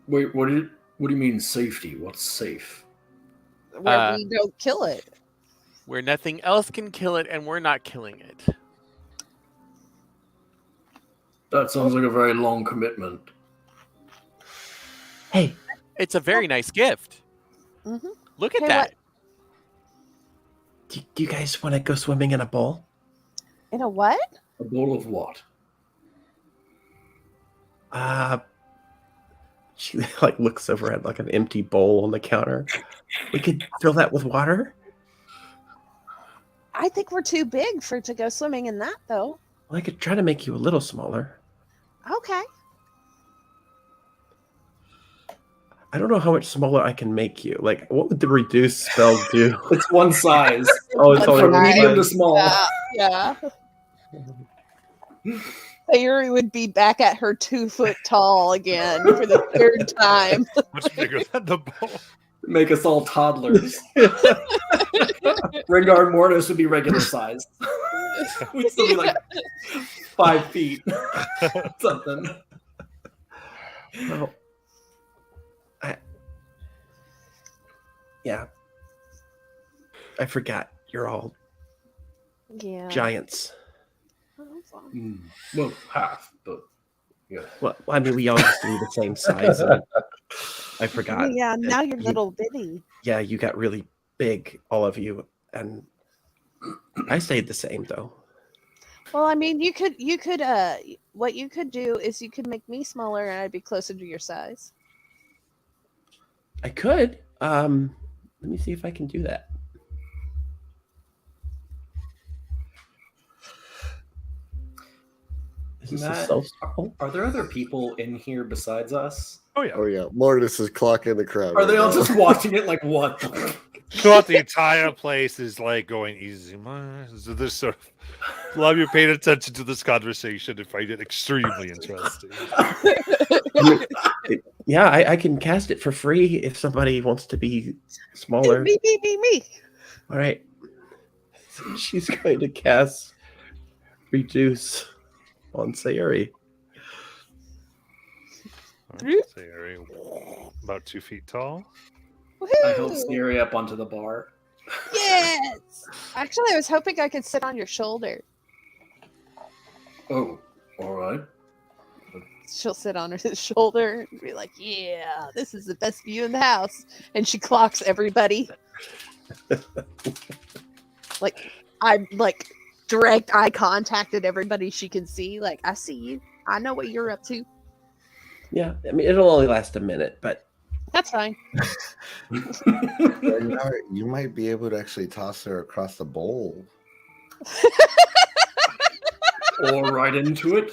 wait, what do you mean safety? What's safe? Where we don't kill it. Where nothing else can kill it, and we're not killing it. That sounds like a very long commitment. Hey, It's a very nice gift. Mm-hmm. Look at Hey, that. do you guys want to go swimming in a bowl? In a what? A bowl of what? She like looks over at like an empty bowl on the counter. We could fill that with water. I think we're too big to go swimming in that though. Well, I could try to make you a little smaller. Okay. I don't know how much smaller I can make you. Like, what would the reduce spell do? It's one size. Oh, it's only From one medium to size. small. Yeah. Sayuri would be back at her 2 foot tall again for the 3rd time. Much bigger than the bowl. Make us all toddlers. Rengar Mortis would be regular size. We'd still be like 5 feet. Something. Well, yeah. I forgot. You're all Yeah. giants. Well, half, but yeah. Well, I mean, we all used to be the same size. And I forgot. Yeah, now you're You- little bitty. Yeah, you got really big, all of you, and I stayed the same though. Well, I mean, you could what you could do is you could make me smaller and I'd be closer to your size. I could. Let me see if I can do that. Is this a Matt, self-style? are there other people in here besides us? Oh yeah. Oh yeah, Mortis is clocking the crowd. Are they right all now. just watching it like what? Throughout the entire place is like going easy. So this sort of a lot of you paid attention to this conversation and find it extremely interesting. Yeah, I can cast it for free if somebody wants to be smaller. Me. All right. So she's going to cast Reduce on Sayuri. Sayuri, about 2 feet tall. I held Woohoo! Siri up onto the bar. Yes. Actually, I was hoping I could sit on your shoulder. Oh, all right. She'll sit on his shoulder and be like, "Yeah, this is the best view in the house." And she clocks everybody. I'm direct eye contact at everybody she can see. Like, I see you. I know what you're up to. Yeah, I mean, it'll only last a minute, but That's fine. Rengar, you might be able to actually toss her across the bowl. Or right into it.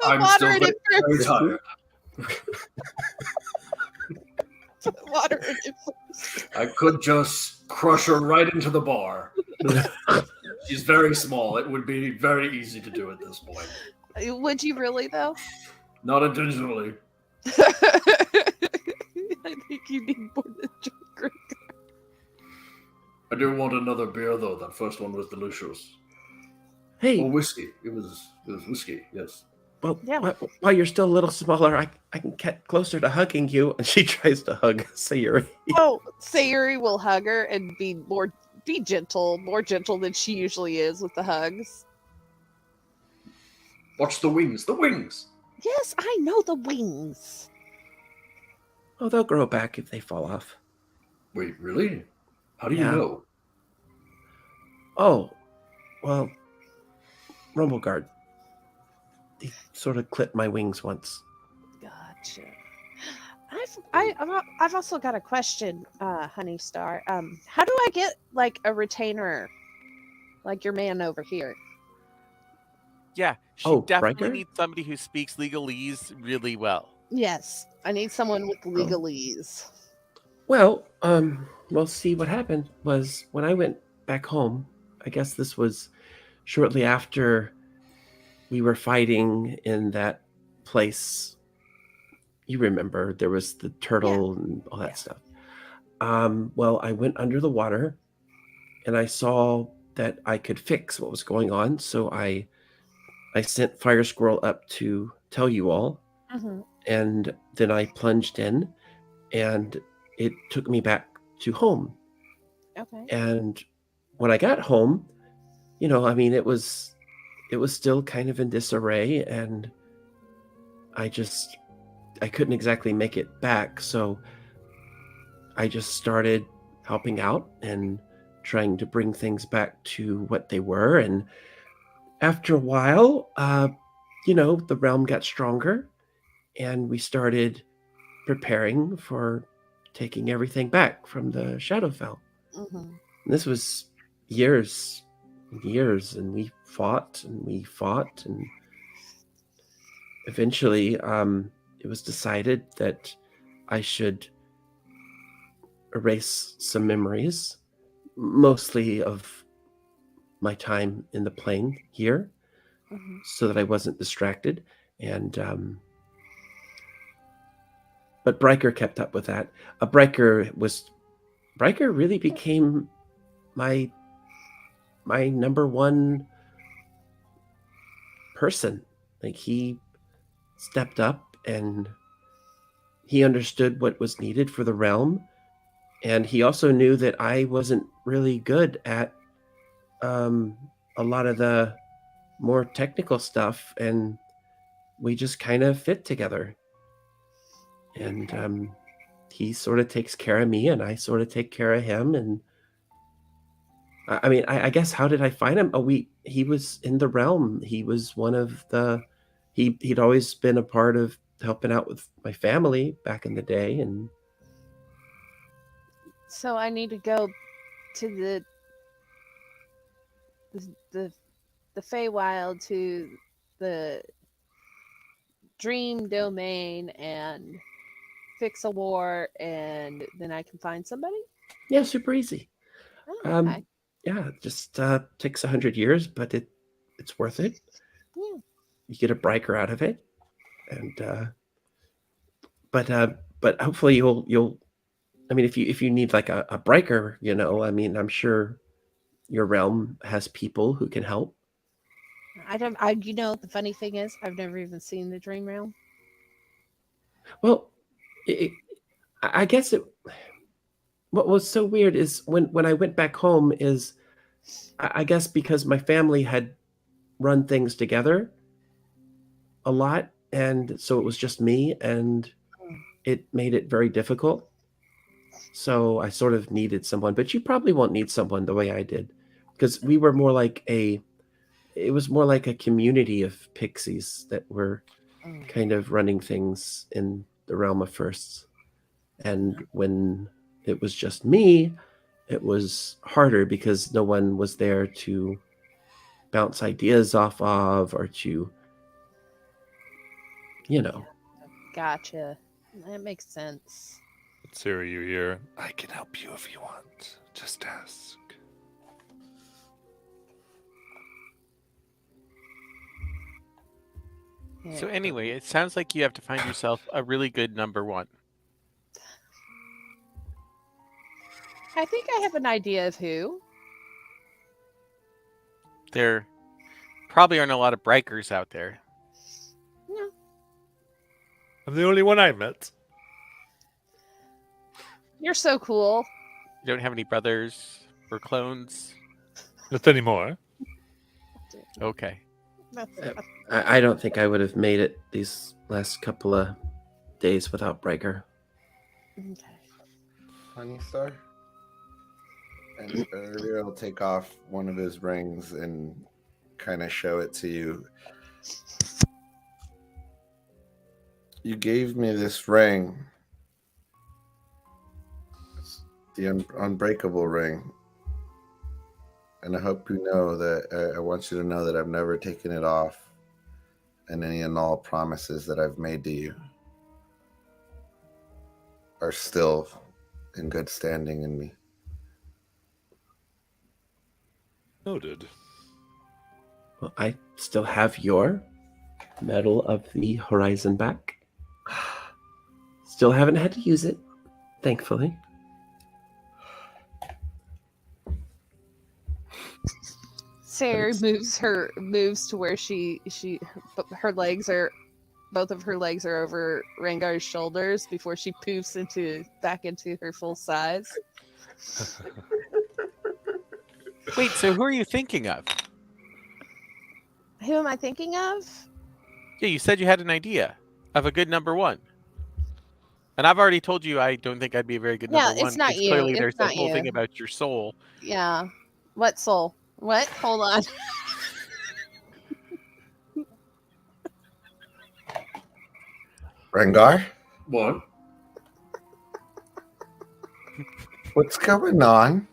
Put I'm water still in it very first. tired. Put water in it first. I could just crush her right into the bar. She's very small. It would be very easy to do at this point. Would you really, though? Not intentionally. I think you need more than drink. I do want another beer though. That first one was delicious. hey, Oh, whiskey. It was whiskey. Yes. well, Yeah. while you're still a little smaller, I can get closer to hugging you. And she tries to hug Sayuri. Oh, Sayuri will hug her and be more gentle than she usually is with the hugs. Watch the wings. The wings. Yes, I know the wings. Oh, they'll grow back if they fall off. Wait, really? How do you Yeah. know? Oh, well, Rumbleguard. He sort of clipped my wings once. Gotcha. I've also got a question, Honey Star. How do I get like a retainer, like your man over here? Yeah, she Oh, definitely Riker? needs somebody who speaks legalese really well. Yes, I need someone with legalese. Well, see, what happened was when I went back home, I guess this was shortly after we were fighting in that place. You remember, there was the turtle and all that stuff. Well, I went under the water and I saw that I could fix what was going on. So I sent Fire Squirrel up to tell you all. Mm-hmm. And then I plunged in and it took me back to home. Okay. And when I got home, I mean, it was still kind of in disarray, and I couldn't exactly make it back. So I just started helping out and trying to bring things back to what they were. And after a while, the realm got stronger and we started preparing for taking everything back from the Shadowfell. Mm-hmm. And this was years and years, and we fought and eventually it was decided that I should erase some memories, mostly of my time in the plane here, so that I wasn't distracted. And but Bryker kept up with that. Bryker really became my number one person. Like, he stepped up and he understood what was needed for the realm, and he also knew that I wasn't really good at a lot of the more technical stuff, and we just kind of fit together. And he sort of takes care of me, and I sort of take care of him. And I mean, I guess, how did I find him? He was in the realm. He was one of the. He'd always been a part of helping out with my family back in the day, and So I need to go to the Feywild, to the Dream Domain, and fix a war, and then I can find somebody. yeah, super easy. Oh, okay. Yeah, it just takes 100 years, but it's worth it. Yeah. You get a Bryker out of it, and but hopefully you'll. I mean, if you need like a Bryker, I mean, I'm sure your realm has people who can help. The funny thing is, I've never even seen the Dream Realm. Well, I guess what was so weird is when I went back home is, I guess because my family had run things together a lot, and so it was just me, and it made it very difficult. So I sort of needed someone, but you probably won't need someone the way I did, because we were more like it was more like a community of pixies that were kind of running things in the realm of firsts. And when it was just me, it was harder because no one was there to bounce ideas off of, or to, Gotcha. That makes sense. Sarah, you here? I can help you if you want. Just ask. So anyway, it sounds like you have to find yourself a really good number one. I think I have an idea of who. There probably aren't a lot of Brykers out there. No. I'm the only one I met. You're so cool. You don't have any brothers or clones? Not anymore. Okay. I don't think I would have made it these last couple of days without Bryker. Okay. Honey Star? And Ariel will take off one of his rings and kind of show it to you. You gave me this ring. It's the unbreakable ring. And I hope you know that I want you to know that I've never taken it off, and any and all promises that I've made to you are still in good standing in me. Noted. Well, I still have your Medal of the Horizon back. Still haven't had to use it, thankfully. Sarah moves to where her legs are, both of her legs are over Rengar's shoulders before she poofs back into her full size. Wait, so who are you thinking of? Who am I thinking of? Yeah, you said you had an idea of a good number one. And I've already told you I don't think I'd be a very good number one. It's not you. Clearly It's there's not that whole you. thing about your soul. Yeah. What soul? What? Hold on. Rengar? What? What's going on?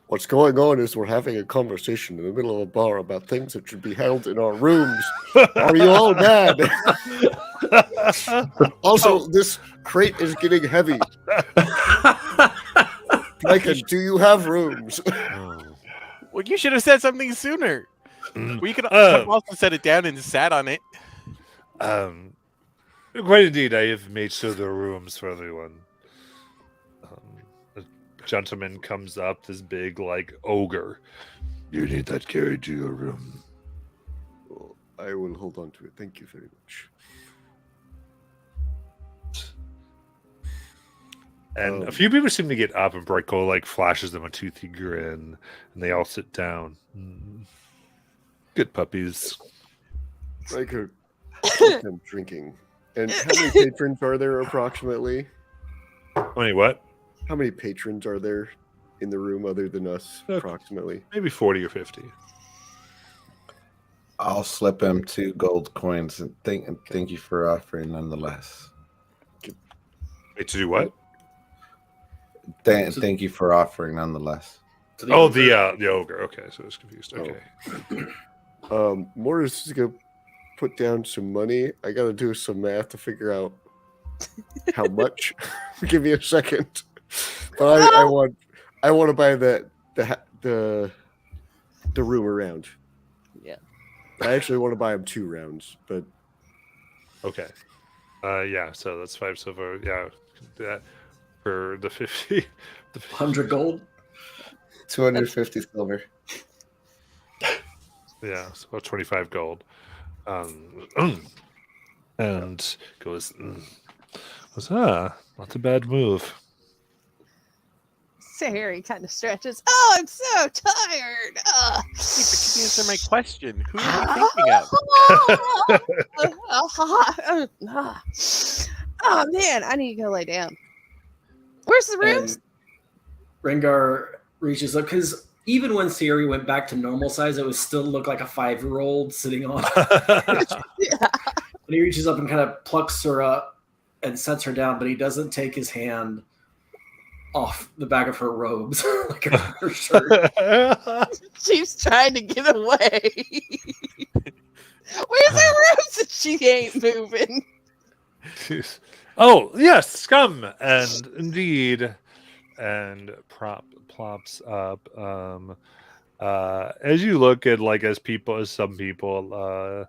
What's going on is we're having a conversation in the middle of a bar about things that should be held in our rooms. Are you all mad? Also, this crate is getting heavy. Like, do you have rooms? Well, you should have said something sooner. We could have also set it down and sat on it. Quite indeed, I have made sure there are rooms for everyone. A gentleman comes up, this big, like, ogre. You need that carried to your room. Well, I will hold on to it. Thank you very much. And a few people seem to get up, and Brico, like, flashes them a toothy grin, and they all sit down. Good puppies. Riker, I'm drinking. And how many patrons are there approximately? How many what? How many patrons are there in the room other than us, approximately? Maybe 40 or 50. I'll slip him 2 gold coins and thank you for offering nonetheless. Wait, to do what? Thank you for offering nonetheless. The ogre. Okay, so I was confused. Okay. Morris is gonna put down some money. I gotta do some math to figure out how much. Give me a second. But I want to buy the room around. Yeah. I actually want to buy him 2 rounds, but okay. Yeah. So that's 5 silver. Yeah, that for the 50. 100 gold. 250 silver. Yeah, so about 25 gold. And goes, not a bad move. So Harry kind of stretches. Oh, I'm so tired. But you answer my question. Who are you thinking of? Oh man, I need to go lay down. Where's the rooms? And Rengar reaches up because even when Siri went back to normal size, it would still look like a 5-year-old sitting on. Yeah. And he reaches up and kind of plucks her up and sets her down, but he doesn't take his hand off the back of her robes, like her shirt. She's trying to get away. Where's the rooms? And she ain't moving. Oh yes, scum, and indeed, and plops up. As you look at, like, as some people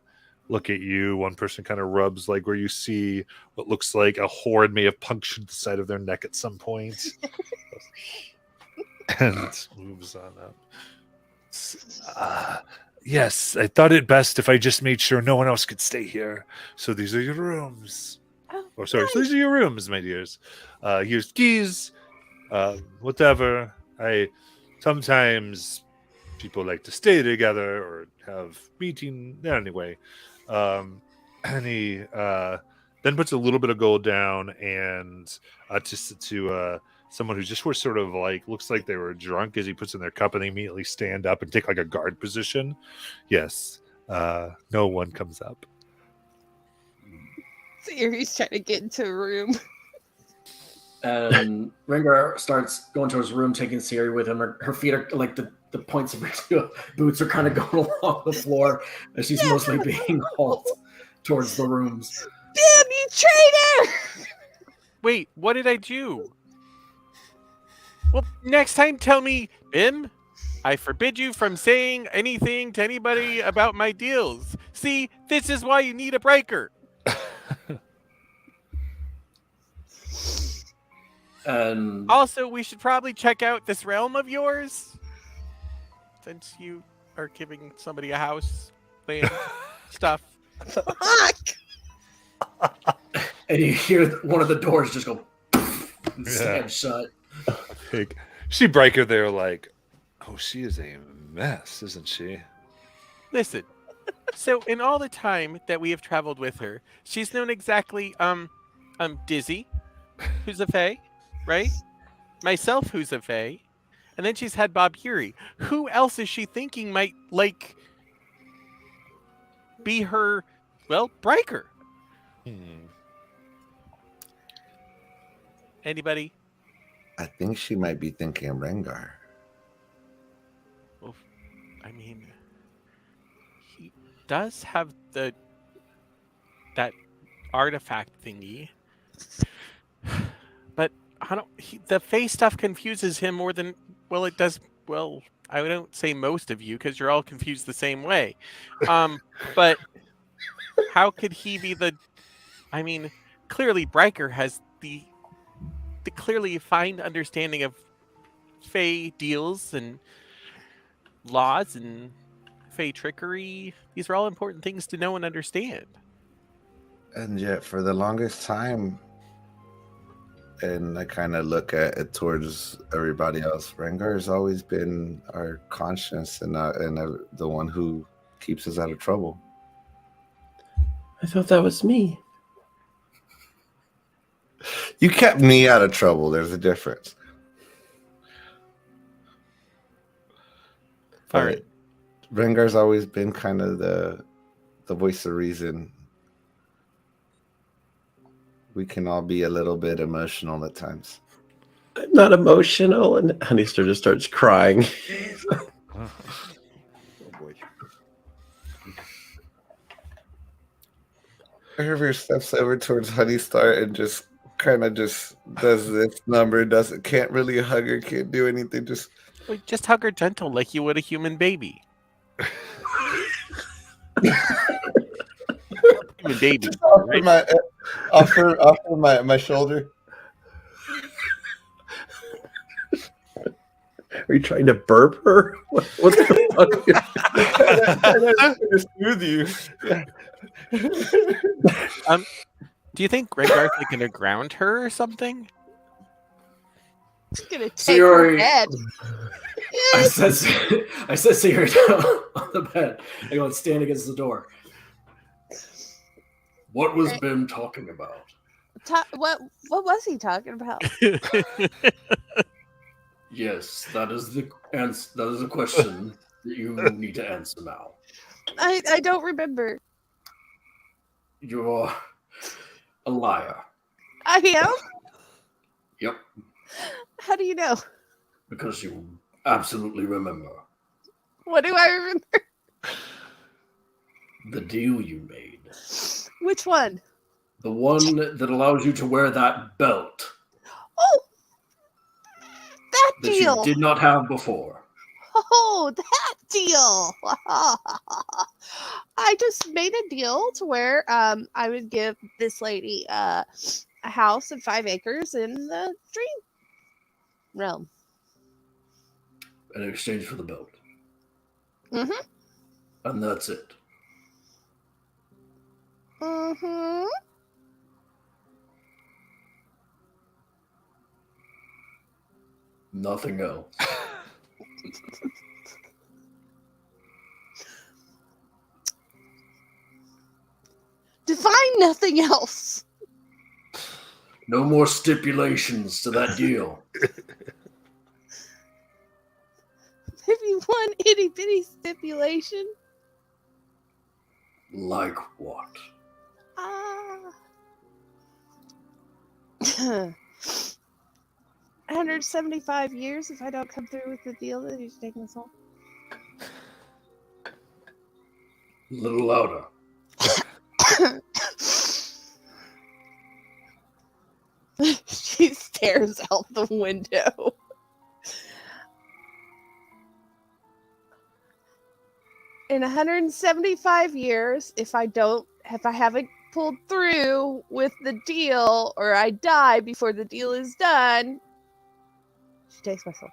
look at you, one person kind of rubs, like, where you see what looks like a horde may have punctured the side of their neck at some point, and moves on up. Yes, I thought it best if I just made sure no one else could stay here. So these are your rooms. Oh, Sorry, nice. so these are your rooms, my dears. Here's keys. Whatever. Sometimes people like to stay together or have meeting. Anyway, and he then puts a little bit of gold down and to someone who just was sort of like, looks like they were drunk, as he puts in their cup, and they immediately stand up and take like a guard position. Yes, no one comes up. Siri's trying to get into a room. And Rengar starts going to his room, taking Siri with him. Her feet are like the points of her boots are kind of going along the floor as she's mostly being hauled towards the rooms. Damn you, traitor! Wait, what did I do? Well, next time tell me, Bim, I forbid you from saying anything to anybody about my deals. See, this is why you need a breaker. And Also, we should probably check out this realm of yours, since you are giving somebody a house, land, stuff. Fuck! And you hear one of the doors just go and slam shut. She breaker there like, oh, she is a mess, isn't she? Listen, so in all the time that we have traveled with her, she's known exactly, Dizzy, who's a fae, right? Myself, who's a fae, and then she's had Bob Yuri. Who else is she thinking might, like, be her, well, breaker? Anybody? I think she might be thinking of Rengar. Well, I mean, he does have that artifact thingy, but I don't. The face stuff confuses him more than it does. Well, I don't say most of you because you're all confused the same way. But how could he be the? I mean, clearly Bryker has the clearly fine understanding of Fey deals and laws and Fey trickery. These are all important things to know and understand. And yet, for the longest time, and I kind of look at it towards everybody else, Rengar has always been our conscience and the one who keeps us out of trouble. I thought that was me. You kept me out of trouble. There's a difference. All But right. Rengar's always been kind of the voice of reason. We can all be a little bit emotional at times. I'm not emotional. And Honeystar just starts crying. Oh boy. River steps over towards Honeystar and just kind of just does this number, can't really hug her, can't do anything, just Wait, just hug her gentle like you would a human baby. Human baby. just offer right? my shoulder. Are you trying to burp her? What's the fuck? Just soothe you. Do you think Rengar's like gonna ground her or something? It's gonna So take you're her already- head. I said Siri down on the bed. I go and stand against the door. What was Right. Bim talking about? What was he talking about? Yes, that is the answer. That is a question that you need to answer now. I don't remember. You're a liar. I am? Yep, How do you know? because you absolutely remember What do I remember? the deal you made. Which one? The one that allows you to wear that belt Oh, that that deal. you did not have before. Oh, that deal. I just made a deal to where I would give this lady a house and 5 acres in the dream realm. In exchange for the belt. Mm-hmm. And that's it. Mm-hmm. Nothing else. Define nothing else. No more stipulations to that deal. Maybe one itty bitty stipulation. Like what? 175 years if I don't come through with the deal that he's taking us home. A little louder. She stares out the window. In 175 years, if I haven't pulled through with the deal, or I die before the deal is done, she takes my soul.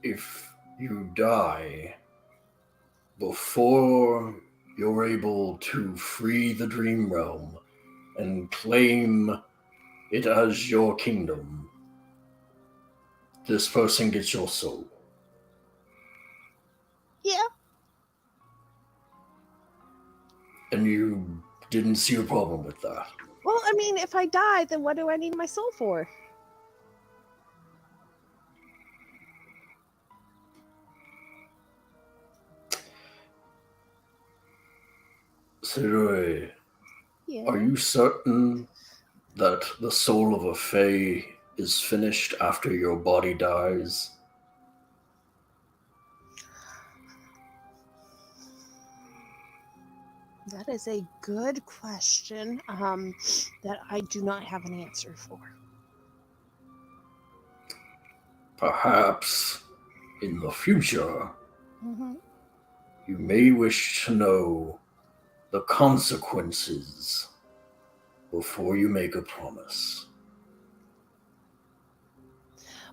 If you die before you're able to free the dream realm and claim it as your kingdom, this person gets your soul. Yeah. And you didn't see a problem with that. Well, I mean, if I die, then what do I need my soul for? Sirui, Yeah. are you certain that the soul of a Fae is finished after your body dies? That is a good question that I do not have an answer for. Perhaps in the future, Mm-hmm. you may wish to know the consequences before you make a promise.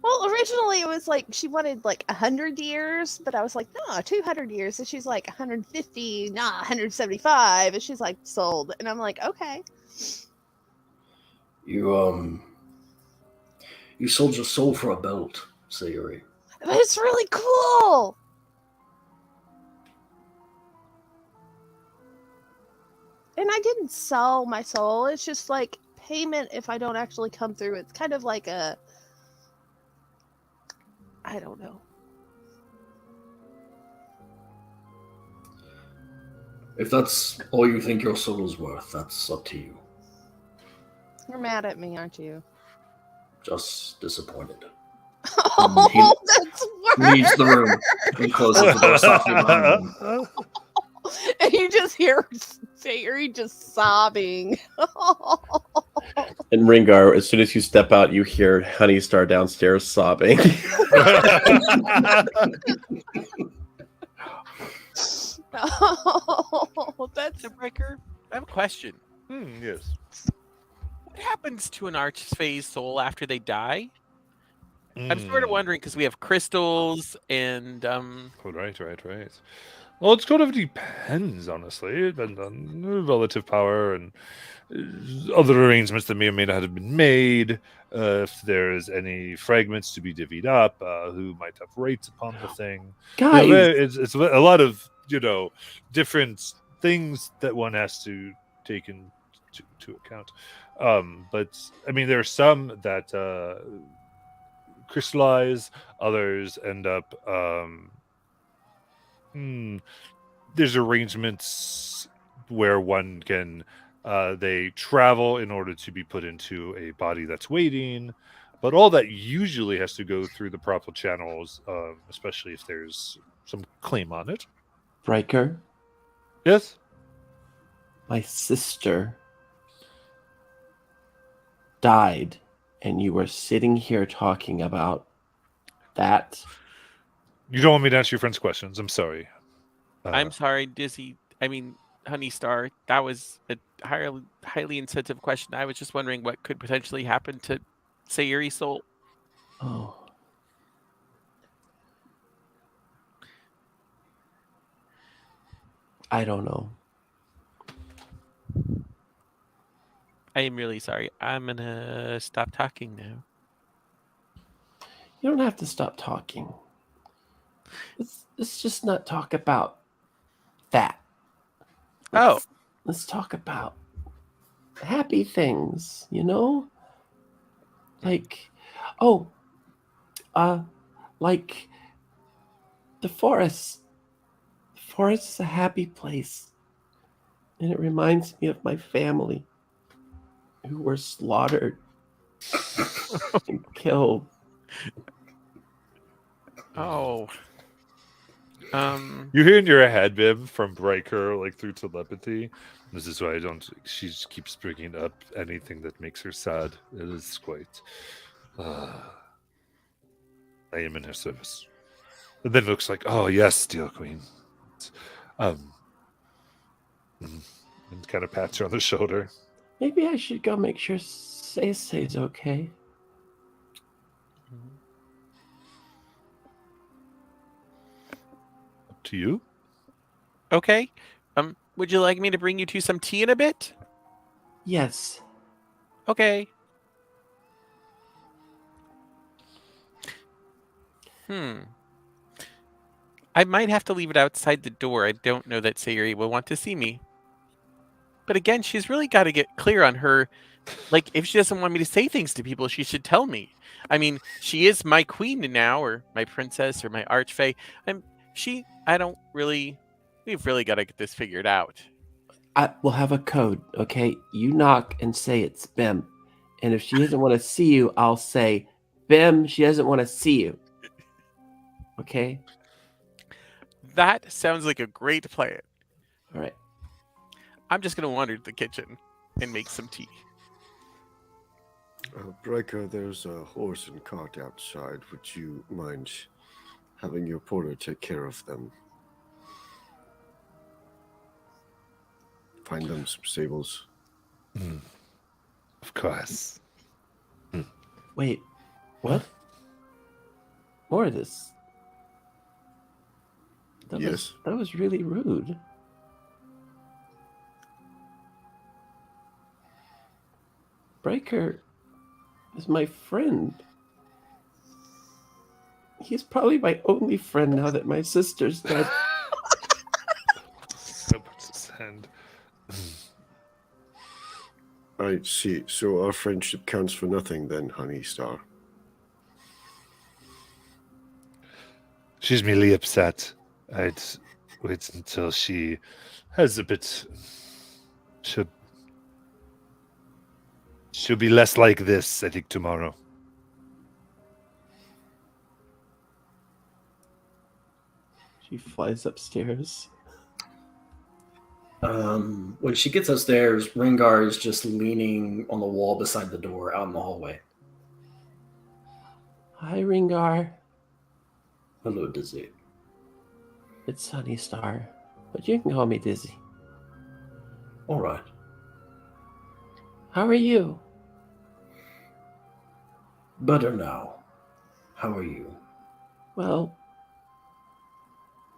Well, originally it was like she wanted like 100 years, but I was like, no, 200 years. And she's like 150, nah, 175. And she's like, sold. And I'm like, okay. You sold your soul for a belt, Sayuri. But it's really cool. And I didn't sell my soul. It's just like payment if I don't actually come through. It's kind of like I don't know. If that's all you think your soul is worth, that's up to you. You're mad at me, aren't you? Just disappointed. Oh, that's worse. Leaves the room and closes the door softly behind him. And you just hear Sayuri just sobbing. And Ringar, as soon as you step out, you hear Honeystar downstairs sobbing. Oh, that's So, Breaker, I have a question. Yes. What happens to an Archfae's soul after they die? I'm sort of wondering because we have crystals and Right. Well, it kind of depends, honestly. It depends on relative power and other arrangements that may or may not have been made. If there's any fragments to be divvied up, who might have rights upon the thing. Guys, It's a lot of different things that one has to take into account. But I mean, there are some that crystallize, others end up. There's arrangements where one can they travel in order to be put into a body that's waiting, but all that usually has to go through the proper channels, especially if there's some claim on it. Riker, Yes. my sister died, and you were sitting here talking about that. You don't want me to answer your friend's questions. I'm sorry. I'm sorry, Dizzy. I mean, Honeystar. That was a highly insensitive question. I was just wondering what could potentially happen to Sayuri's soul. Oh. I don't know. I am really sorry. I'm gonna stop talking now. You don't have to stop talking. Let's just not talk about that. Let's talk about happy things, you know? Like, like the forest. The forest is a happy place. And it reminds me of my family who were slaughtered and killed. Oh. You hear in your head, Bib, from Breaker, like through telepathy. This is why I don't. She just keeps bringing up anything that makes her sad. It is quite. I am in her service. And then it looks like, oh yes, Steel Queen. And kind of pats her on the shoulder. Maybe I should go make sure Say's okay. Up to you. Okay. Would you like me to bring you to some tea in a bit? Yes. Okay. I might have to leave it outside the door. I don't know that Sayuri will want to see me. But again, she's really got to get clear on her. Like, if she doesn't want me to say things to people, she should tell me. I mean, she is my queen now, or my princess, or my archfey. We've really got to get this figured out. We'll have a code, okay? You knock and say it's Bim. And if she doesn't want to see you, I'll say, Bim, she doesn't want to see you. Okay? That sounds like a great plan. All right. I'm just gonna wander to the kitchen and make some tea. Breaker, there's a horse and cart outside. Would you mind having your porter take care of them? Find them some stables. Of course. Wait, what? More of this. Yes. That was really rude. Breaker is my friend. He's probably my only friend now that my sister's dead. So puts his hand. I see. So our friendship counts for nothing then, Honey Star. She's merely upset. I'd wait until she has a bit. She'll be less like this, I think, tomorrow. She flies upstairs. When she gets upstairs, Rengar is just leaning on the wall beside the door out in the hallway. Hi, Ringar. Hello, Dizzy. It's Sunny Star, but you can call me Dizzy. All right. How are you? Better now. How are you? Well,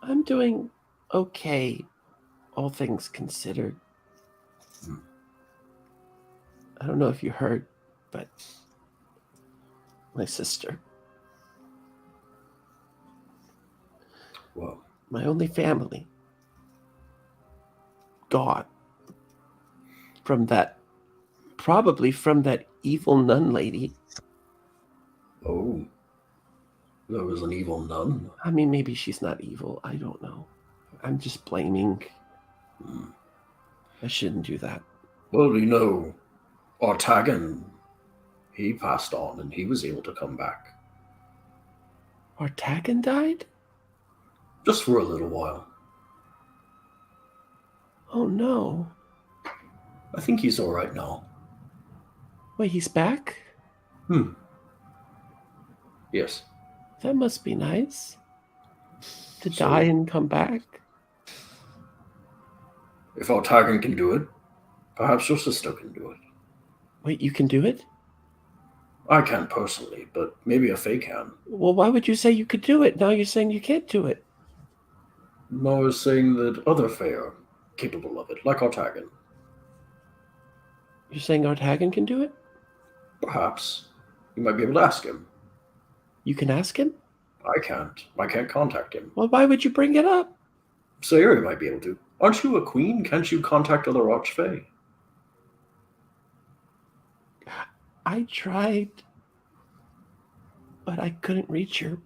I'm doing okay, all things considered. I don't know if you heard, but my sister, Well, my only family, gone probably from that evil nun lady. oh, there was an evil nun. I mean, maybe she's not evil. I don't know. I'm just blaming. I shouldn't do that. Well, you know, Artagan, he passed on and he was able to come back. Artagan died? Just for a little while. Oh no. I think he's all right now. Wait, he's back? Yes. That must be nice. To So- die and come back. If Artagan can do it, perhaps your sister can do it. Wait, you can do it? I can't personally, but maybe a Fae can. Well, why would you say you could do it? Now you're saying you can't do it. No, I was saying that other Fae are capable of it, like Artagan. You're saying Artagan can do it? Perhaps. You might be able to ask him. You can ask him? I can't. I can't contact him. Well, why would you bring it up? Sayuri might be able to. Aren't you a queen? Can't you contact other Archfey? I tried, but I couldn't reach her.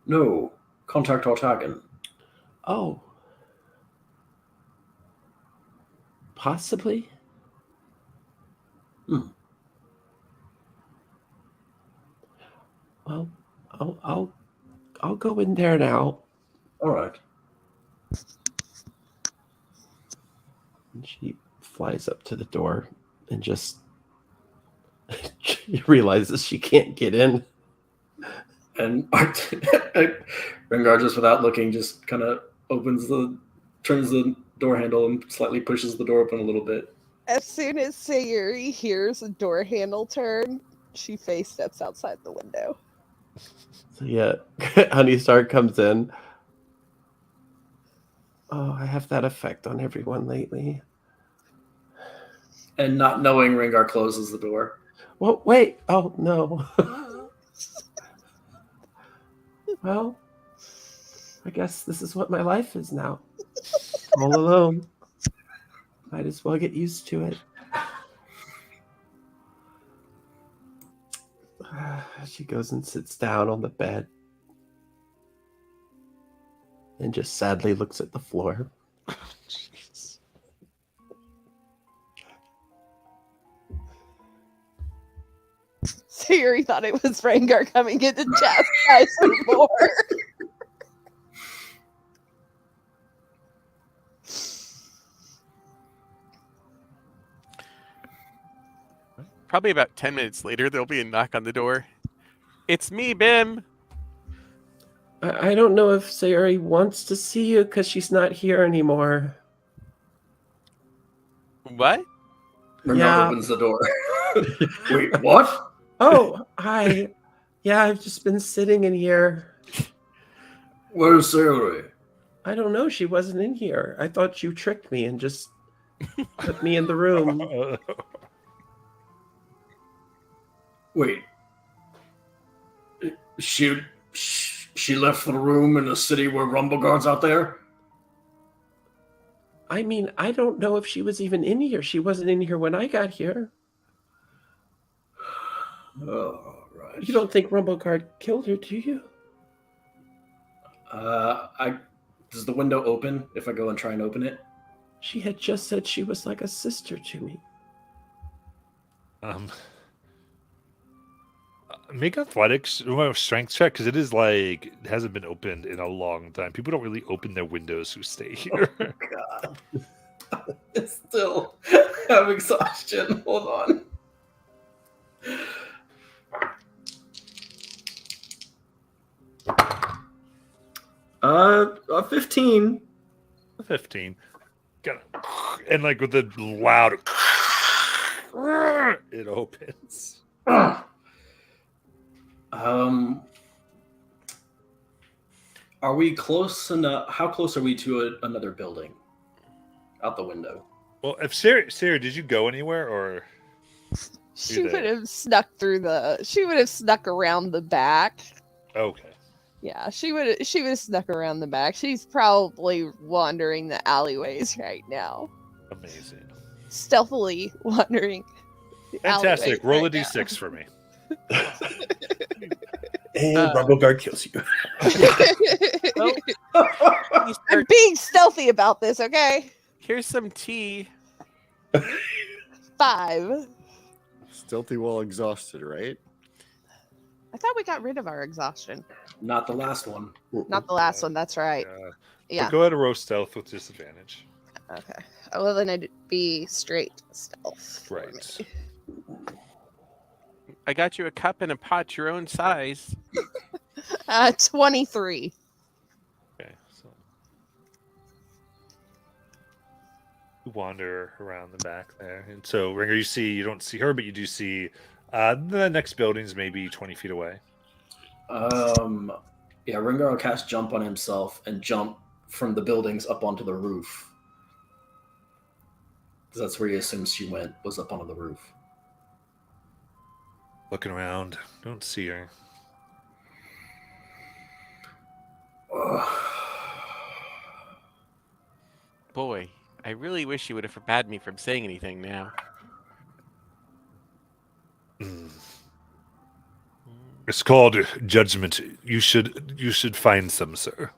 No. Contact Artagan. Oh. Possibly? Well, I'll go in there now. All right. And she flies up to the door and just she realizes she can't get in. And Rengar, just without looking, just kind of turns the door handle and slightly pushes the door open a little bit. As soon as Sayuri hears a door handle turn, she face steps outside the window. So yeah, Honey Star comes in. Oh, I have that effect on everyone lately. And not knowing, Rengar closes the door. Well, wait. Oh, no. Well, I guess this is what my life is now. All alone. Might as well get used to it. She goes and sits down on the bed and just sadly looks at the floor. Jeez. Sayuri thought it was Rengar coming in to chastise her more. Probably about 10 minutes later, there'll be a knock on the door. It's me, Bim. I don't know if Sayuri wants to see you because she's not here anymore. What? Rengar Yeah. opens the door. Wait, what? Oh, hi. Yeah, I've just been sitting in here. Where's Sayuri? I don't know. She wasn't in here. I thought you tricked me and just put me in the room. Wait. She left the room in the city where Rumbleguard's out there? I mean, I don't know if she was even in here. She wasn't in here when I got here. Oh, right. You don't think Rumbleguard killed her, do you? Does the window open if I go and try and open it? She had just said she was like a sister to me. Make athletics strength check because it is like it hasn't been opened in a long time. People don't really open their windows who stay here. God. It's still have exhaustion. Hold on. A 15. 15. And like with the loud, it opens. Are we close enough? How close are we to another building? Out the window. Well, if Sarah, did you go anywhere or? She would have snuck she would have snuck around the back. Okay. Yeah, she would have snuck around the back. She's probably wandering the alleyways right now. Amazing. Stealthily wandering. Fantastic. Roll a d6 for me. And Rumbleguard kills you. I'm being stealthy about this, okay? Here's some tea. 5. Stealthy while exhausted, right? I thought we got rid of our exhaustion. Not the last one. Not the last one, that's right. Yeah. But go ahead and roll stealth with disadvantage. Okay. Well, then it'd be straight stealth. Right. Me. I got you a cup and a pot your own size. 23. Okay. So you wander around the back there. And so, Ringer, you don't see her, but you do see the next building's maybe 20 feet away. Yeah, Rengar will cast jump on himself and jump from the buildings up onto the roof. Because that's where he assumes she went, was up onto the roof. Looking around, don't see her. Boy, I really wish you would have forbade me from saying anything now. It's called judgment. You should find some, sir.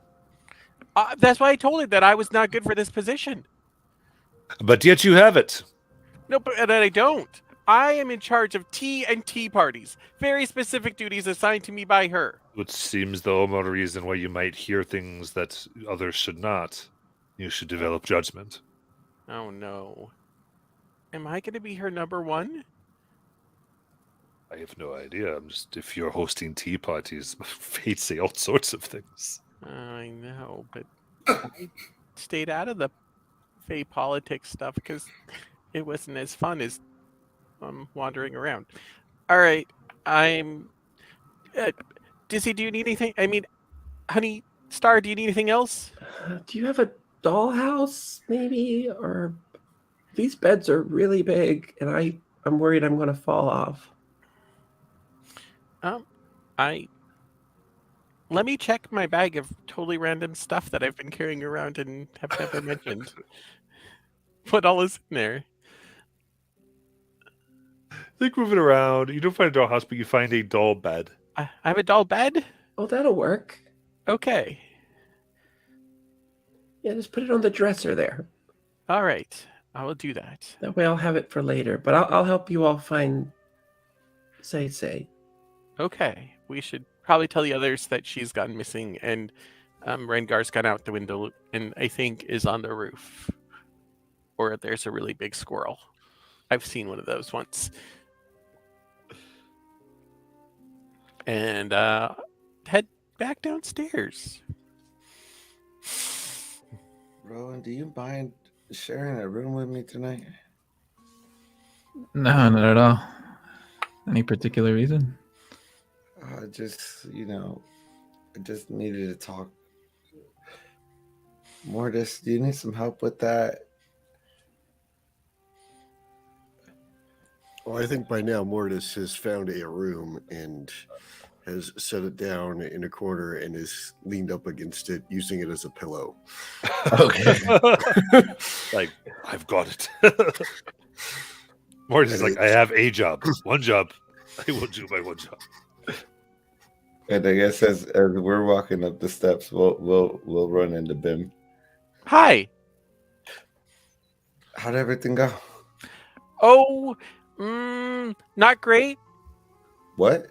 That's why I told her that I was not good for this position. But yet you have it. No, but I don't. I am in charge of tea and tea parties. Very specific duties assigned to me by her. It seems the only reason why you might hear things that others should not. You should develop judgment. Oh no. Am I going to be her number one? I have no idea. If you're hosting tea parties, fate say all sorts of things. I know, but I stayed out of the Fey politics stuff because it wasn't as fun as wandering around. All right, I'm. Dizzy, do you need anything? I mean, Honey Star, do you need anything else? Do you have a dollhouse, maybe? Or these beds are really big, and I'm worried I'm going to fall off. Let me check my bag of totally random stuff that I've been carrying around and have never mentioned. What all is in there? Think moving around. You don't find a dollhouse, but you find a doll bed. I have a doll bed? Oh, that'll work. Okay. Yeah, just put it on the dresser there. All right. I will do that. That way I'll have it for later. But I'll help you all find Say. Okay. We should probably tell the others that she's gone missing and Rengar's gone out the window and I think is on the roof. Or there's a really big squirrel. I've seen one of those once. and head back downstairs. Rowan, do you mind sharing a room with me tonight? No, not at all. Any particular reason? Just, I just needed to talk. Mortis, do you need some help with that? Well, I think by now Mortis has found a room and has set it down in a corner and is leaned up against it, using it as a pillow. Okay. Like, I've got it. Mortis is like, I have a job. One job. I will do my one job. And I guess as we're walking up the steps, we'll run into Bim. Hi. How'd everything go? Oh, not great. What?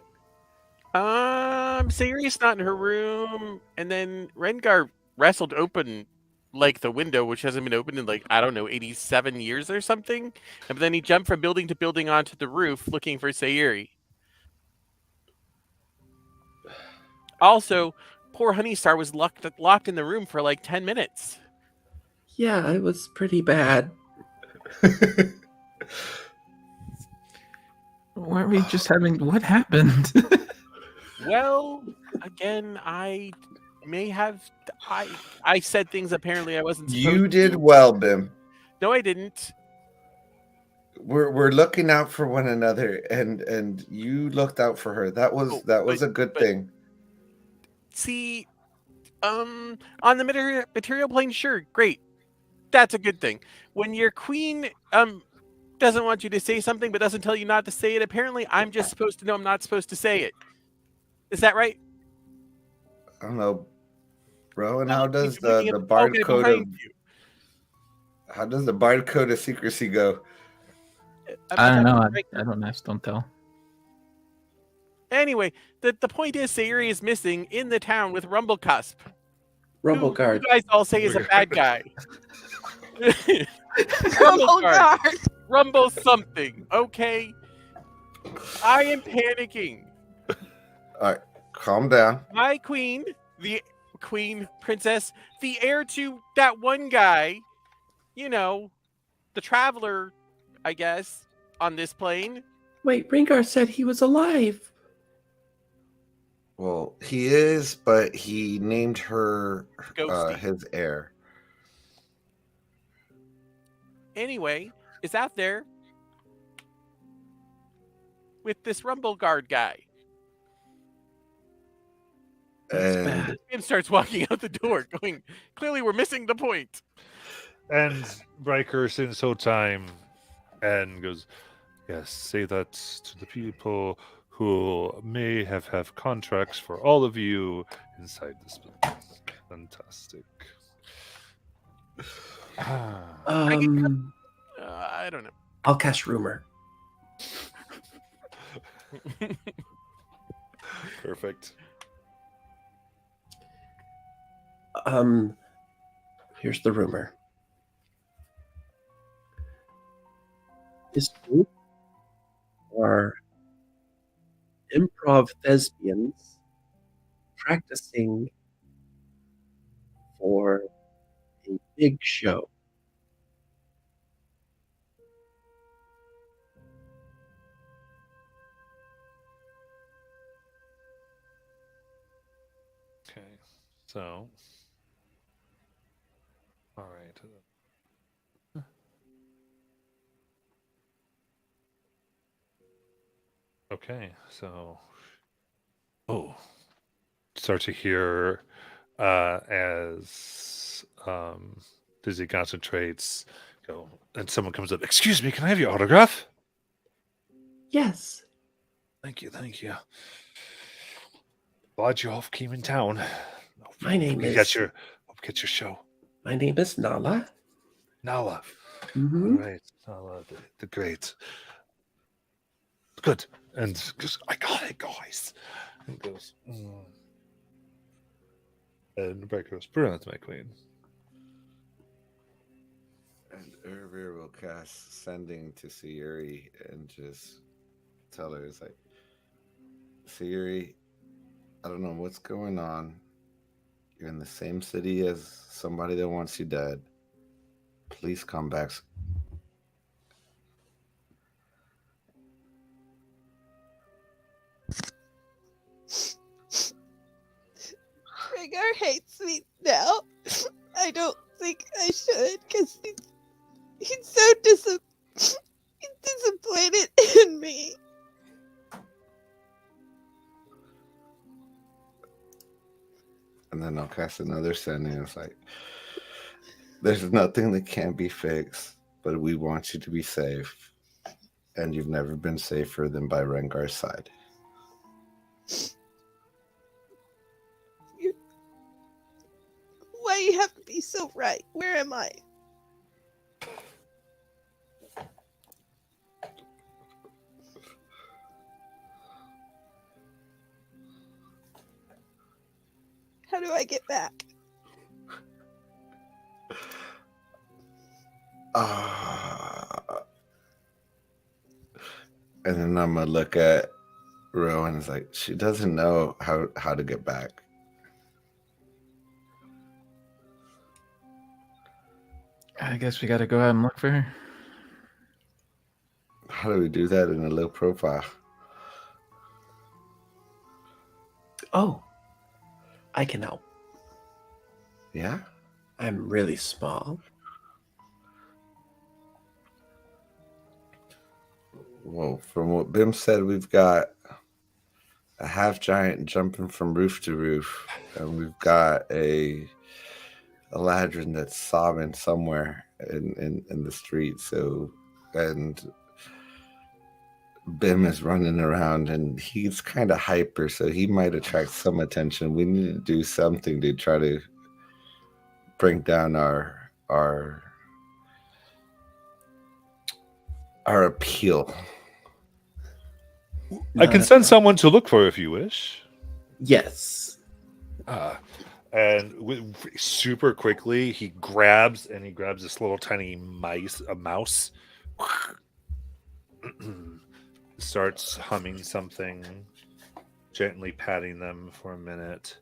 Sayuri's not in her room, and then Rengar wrestled open like the window, which hasn't been opened in like, I don't know, 87 years or something. And then he jumped from building to building onto the roof looking for Sayuri. Also, poor Honeystar was locked in the room for like 10 minutes. Yeah, it was pretty bad. Weren't we just having... What happened? Well, again, I may have... I said things apparently I wasn't supposed to. You did well, Bim. No, I didn't. We're looking out for one another, and you looked out for her. That was a good thing. See, on the material plane, sure, great. That's a good thing. When your queen doesn't want you to say something but doesn't tell you not to say it, apparently I'm just supposed to know I'm not supposed to say it. Is that right? I don't know, bro. And how Well, does you're looking the at Bard okay, code of behind you. how does the Bard code of secrecy go? I don't know. I don't ask, don't tell. Anyway, the point is Sayuri is missing in the town with Rumblecusp. Rumble Who guard. you guys all say is a bad guy. Rumble guard. guard. Rumble something, okay? I am panicking. All right, calm down. My queen, the queen princess, the heir to that one guy, the traveler, I guess, on this plane. Wait, Ringar said he was alive. Well, he is, but he named her Ghosty. his heir. Anyway, is out there with this Rumble Guard guy. That's And bad. Tim starts walking out the door, going, clearly we're missing the point. And Riker sends so time and goes, yes, say that to the people who may have contracts for all of you inside this building. Fantastic. I don't know. I'll cast rumor. Perfect. Here's the rumor. This group are improv thespians practicing for a big show. Okay, so. All right. Okay, so. Oh. Start to hear as Dizzy concentrates, go, and someone comes up. Excuse me, can I have your autograph? Yes. Thank you, thank you. Glad you all came in town. My name Hope you is- get your show. My name is Nala. Nala. Mhm. All right, Nala, the great. Good. And goes, I got it, guys. And goes, And Rebecca goes, brilliant, my queen. And Ervir will cast sending to Sayuri and just tell her, it's like, Sayuri, I don't know what's going on. You're in the same city as somebody that wants you dead. Please come back. Rhaegar hates me now. I don't think I should, because he's so disappointed in me. And then I'll cast another send, and it's like, there's nothing that can't be fixed, but we want you to be safe. And you've never been safer than by Rengar's side. Why you have to be so right? Where am I? How do I get back? And then I'm gonna look at Ro, and it's like, she doesn't know how to get back. I guess we gotta go out and look for her. How do we do that in a low profile? Oh, I can help. Yeah? I'm really small. Well, from what Bim said, we've got a half giant jumping from roof to roof, and we've got a ladrin that's sobbing somewhere in the street. So, and Bim is running around, and he's kind of hyper, so he might attract some attention. We need to do something to try to bring down our appeal. I can send someone to look for her if you wish. Yes. And super quickly, he grabs this little tiny mouse. Starts humming something, gently patting them for a minute,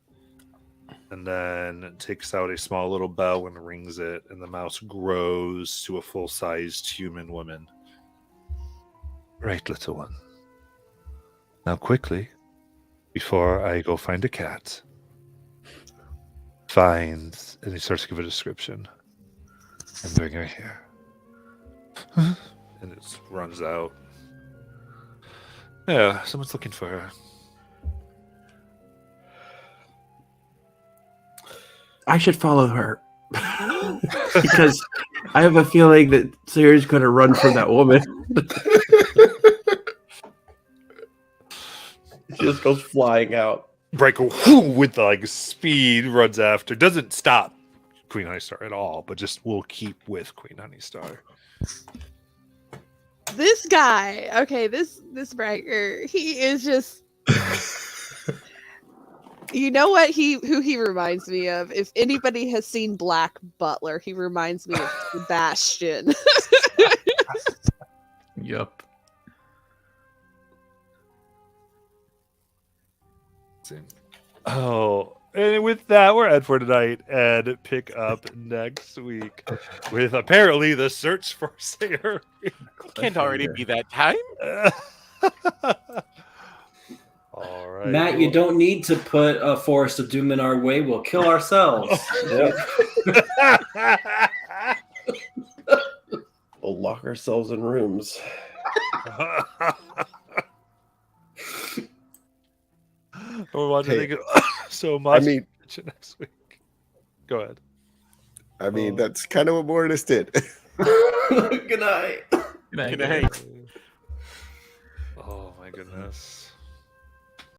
and then takes out a small little bell and rings it, and the mouse grows to a full-sized human woman. Right, little one. Now quickly, before I go find a cat, and he starts to give a description, and bring her here. And it runs out. Yeah, someone's looking for her. I should follow her. Because I have a feeling that Sayri's going to run from that woman. She just goes flying out. Breaker with like speed runs after. Doesn't stop Queen Honeystar at all, but just will keep with Queen Honeystar. This guy, okay, this Breaker, he is just. You know what who he reminds me of? If anybody has seen Black Butler, he reminds me of Sebastian. Yup. Oh, and with that, we're at for tonight, and pick up next week with apparently the search for Sayer. Can't already be that time. All right, Matt, you don't need to put a Forest of Doom in our way. We'll kill ourselves. We'll lock ourselves in rooms. We're watching it so much. I mean, next week. Go ahead. I mean, that's kind of what Mortis did. Good night. Good night. Good night. Oh my goodness.